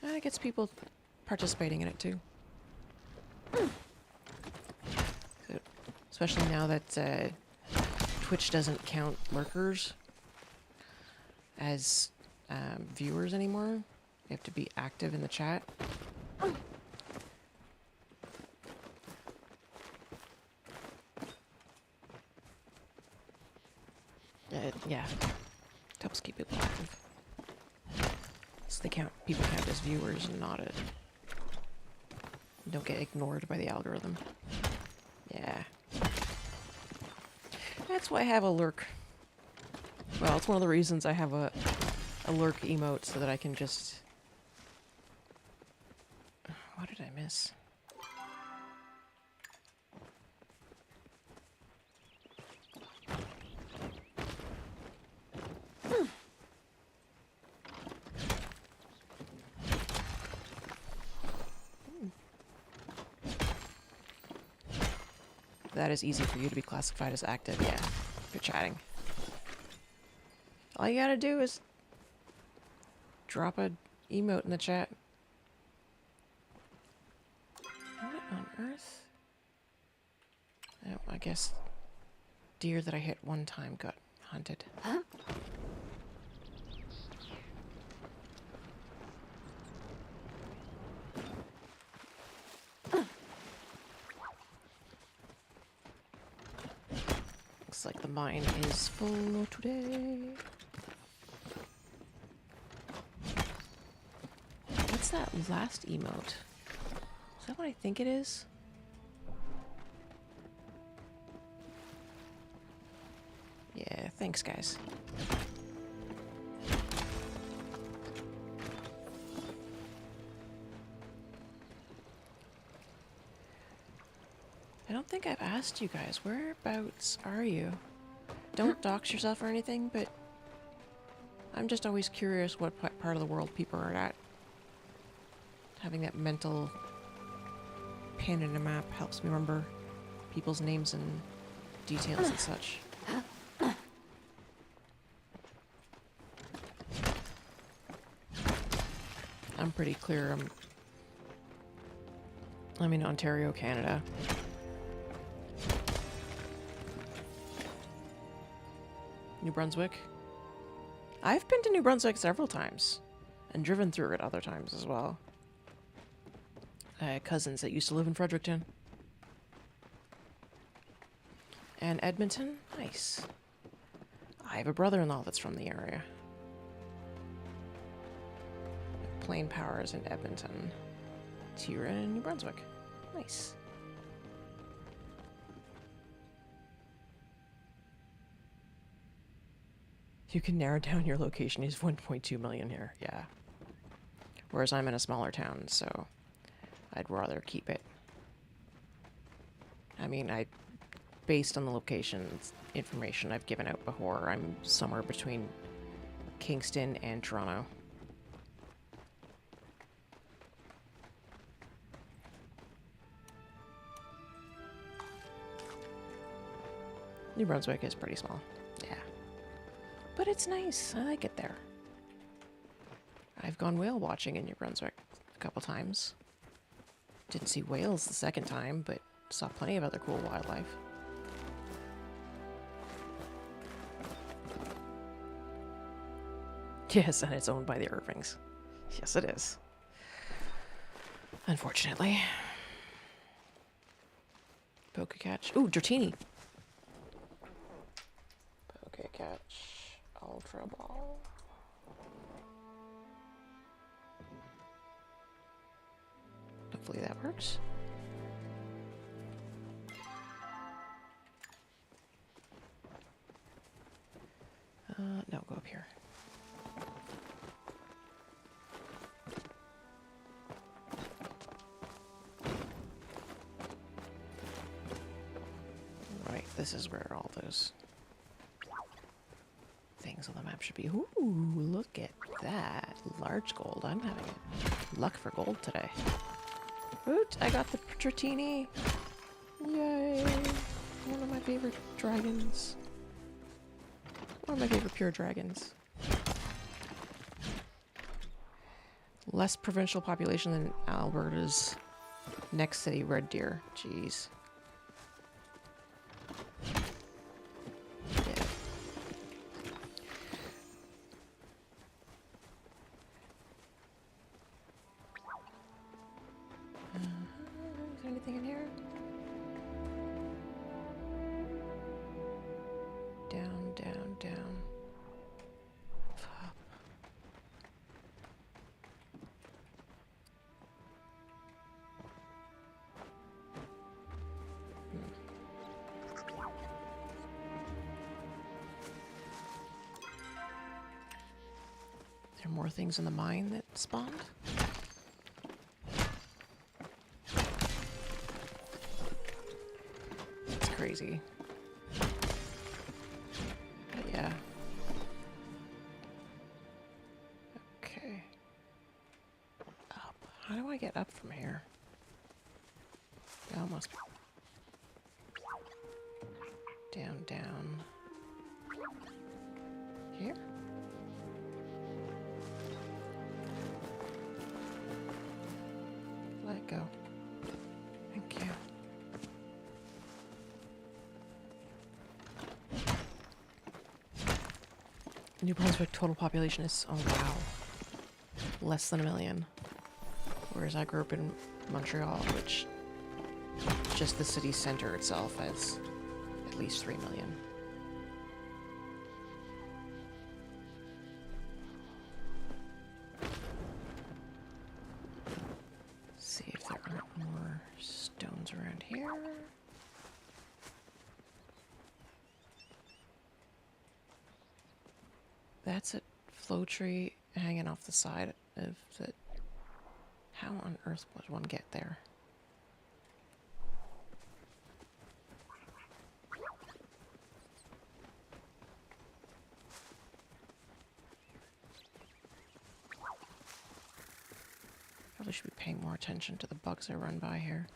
it gets people participating in it too. So, especially now that Twitch doesn't count lurkers as viewers anymore. You have to be active in the chat. Yeah. Helps keep people active. So they count, people count as viewers and not it. Don't get ignored by the algorithm. Yeah. That's why I have a lurk. Well, it's one of the reasons I have a lurk emote so that I can just... What did I miss? That is easy for you to be classified as active, yeah. If you're chatting. All you gotta do is drop a emote in the chat. What on earth? Oh, I guess deer that I hit one time got hunted. Huh? Looks like the mine is full today. What's that last emote? Is that what I think it is? Yeah, thanks guys. I don't think I've asked you guys, whereabouts are you? Don't dox yourself or anything, but I'm just always curious what part of the world people are at. Having that mental pin in a map helps me remember people's names and details and such. I'm pretty clear. I'm in Ontario, Canada. New Brunswick. I've been to New Brunswick several times and driven through it other times as well. I had cousins that used to live in Fredericton. And Edmonton? Nice. I have a brother-in-law that's from the area. Plain Power is in Edmonton. Tira in New Brunswick. Nice. You can narrow down your location. He's 1.2 million here. Yeah. Whereas I'm in a smaller town, so I'd rather keep it. I mean, based on the location information I've given out before, I'm somewhere between Kingston and Toronto. New Brunswick is pretty small. Yeah. But it's nice. I like it there. I've gone whale watching in New Brunswick a couple times. Didn't see whales the second time, but saw plenty of other cool wildlife. Yes, and it's owned by the Irvings. Yes, it is. Unfortunately. Pokecatch. Ooh, Dratini. Pokecatch. Ultra Ball. Hopefully that works. No, go up here. Right, this is where all those things on the map should be. Ooh, look at that. Large gold. I'm having luck for gold today. Oot, I got the Dratini. Yay. One of my favorite dragons. One of my favorite pure dragons. Less provincial population than Alberta's next city, Red Deer. Jeez. Yeah. Is there anything in here? Down, down, down. there more things in the mine that spawned? It's crazy. But yeah. Okay. Up. How do I get up from here? Almost. Down, down. Here? Let it go. Thank you. New Brunswick total population is, oh wow, less than 1 million. Whereas I grew up in Montreal, which just the city center itself has at least 3 million. See if there aren't more stones around here. That's a flow tree hanging off the side of the... How on earth would one get there? Probably should be paying more attention to the bugs I run by here.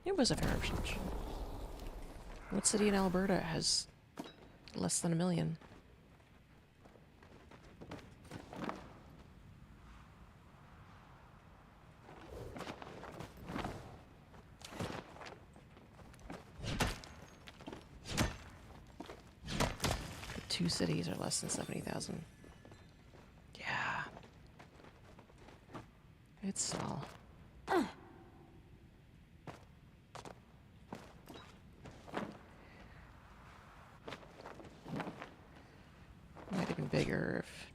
It was a fair assumption. What city in Alberta has less than 1 million? The 2 cities are less than 70,000. Yeah. It's small. Might have been bigger if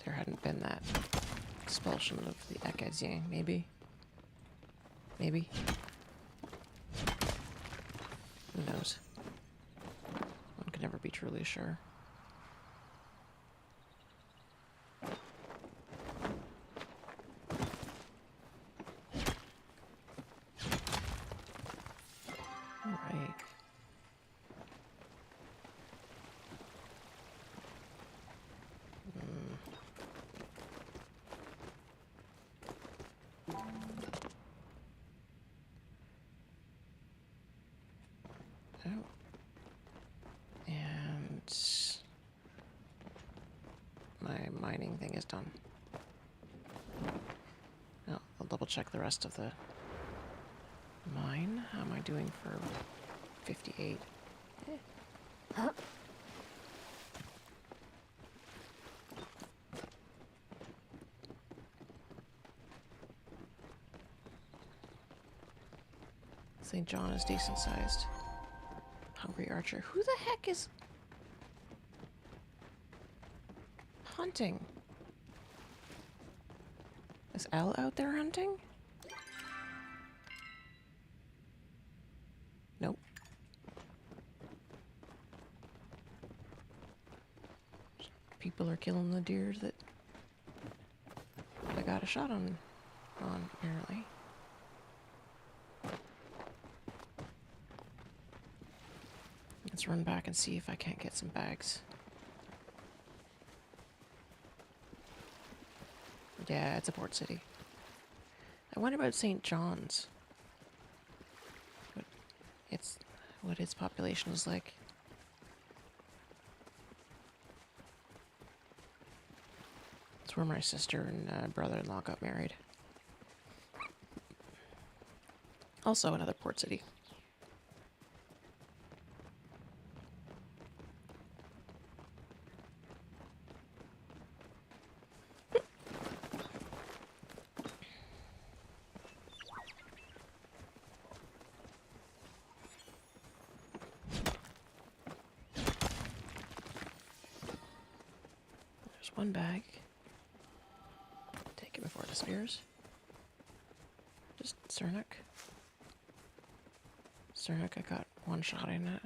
there hadn't been that expulsion of the Acadiens, maybe? Maybe? Who knows? One can never be truly sure. Alright. Oh. And my mining thing is done. Now, I'll double check the rest of the mine. How am I doing for 58? St. John is decent sized. Hungry Archer. Who the heck is hunting? Is Al out there hunting? Nope. People are killing the deer that I got a shot on apparently. Let's run back and see if I can't get some bags. Yeah, it's a port city. I wonder about St. John's. What its population is like. It's where my sister and brother-in-law got married. Also another port city. One bag. Take it before it disappears. Just Cernuck. monster hook. I got one shot in it.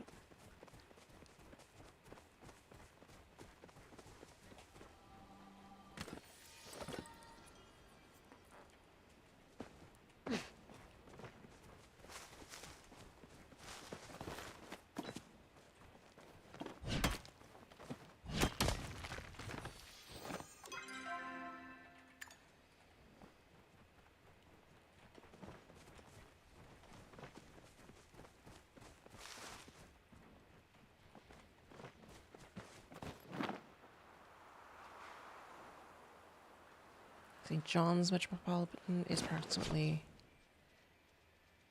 St. John's Metropolitan is approximately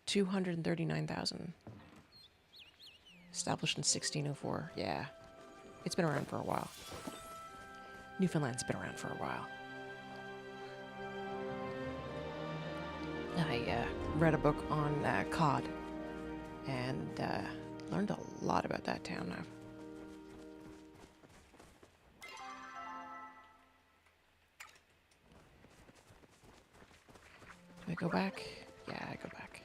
239,000. Established in 1604. Yeah. It's been around for a while. Newfoundland's been around for a while. I read a book on cod and learned a lot about that town now. Do I go back? Yeah, I go back.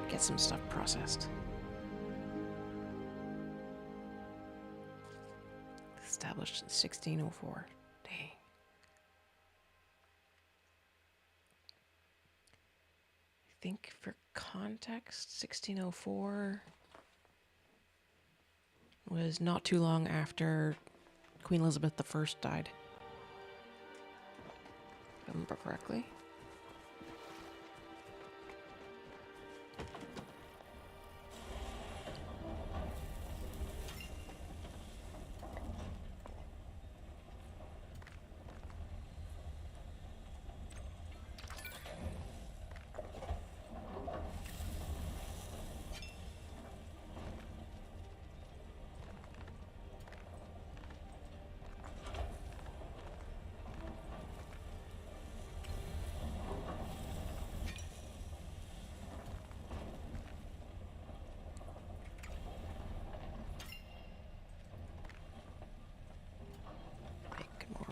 Get some stuff processed. Established in 1604. Dang. I think for context, 1604 was not too long after Queen Elizabeth I died. If I remember correctly.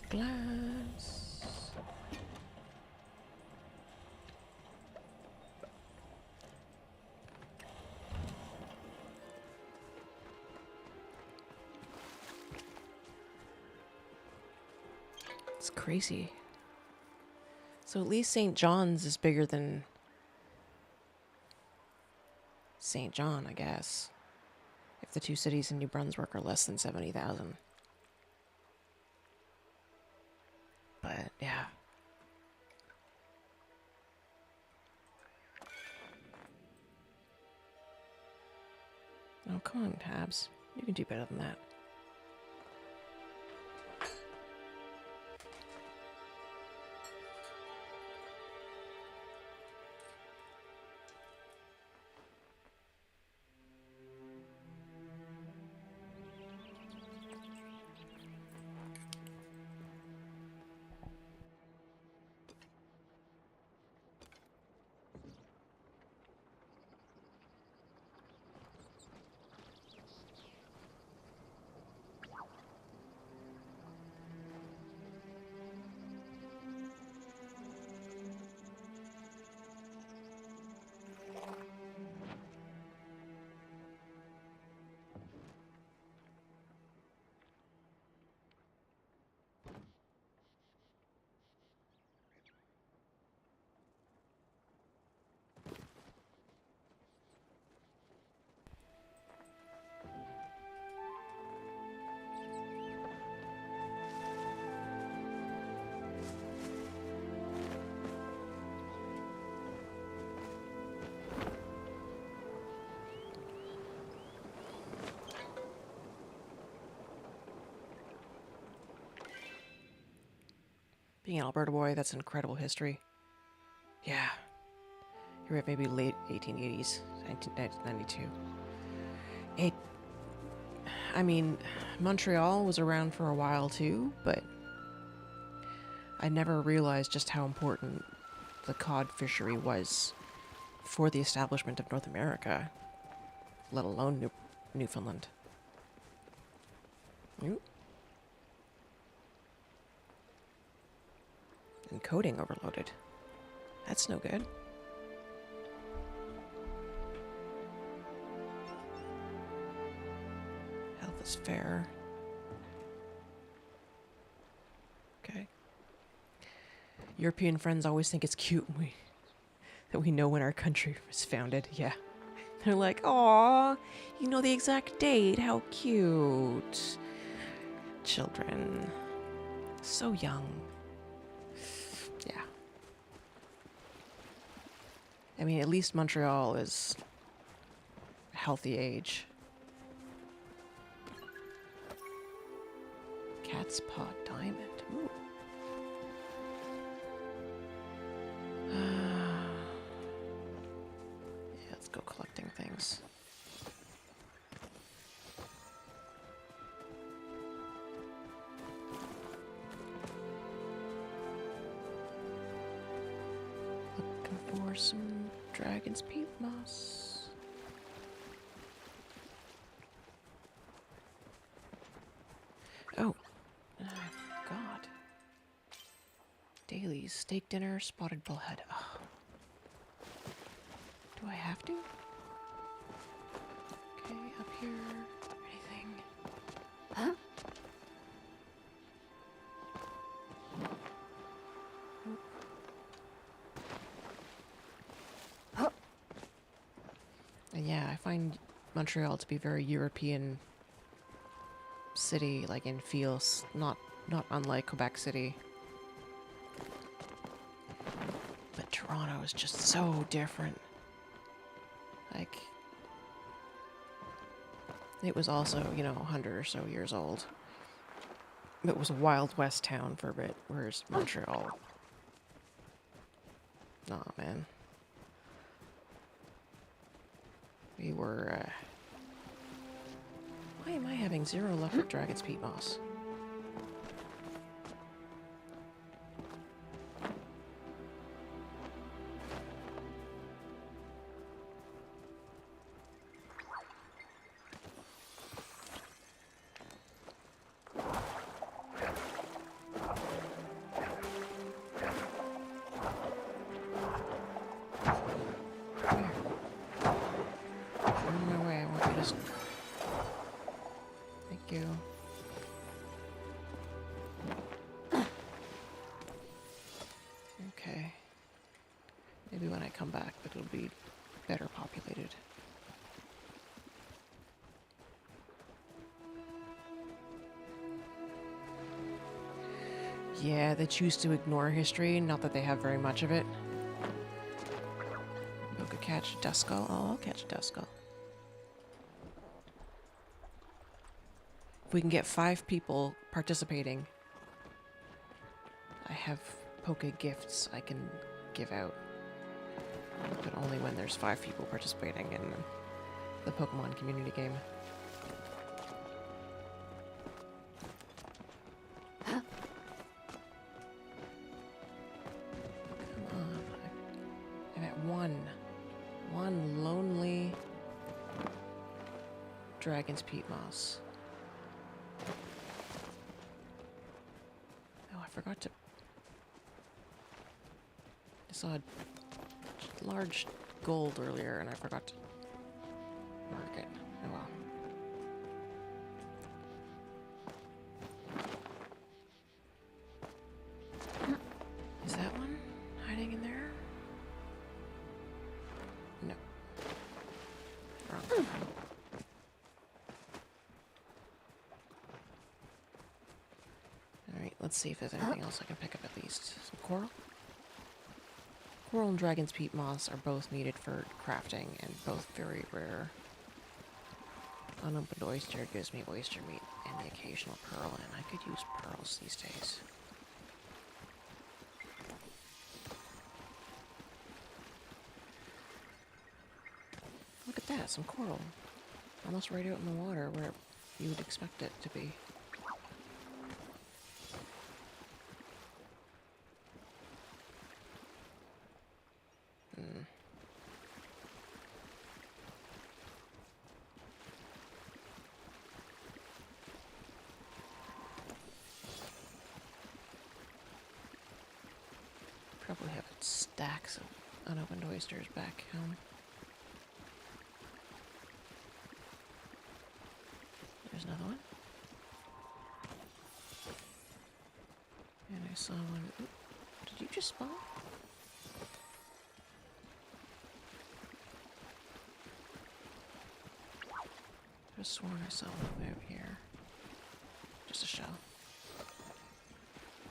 Glass. It's crazy. So at least St. John's is bigger than St. John, I guess. If the two cities in New Brunswick are less than 70,000. But, yeah. Oh, come on, Tabs. You can do better than that. Being an Alberta boy, that's an incredible history. Yeah. You're at maybe late 1880s, 1992. I mean, Montreal was around for a while too, but I never realized just how important the cod fishery was for the establishment of North America, let alone Newfoundland. Ooh. Encoding overloaded. That's no good. Health is fair. Okay. European friends always think it's cute that we know when our country was founded. Yeah. They're like, "Aw, you know the exact date. How cute." Children. So young. Yeah. I mean, at least Montreal is a healthy age. Cat's Paw Diamond. Ooh. Yeah, let's go collecting things. Looking for some dragon's peat moss. Oh, God. Dailies, steak dinner, spotted bullhead. Oh. Do I have to? Okay, up here. Anything? Huh? And yeah, I find Montreal to be very European city, like in feels, not unlike Quebec City. But Toronto is just so different. Like, it was also, 100 or so years old. It was a Wild West town for a bit, whereas Montreal... Nah, man. We were, Why am I having 0 luck with Dragon's Peat Moss? Thank you. Okay. Maybe when I come back, but it'll be better populated. Yeah, they choose to ignore history, not that they have very much of it. You could catch a Duskull. Oh, I'll catch a Duskull. If we can get 5 people participating, I have Poke gifts I can give out. But only when there's 5 people participating in the Pokemon community game. Come on. I'm at 1. One lonely Dragon's Peat Moss. Oh, I forgot to... I saw a large gold earlier and I forgot to mark it. Oh well. Is that one hiding in there? No. Wrong. Alright, let's see if there's anything else I can pick up at least. Some coral? Coral and Dragon's Peat Moss are both needed for crafting and both very rare. Unopened oyster gives me oyster meat and the occasional pearl, and I could use pearls these days. Look at that, some coral. Almost right out in the water where you would expect it to be. stacks of unopened oysters back home. There's another one. And I saw one. Oop, did you just spawn? I was sworn I saw one way over here. Just a shell.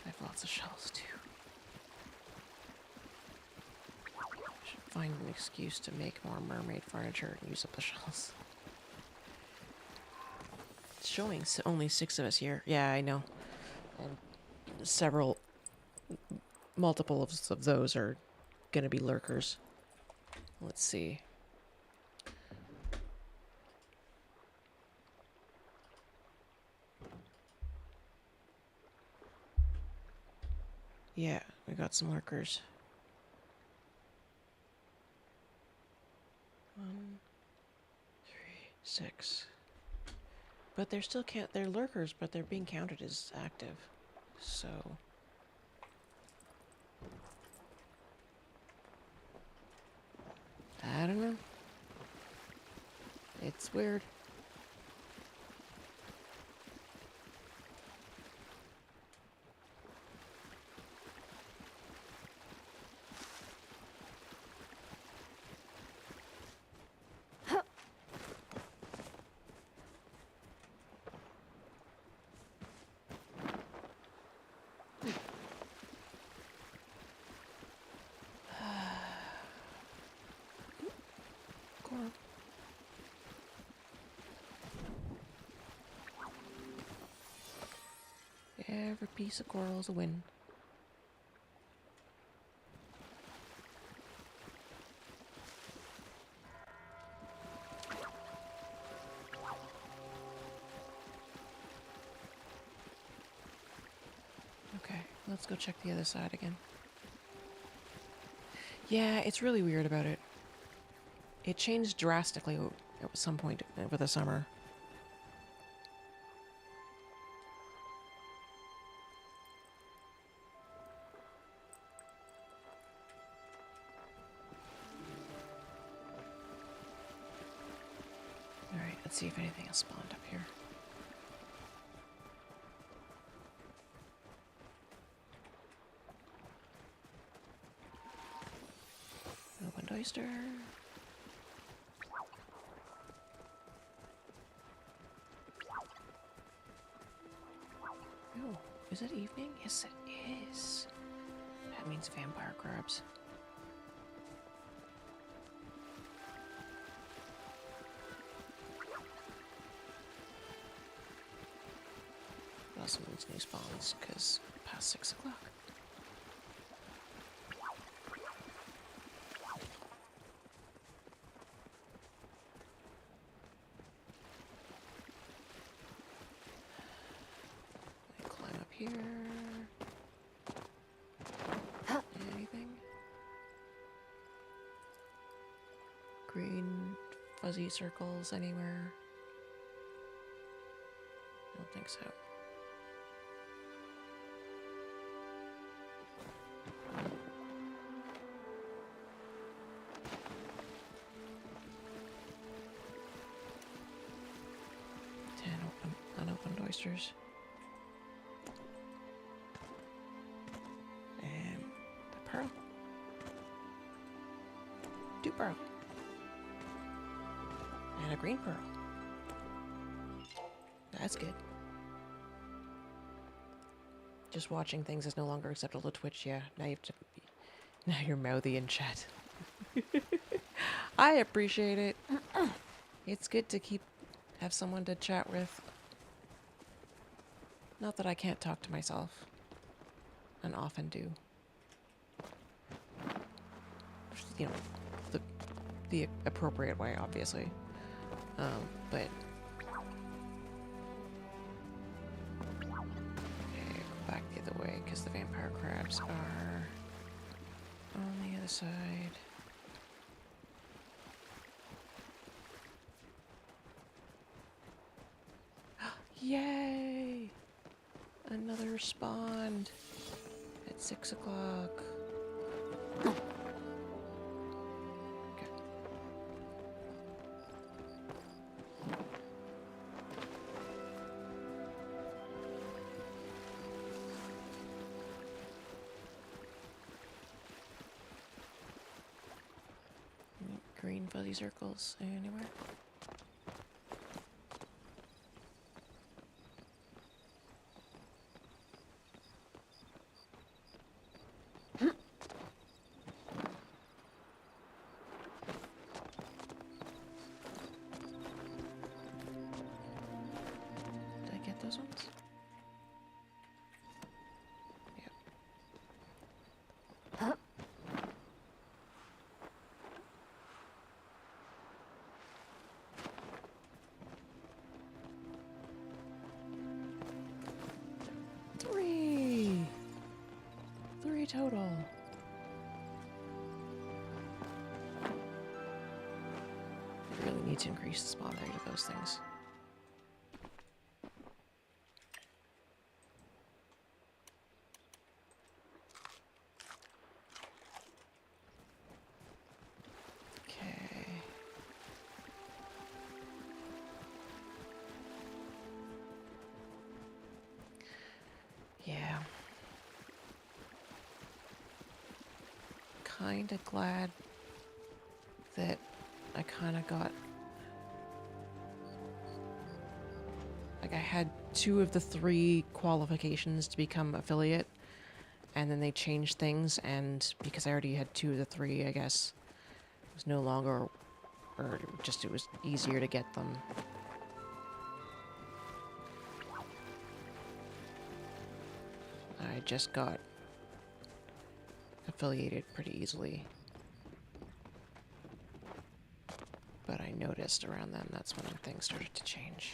I have lots of shells too. Should find an excuse to make more mermaid furniture and use up the shells. It's showing only 6 of us here. Yeah, I know. And multiple of those are gonna be lurkers. Let's see. Yeah, we got some lurkers. 1, 3, 6. But they're still they're lurkers, but they're being counted as active. So I don't know. It's weird. Coral. Every piece of coral is a win. Okay, let's go check the other side again. Yeah, it's really weird about it. It changed drastically at some point over the summer. Alright, let's see if anything else spawned up here. Opened oyster. Oh, is it evening? Yes, it is. That means vampire crabs. Also means new spawns, because past 6 o'clock. Climb up here. Anything? Green fuzzy circles anywhere? I don't think so. Unopened oysters. And the pearl. 2 pearl. And a green pearl. That's good. Just watching things is no longer acceptable to Twitch, yeah. Now you have to be, now you're mouthy in chat. I appreciate it. It's good to have someone to chat with. Not that I can't talk to myself, and often do. You know, the appropriate way, obviously. But okay, go back the other way because the vampire crabs are on the other side. Yay! Another spawned at 6 o'clock. fuzzy circles anywhere? Did I get those ones? Yep. Three total. I really need to increase the spawn rate of those things. Okay. Yeah. Kinda glad that I kinda got... Like, I had 2 of the 3 qualifications to become affiliate, and then they changed things, and because I already had 2 of the 3, I guess, it was no longer... Or just, it was easier to get them. I just got affiliated pretty easily. But I noticed around then that's when things started to change.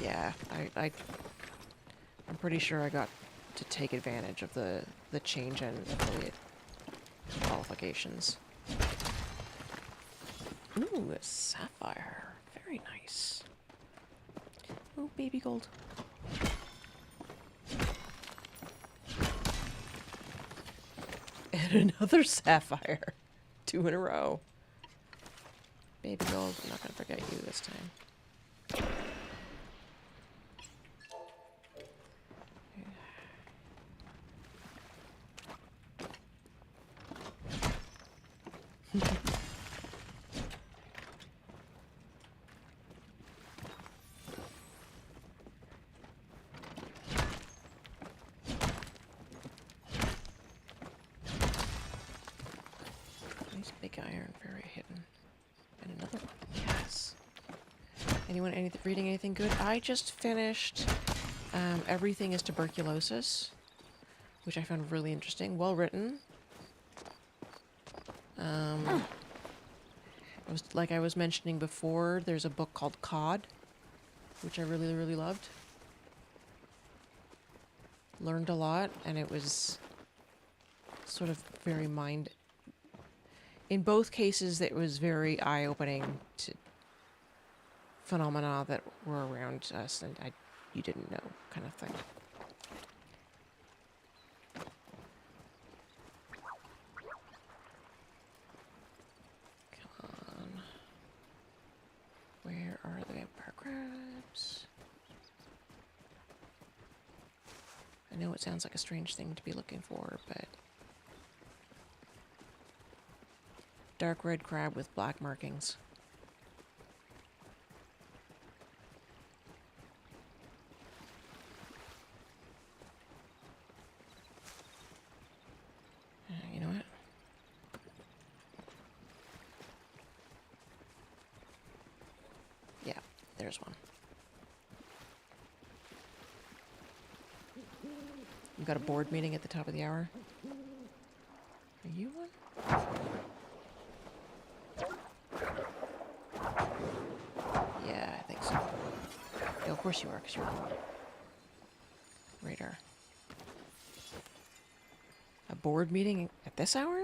Yeah, I'm pretty sure I got to take advantage of the change in affiliate qualifications. Ooh, a sapphire. Very nice. Oh, baby gold. And another sapphire. 2 in a row. Baby gold, I'm not gonna forget you this time. Nice big iron, very hidden. And another one. Yes. Anyone reading anything good? I just finished Everything is Tuberculosis, which I found really interesting. Well written. Like I was mentioning before, there's a book called Cod, which I really, really loved. Learned a lot, and it was sort of very in both cases, it was very eye-opening to phenomena that were around us and you didn't know, kind of thing. Come on. Where are the vampire crabs? I know it sounds like a strange thing to be looking for, but... Dark red crab with black markings. You know what? Yeah, there's one. We've got a board meeting at the top of the hour. Are you one? Yeah, I think so. Yeah, of course you are, because you're on radar. A board meeting at this hour?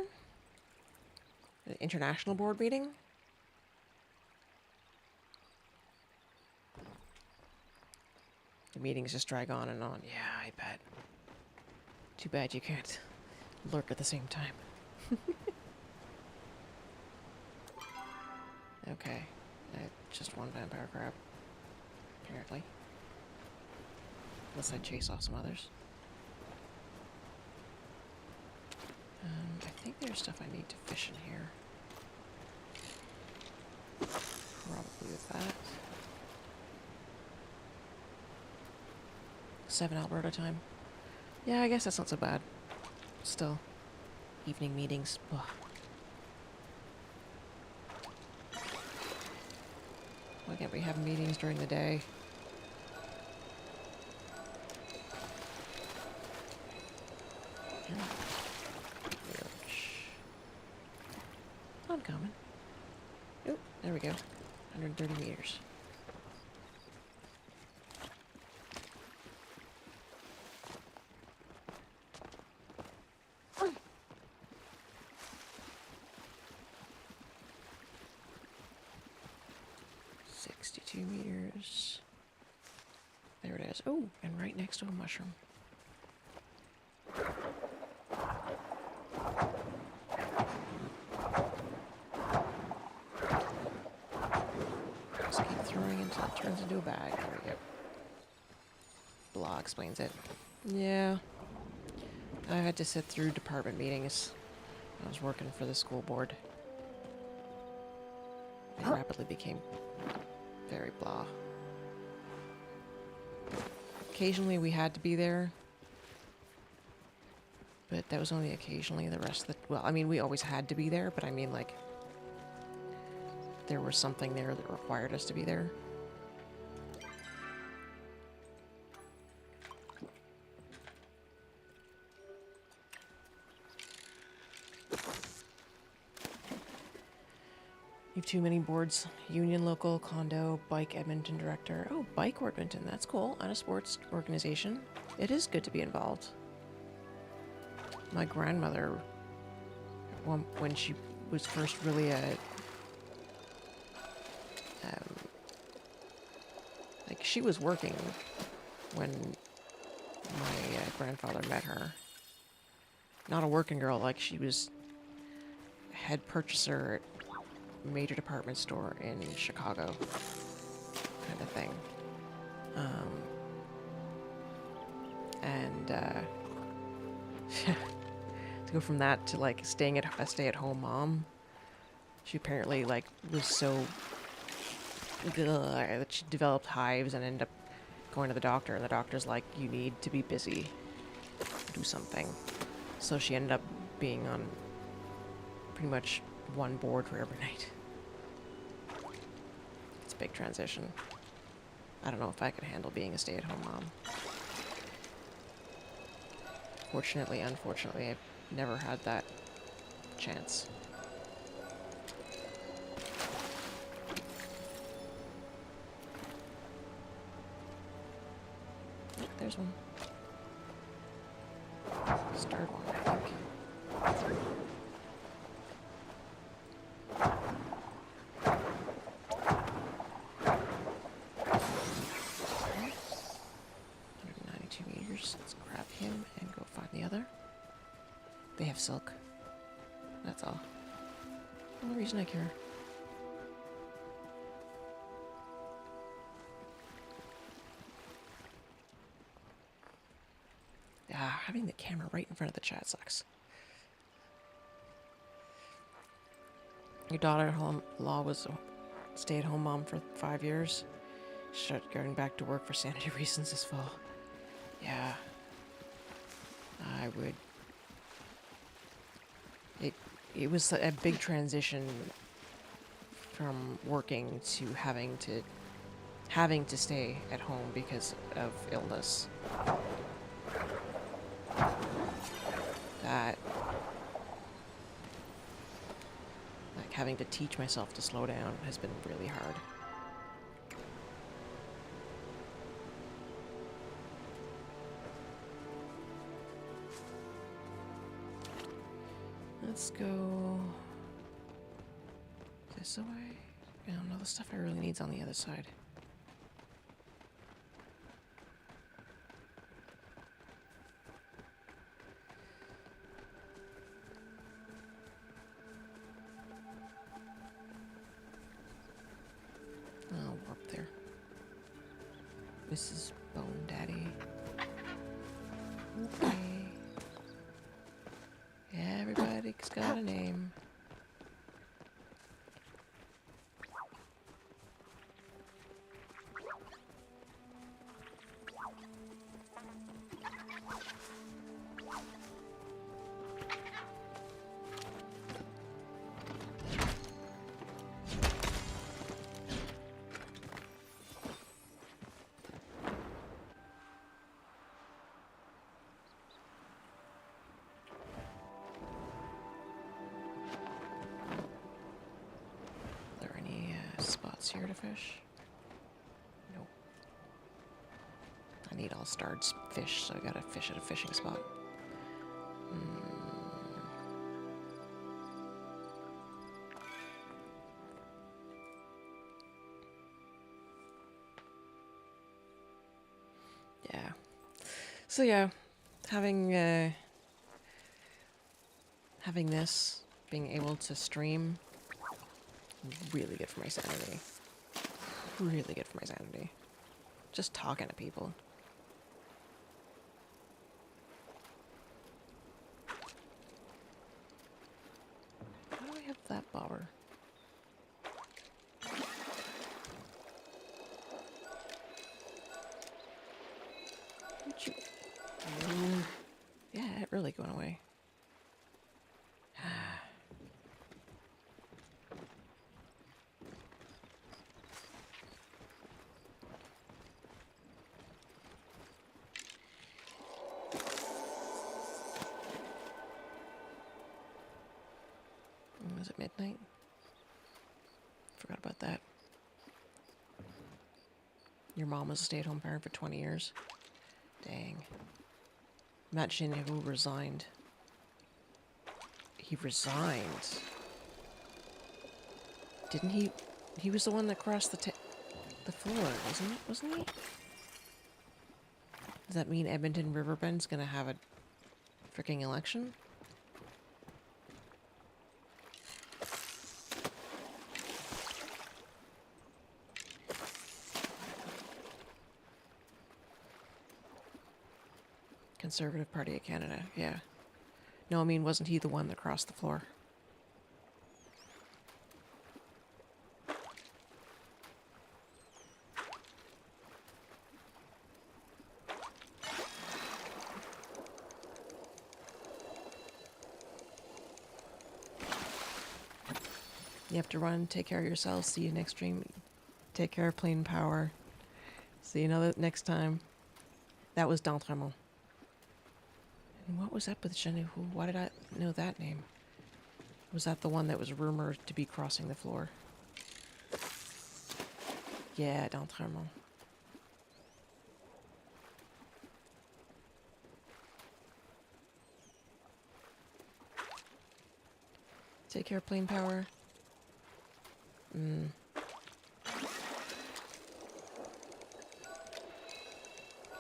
An international board meeting? The meetings just drag on and on. Yeah, I bet. Too bad you can't lurk at the same time. Okay. Just one vampire crab. Apparently. Unless I chase off some others. I think there's stuff I need to fish in here. Probably with that. 7 Alberta time. Yeah, I guess that's not so bad. Still. Evening meetings. Ugh. Why can't we have meetings during the day? Uncommon. Oh, there we go. 130 meters. Oh. 62 meters. There it is. Oh, and right next to a mushroom. Just keep throwing until it turns into a bag. There we go. Blah explains it. Yeah. I had to sit through department meetings. I was working for the school board. It rapidly became very blah. Occasionally we had to be there. But that was only occasionally. The rest of the... Well, I mean, we always had to be there, but I mean, like... There was something there that required us to be there. You've too many boards. Union, local, condo, bike, Edmonton director. Oh, bike Edmonton, that's cool. And a sports organization. It is good to be involved. My grandmother, when she was first really like she was working when my grandfather met her. Not a working girl, like she was head purchaser at a major department store in Chicago, kind of thing. To go from that to like staying at a stay-at-home mom, she apparently like was so that she developed hives and ended up going to the doctor, and the doctor's like, you need to be busy, do something. So she ended up being on pretty much one board for every night. It's a big transition. I don't know if I could handle being a stay-at-home mom. Fortunately, unfortunately, I've never had that chance. Oh, there's one. Starred one, I think. Let's grab him and go find the other. They have silk. That's all. The only reason I care. Having the camera right in front of the chat sucks. Your daughter-in-law was a stay-at-home mom for 5 years. She started going back to work for sanity reasons this fall. Yeah. I would... It was a big transition from working to having to stay at home because of illness. That, like, having to teach myself to slow down has been really hard. Let's go this way. I don't know, the stuff I really need's on the other side. Oh, we're up there. This is Bone Daddy. Okay. Everybody Everybody's got a name. Spots here to fish? Nope. I need all-starred fish, so I gotta fish at a fishing spot. Yeah. So yeah, having this, being able to stream, really good for my sanity. Really good for my sanity. Just talking to people. How do I have that bobber? Would you... Yeah, it really going away. Was it midnight? Forgot about that. Your mom was a stay-at-home parent for 20 years? Dang. Imagine who resigned. He resigned. Didn't he? He was the one that crossed the floor, wasn't he? Does that mean Edmonton Riverbend's gonna have a freaking election? Conservative Party of Canada, yeah. No, I mean, wasn't he the one that crossed the floor? You have to run. Take care of yourselves. See you next stream. Take care of Plain Power. See you next time. That was D'Entremont. And what was up with Genevieve? Why did I know that name? Was that the one that was rumored to be crossing the floor? Yeah, D'Entremont. Take care of Plain Power.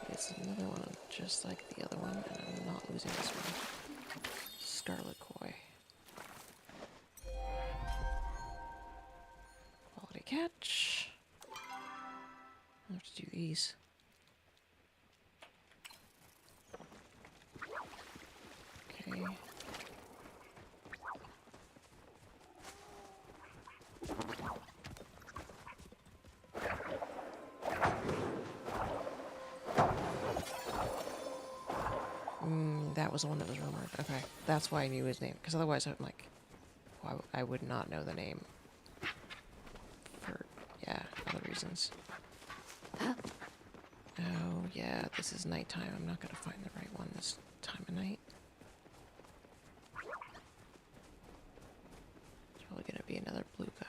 It's another one just like the other one, and I'm not losing this one. Scarlet Koi. Quality catch. I'll have to do these. Okay. That was the one that was rumored. Okay, that's why I knew his name. Because otherwise, I'm like, well, I would not know the name. For, yeah, other reasons. Oh, yeah, this is nighttime. I'm not going to find the right one this time of night. It's probably going to be another blue guy.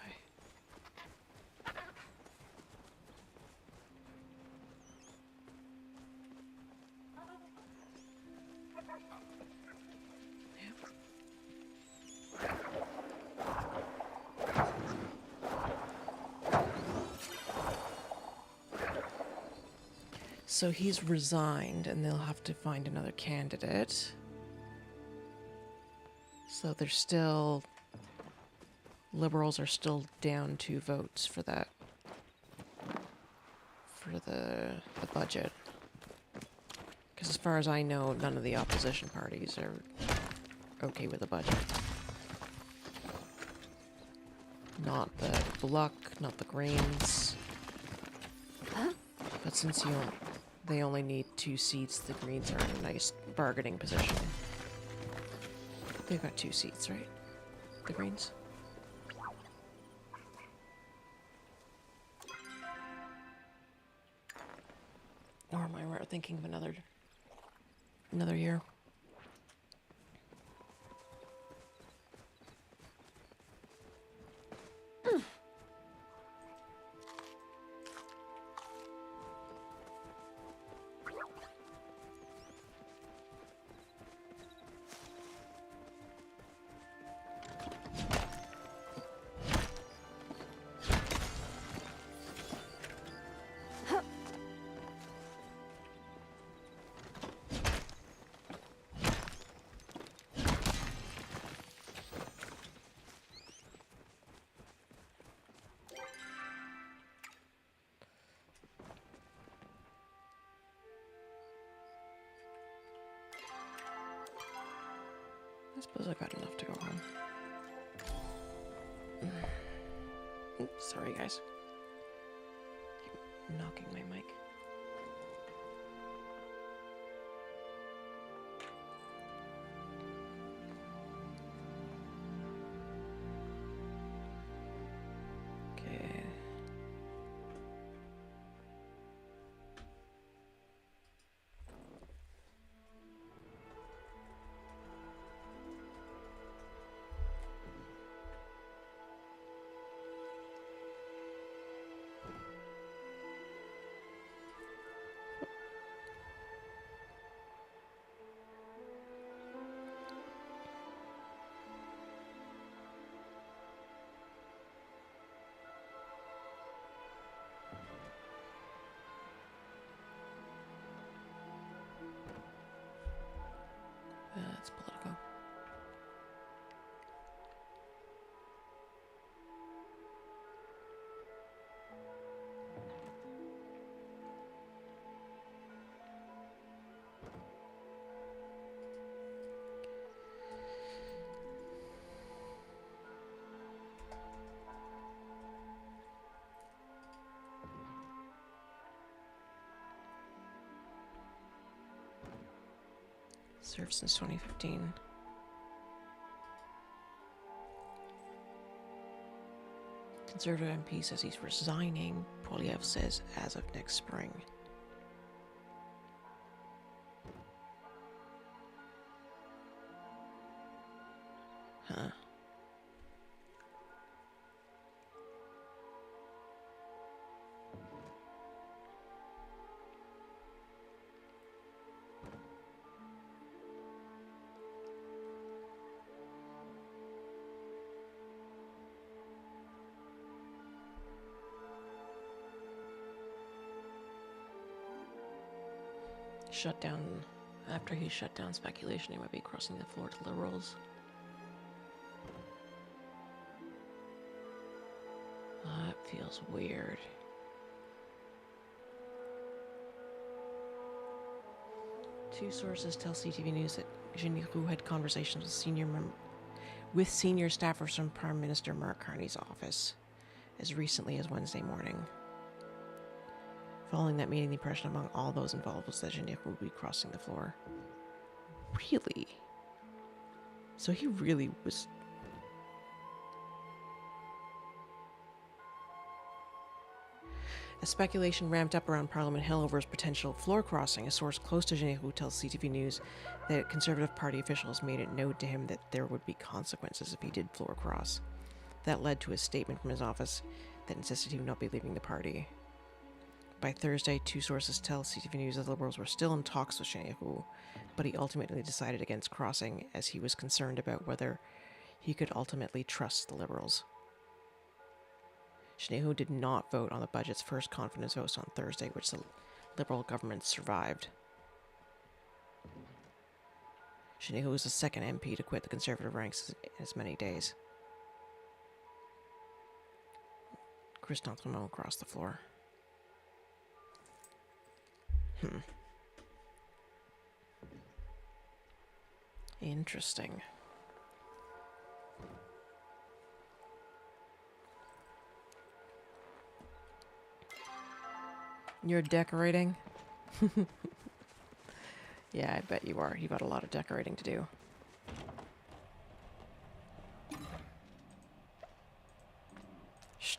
So he's resigned, and they'll have to find another candidate. So there's still... Liberals are still down 2 votes for that. For the budget. Because as far as I know, none of the opposition parties are okay with the budget. Not the luck, not the greens. But since they only need 2 seats, the greens are in a nice bargaining position. They've got 2 seats, right? The greens? Or am I thinking of another year? I suppose I got enough to go home. Oops, sorry guys. Keep knocking my mic. Okay. That's political. Served since 2015. Conservative MP says he's resigning, Polyev says as of next spring. Huh. Shut down. After he shut down speculation, he might be crossing the floor to Liberals. That feels weird. Two sources tell CTV News that Zhinihu had conversations with senior staffers from Prime Minister Mark Carney's office as recently as Wednesday morning. Following that meeting, the impression among all those involved was that Zhinihu would be crossing the floor. Really? So he really was... As speculation ramped up around Parliament Hill over his potential floor crossing, a source close to Zhinihu tells CTV News that Conservative Party officials made it known to him that there would be consequences if he did floor cross. That led to a statement from his office that insisted he would not be leaving the party. By Thursday, two sources tell CTV News that the Liberals were still in talks with Zhinihu, but he ultimately decided against crossing as he was concerned about whether he could ultimately trust the Liberals. Zhinihu did not vote on the budget's first confidence vote on Thursday, which the Liberal government survived. Zhinihu was the second MP to quit the Conservative ranks in as many days. Chris D'Entremont crossed the floor. Interesting. You're decorating? Yeah, I bet you are. You've got a lot of decorating to do. Shh.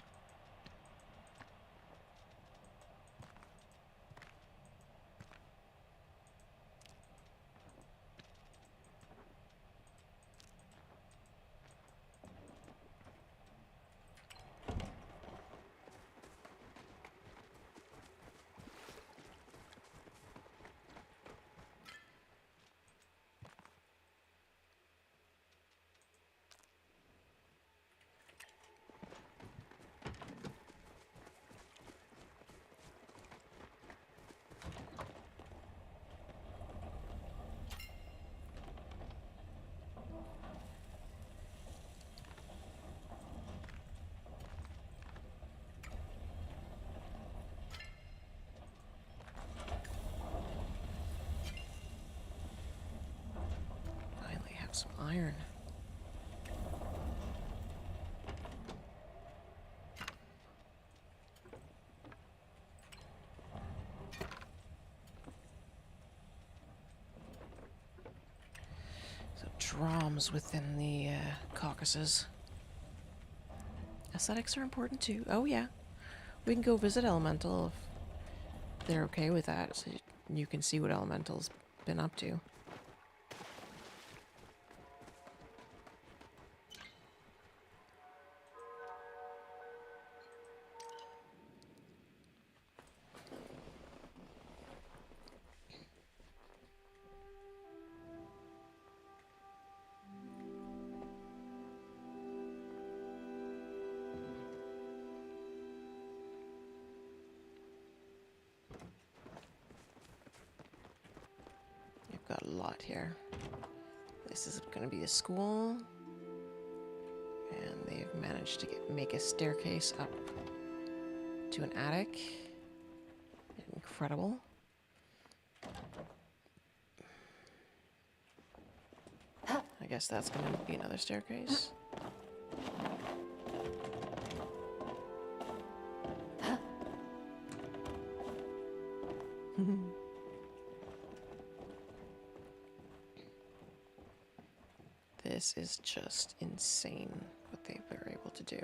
Finally have some iron. So drums within the Caucasus. Aesthetics are important too. Oh yeah. We can go visit Elemental if they're okay with that, so you can see what Elemental's been up to. You've got a lot here. This is going to be a school, and they've managed to make a staircase up to an attic. Incredible. I guess that's going to be another staircase. This is just insane what they were able to do.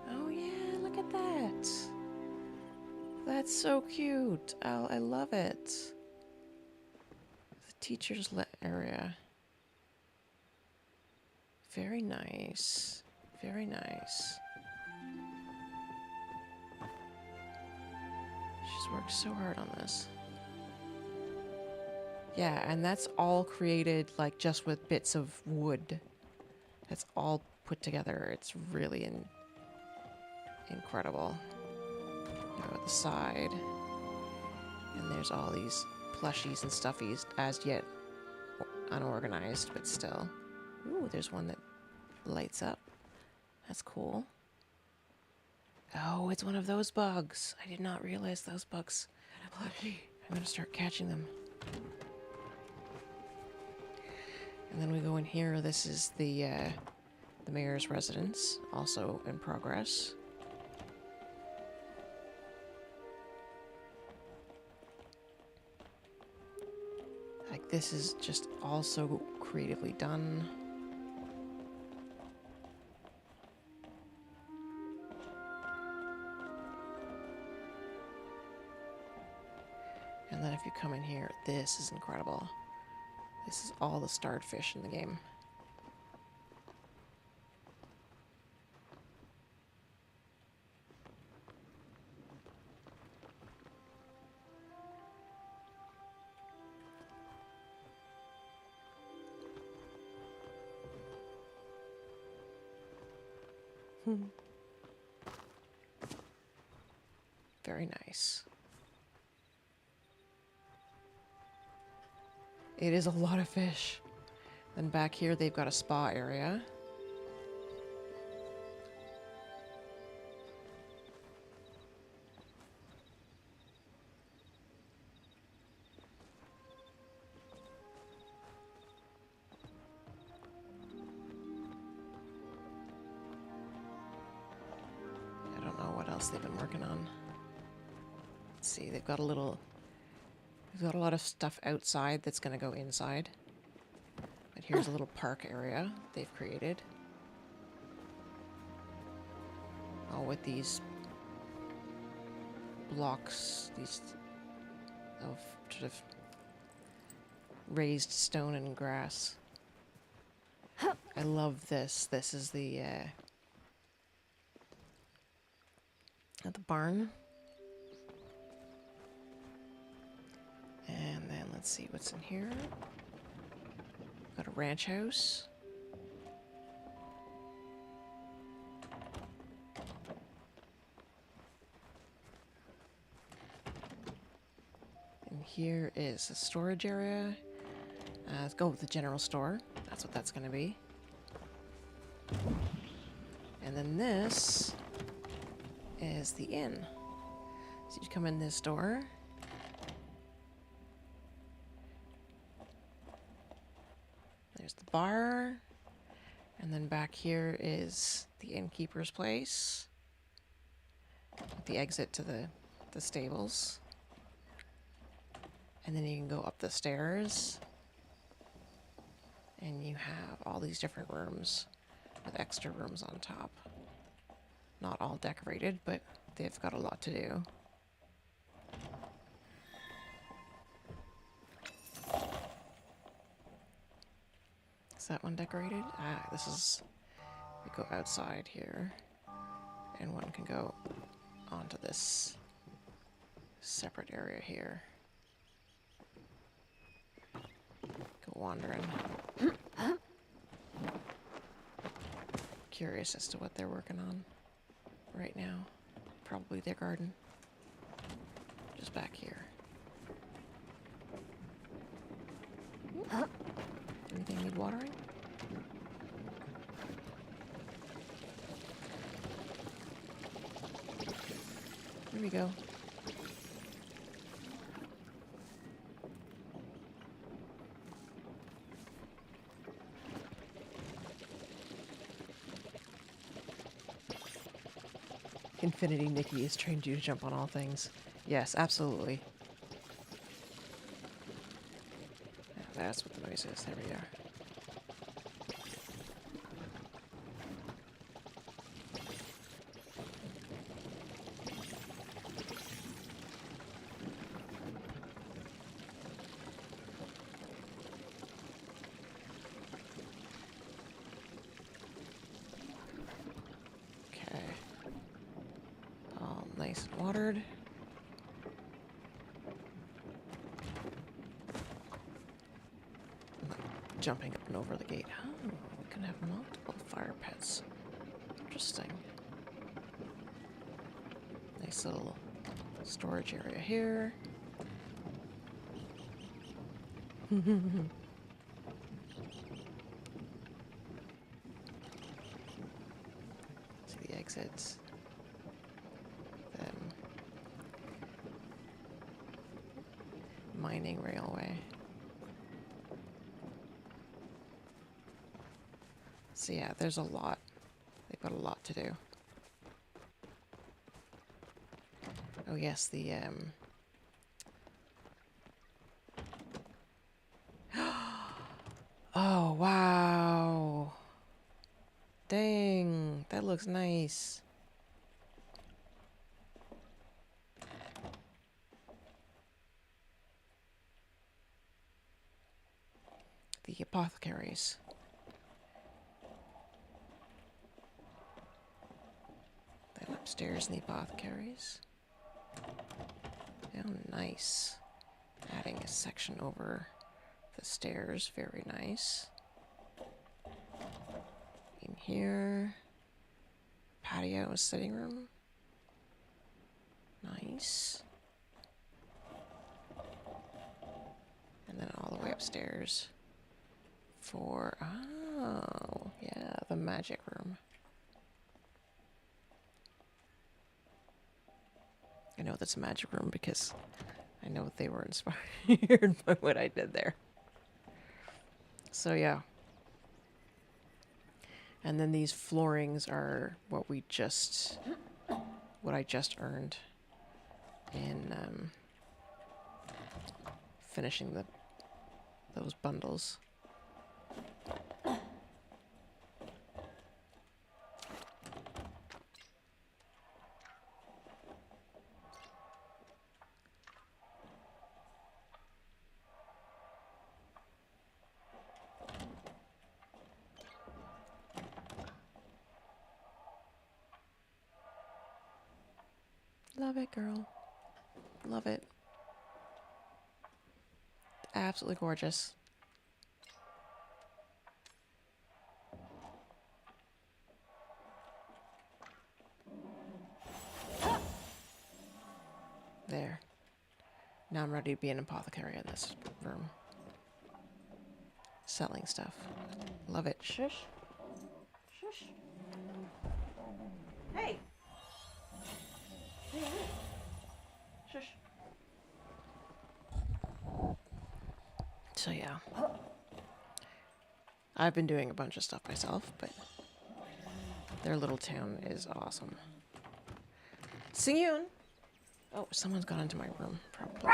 Oh yeah, look at that. That's so cute. I love it. The teacher's area. Very nice. Very nice. She's worked so hard on this. Yeah, and that's all created like just with bits of wood. That's all put together. It's really incredible. Go at the side. And there's all these plushies and stuffies as yet unorganized, but still. Ooh, there's one that lights up. That's cool. Oh, it's one of those bugs. I did not realize those bugs had a plushie. I'm gonna start catching them. And then we go in here. This is the mayor's residence, also in progress. Like, this is just also creatively done. And then if you come in here, this is incredible. This is all the starred fish in the game. Very nice. It is a lot of fish. Then back here they've got a spa area. else they've been working on. Let's see, they've got a lot of stuff outside that's going to go inside. But here's a little park area they've created. All with these blocks, these of sort of raised stone and grass. I love this. This is the barn. And then let's see what's in here. Got a ranch house. And here is a storage area. Let's go with the general store. That's what that's going to be. And then this is the inn. So you come in this door. There's the bar. And then back here is the innkeeper's place. With the exit to the stables. And then you can go up the stairs. And you have all these different rooms with extra rooms on top. Not all decorated, but they've got a lot to do. Is that one decorated? Ah, this is... We go outside here. And one can go onto this separate area here. Go wandering. Curious as to what they're working on right now. Probably their garden. Just back here. Anything need watering? Here we go. Infinity Nikki has trained you to jump on all things. Yes, absolutely. Yeah, that's what the noise is. There we are. Nice and watered. I'm like jumping up and over the gate. Oh, we can have multiple fire pits. Interesting. Nice little storage area here. See the exits. Mining railway. So yeah, there's a lot. They've got a lot to do. Oh yes, the Oh wow. Dang, that looks nice. The apothecaries. Then upstairs in the apothecaries. Oh, nice. Adding a section over the stairs. Very nice. In here. Patio, a sitting room. Nice. And then all the way upstairs. For, oh, yeah, the magic room. I know that's a magic room because I know they were inspired by what I did there. So, yeah. And then these floorings are what we just what I just earned in finishing those bundles. Love it, girl. Love it. Absolutely gorgeous. There. Now I'm ready to be an apothecary in this room. Selling stuff. Love it. Shush. Shush. Hey! Hey. Shush. So yeah. I've been doing a bunch of stuff myself, but their little town is awesome. Sing-yoon! Oh, someone's gone into my room, probably.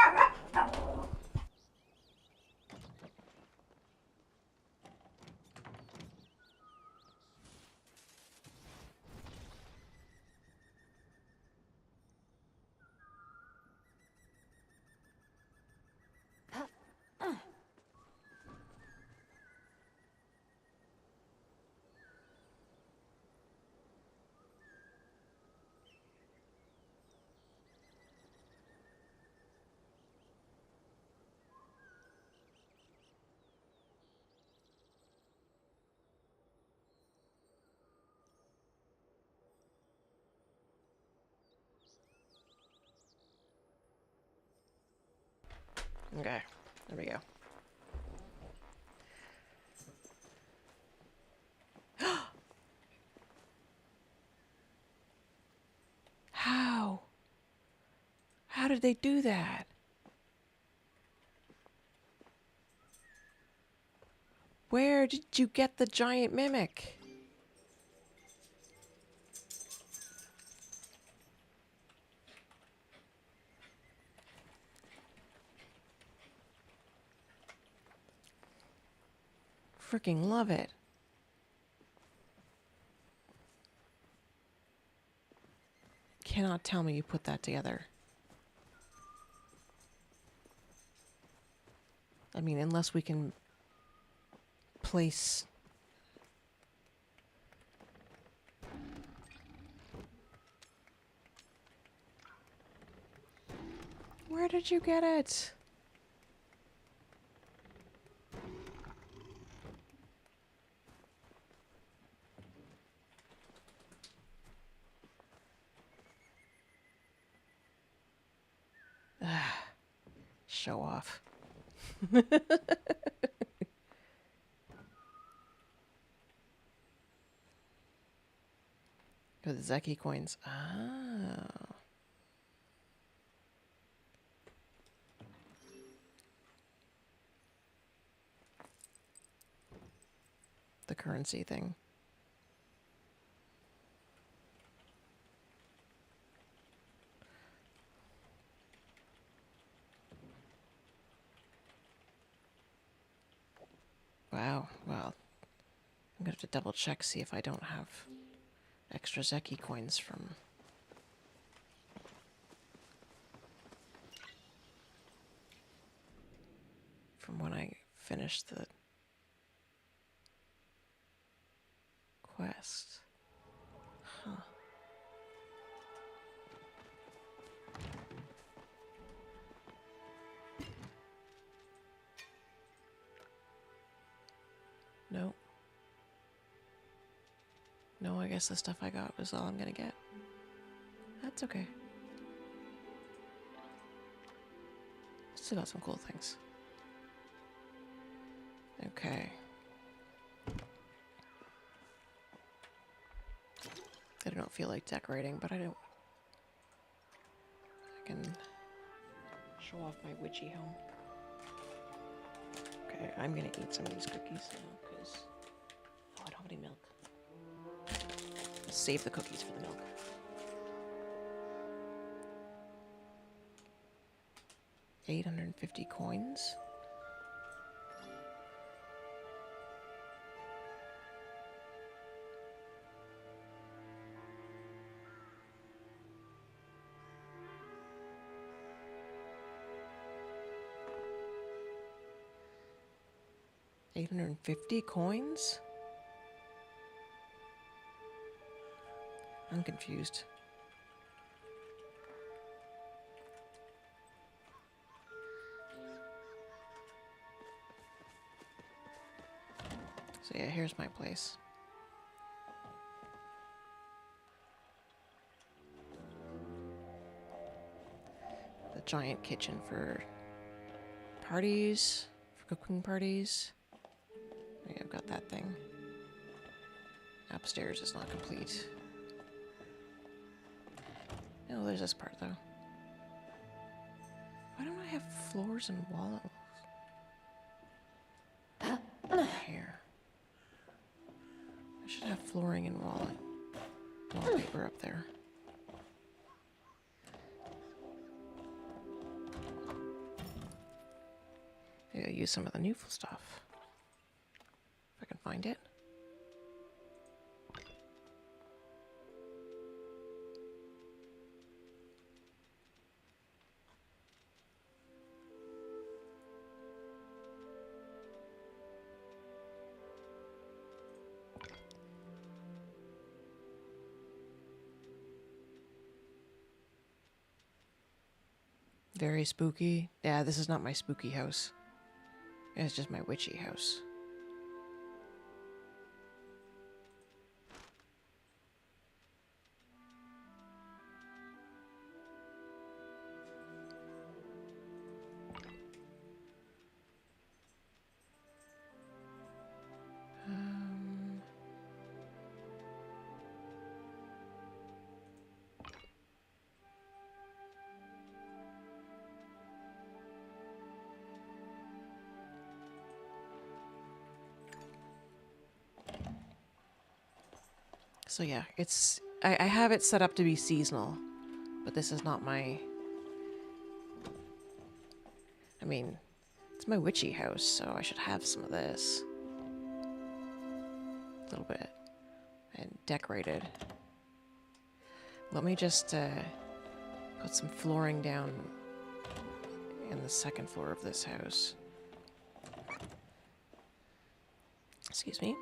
Okay, there we go. How? How did they do that? Where did you get the giant mimic? Freaking love it. Cannot tell me you put that together. I mean, unless we can place... Where did you get it? Show off. Oh, the Zeki coins. Oh. The currency thing. Wow, well, I'm gonna have to double check, see if I don't have extra Zeki coins from when I finished the quest. Huh. No. No, I guess the stuff I got was all I'm gonna get. That's okay. Still got some cool things. Okay. I don't feel like decorating, but I can show off my witchy home. Okay, I'm gonna eat some of these cookies now, because I don't have any milk. Save the cookies for the milk. 850 coins. $850? I'm confused. So yeah, here's my place. The giant kitchen for parties, for cooking parties. Yeah, I've got that thing. Upstairs is not complete. Oh, there's this part though. Why don't I have floors and walls? Here. I should have flooring and wallpaper up there. Maybe I'll use some of the new stuff. If I can find it. Very spooky. Yeah, this is not my spooky house. It's just my witchy house. So yeah, it's I have it set up to be seasonal, but this is not my. I mean, it's my witchy house, so I should have some of this. A little bit. And decorated. Let me just put some flooring down in the second floor of this house. Excuse me.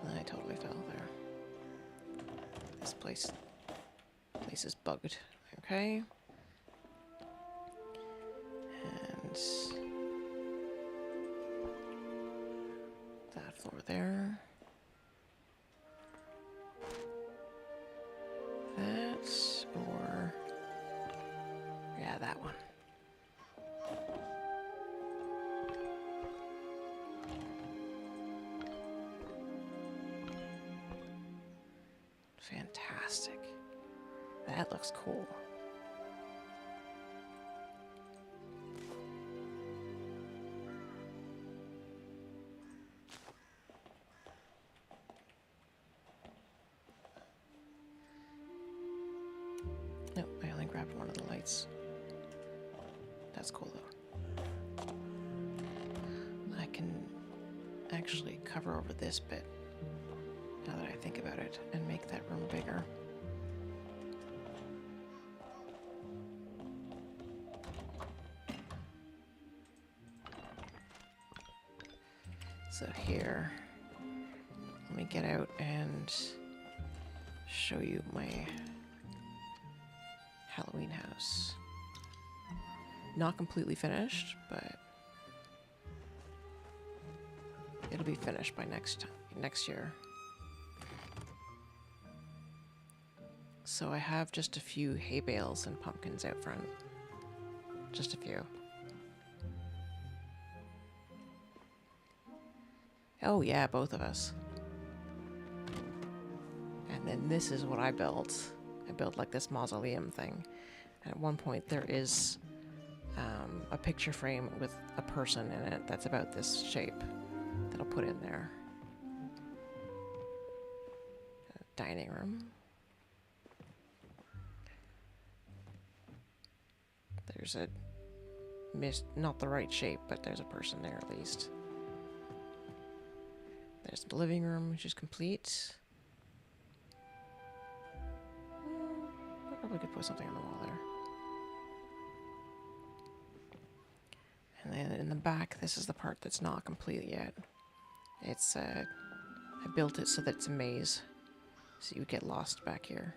I totally fell there. This place is bugged. Okay. And that floor there. That or yeah, that one. Fantastic. That looks cool. Nope, I only grabbed one of the lights. That's cool though. I can actually cover over this bit, now that I think about it, and make that room bigger. So here, let me get out and show you my Halloween house. Not completely finished, but it'll be finished by next year. So I have just a few hay bales and pumpkins out front. Just a few. Oh yeah, both of us. And then this is what I built. I built like this mausoleum thing. And at one point there is a picture frame with a person in it that's about this shape that I'll put in there. dining room. There's a not the right shape, but there's a person there at least. There's the living room, which is complete. I probably could put something on the wall there. And then in the back, this is the part that's not complete yet. It's, I built it so that it's a maze. So you would get lost back here.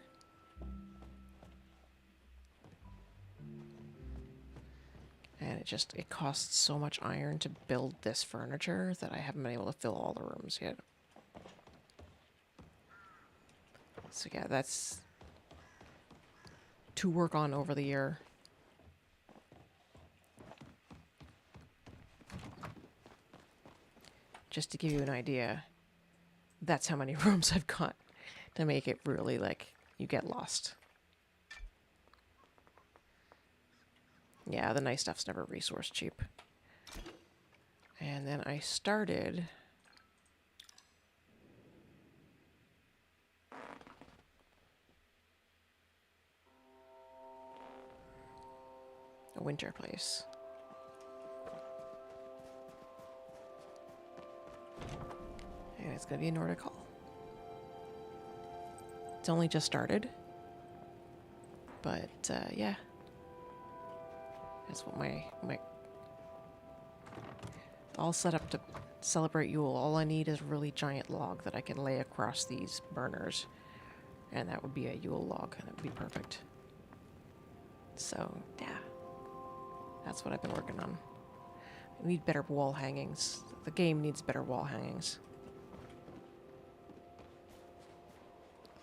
And it costs so much iron to build this furniture that I haven't been able to fill all the rooms yet. So yeah, that's to work on over the year. Just to give you an idea, that's how many rooms I've got to make it really like you get lost. Yeah, the nice stuff's never resource cheap. And then I started a winter place. And it's gonna be a Nordic Hall. It's only just started. But, yeah. That's what my all set up to celebrate Yule. All I need is a really giant log that I can lay across these burners. And that would be a Yule log, and it would be perfect. So, yeah. That's what I've been working on. We need better wall hangings. The game needs better wall hangings.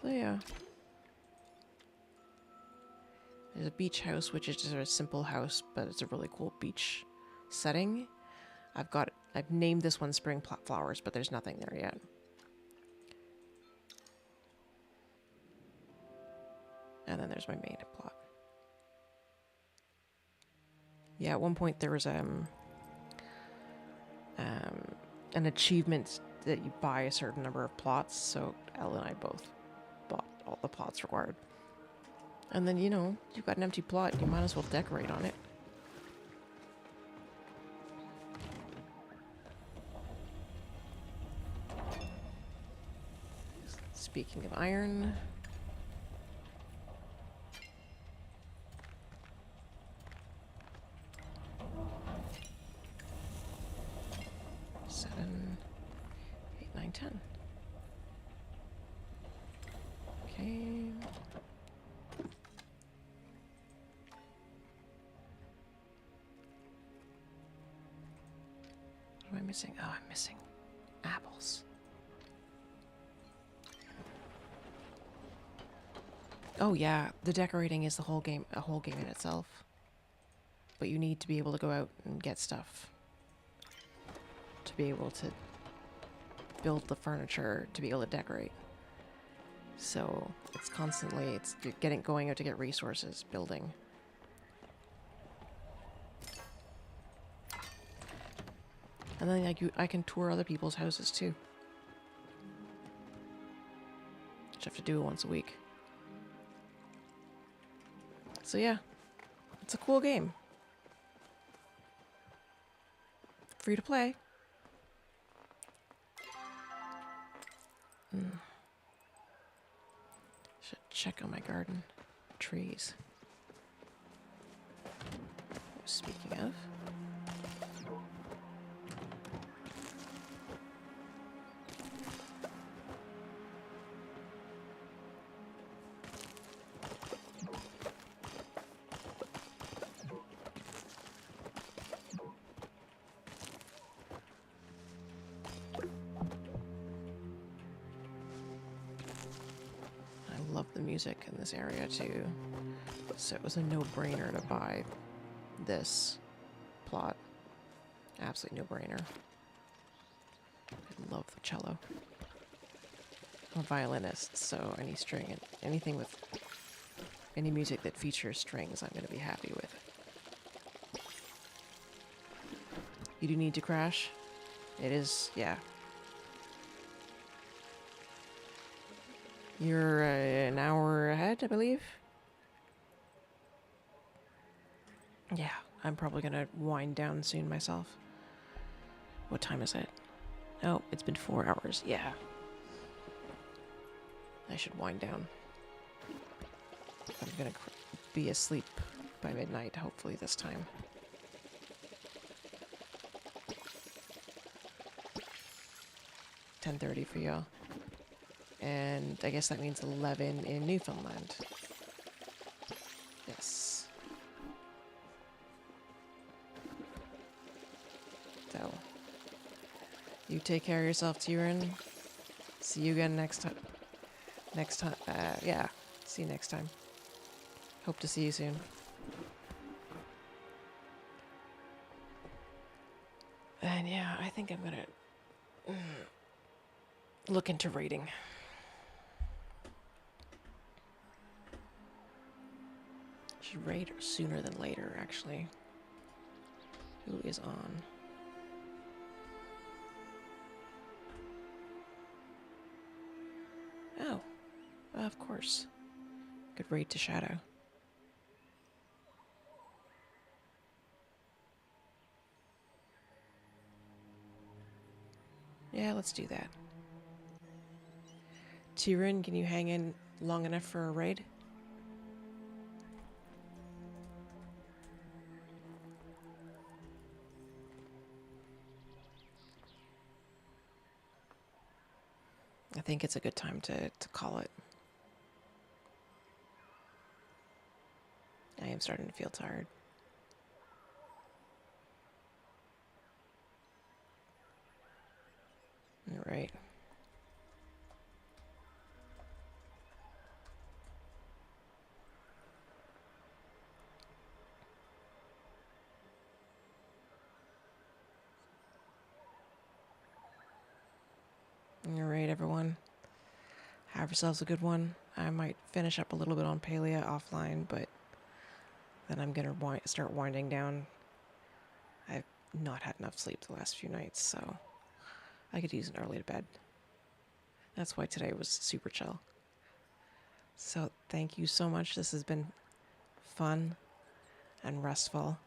So, yeah. There's a beach house, which is just a simple house, but it's a really cool beach setting. I've named this one Spring Flowers, but there's nothing there yet. And then there's my main plot. Yeah, at one point there was an achievement that you buy a certain number of plots, so Elle and I both bought all the plots required. And then, you know, you've got an empty plot, you might as well decorate on it. Speaking of iron... 7, 8, 9, 10. Okay. What am I missing? Oh, I'm missing apples. Oh yeah, the decorating is the whole game, a whole game in itself. But you need to be able to go out and get stuff to be able to build the furniture to be able to decorate. So it's constantly, you're going out to get resources, building. And then I can tour other people's houses too. Just have to do it once a week. So yeah, it's a cool game. Free to play. Should check on my garden. Trees. Speaking of. I love the music in this area too, so it was a no-brainer to buy this plot. Absolutely no-brainer. I love the cello. I'm a violinist, so any string and anything with any music that features strings, I'm going to be happy with. You do need to crash. It is, yeah. You're an hour ahead, I believe. Yeah, I'm probably gonna wind down soon myself. What time is it? Oh, it's been 4 hours. Yeah. I should wind down. I'm gonna be asleep by midnight, hopefully this time. $10:30 for y'all. And I guess that means 11 in Newfoundland. Yes. So, you take care of yourself, Tyrion. See you again next time. Yeah. See you next time. Hope to see you soon. And yeah, I think I'm gonna look into raiding. Should raid sooner than later, actually. Who is on? Oh, of course. Could raid to Shadow. Yeah, let's do that. Tyrion, can you hang in long enough for a raid? I think it's a good time to call it. I am starting to feel tired. All right. All right, everyone. Have yourselves a good one. I might finish up a little bit on Palia offline, but then I'm going to start winding down. I've not had enough sleep the last few nights, so I could use an early to bed. That's why today was super chill. So thank you so much. This has been fun and restful.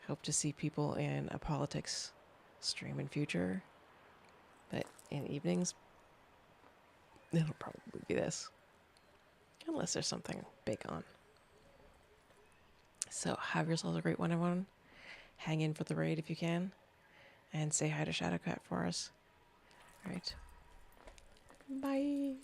Hope to see people in a politics stream in future. But in evenings, it'll probably be this. Unless there's something big on. So have yourselves a great one, everyone. Hang in for the raid if you can. And say hi to Shadowcat for us. Alright. Bye.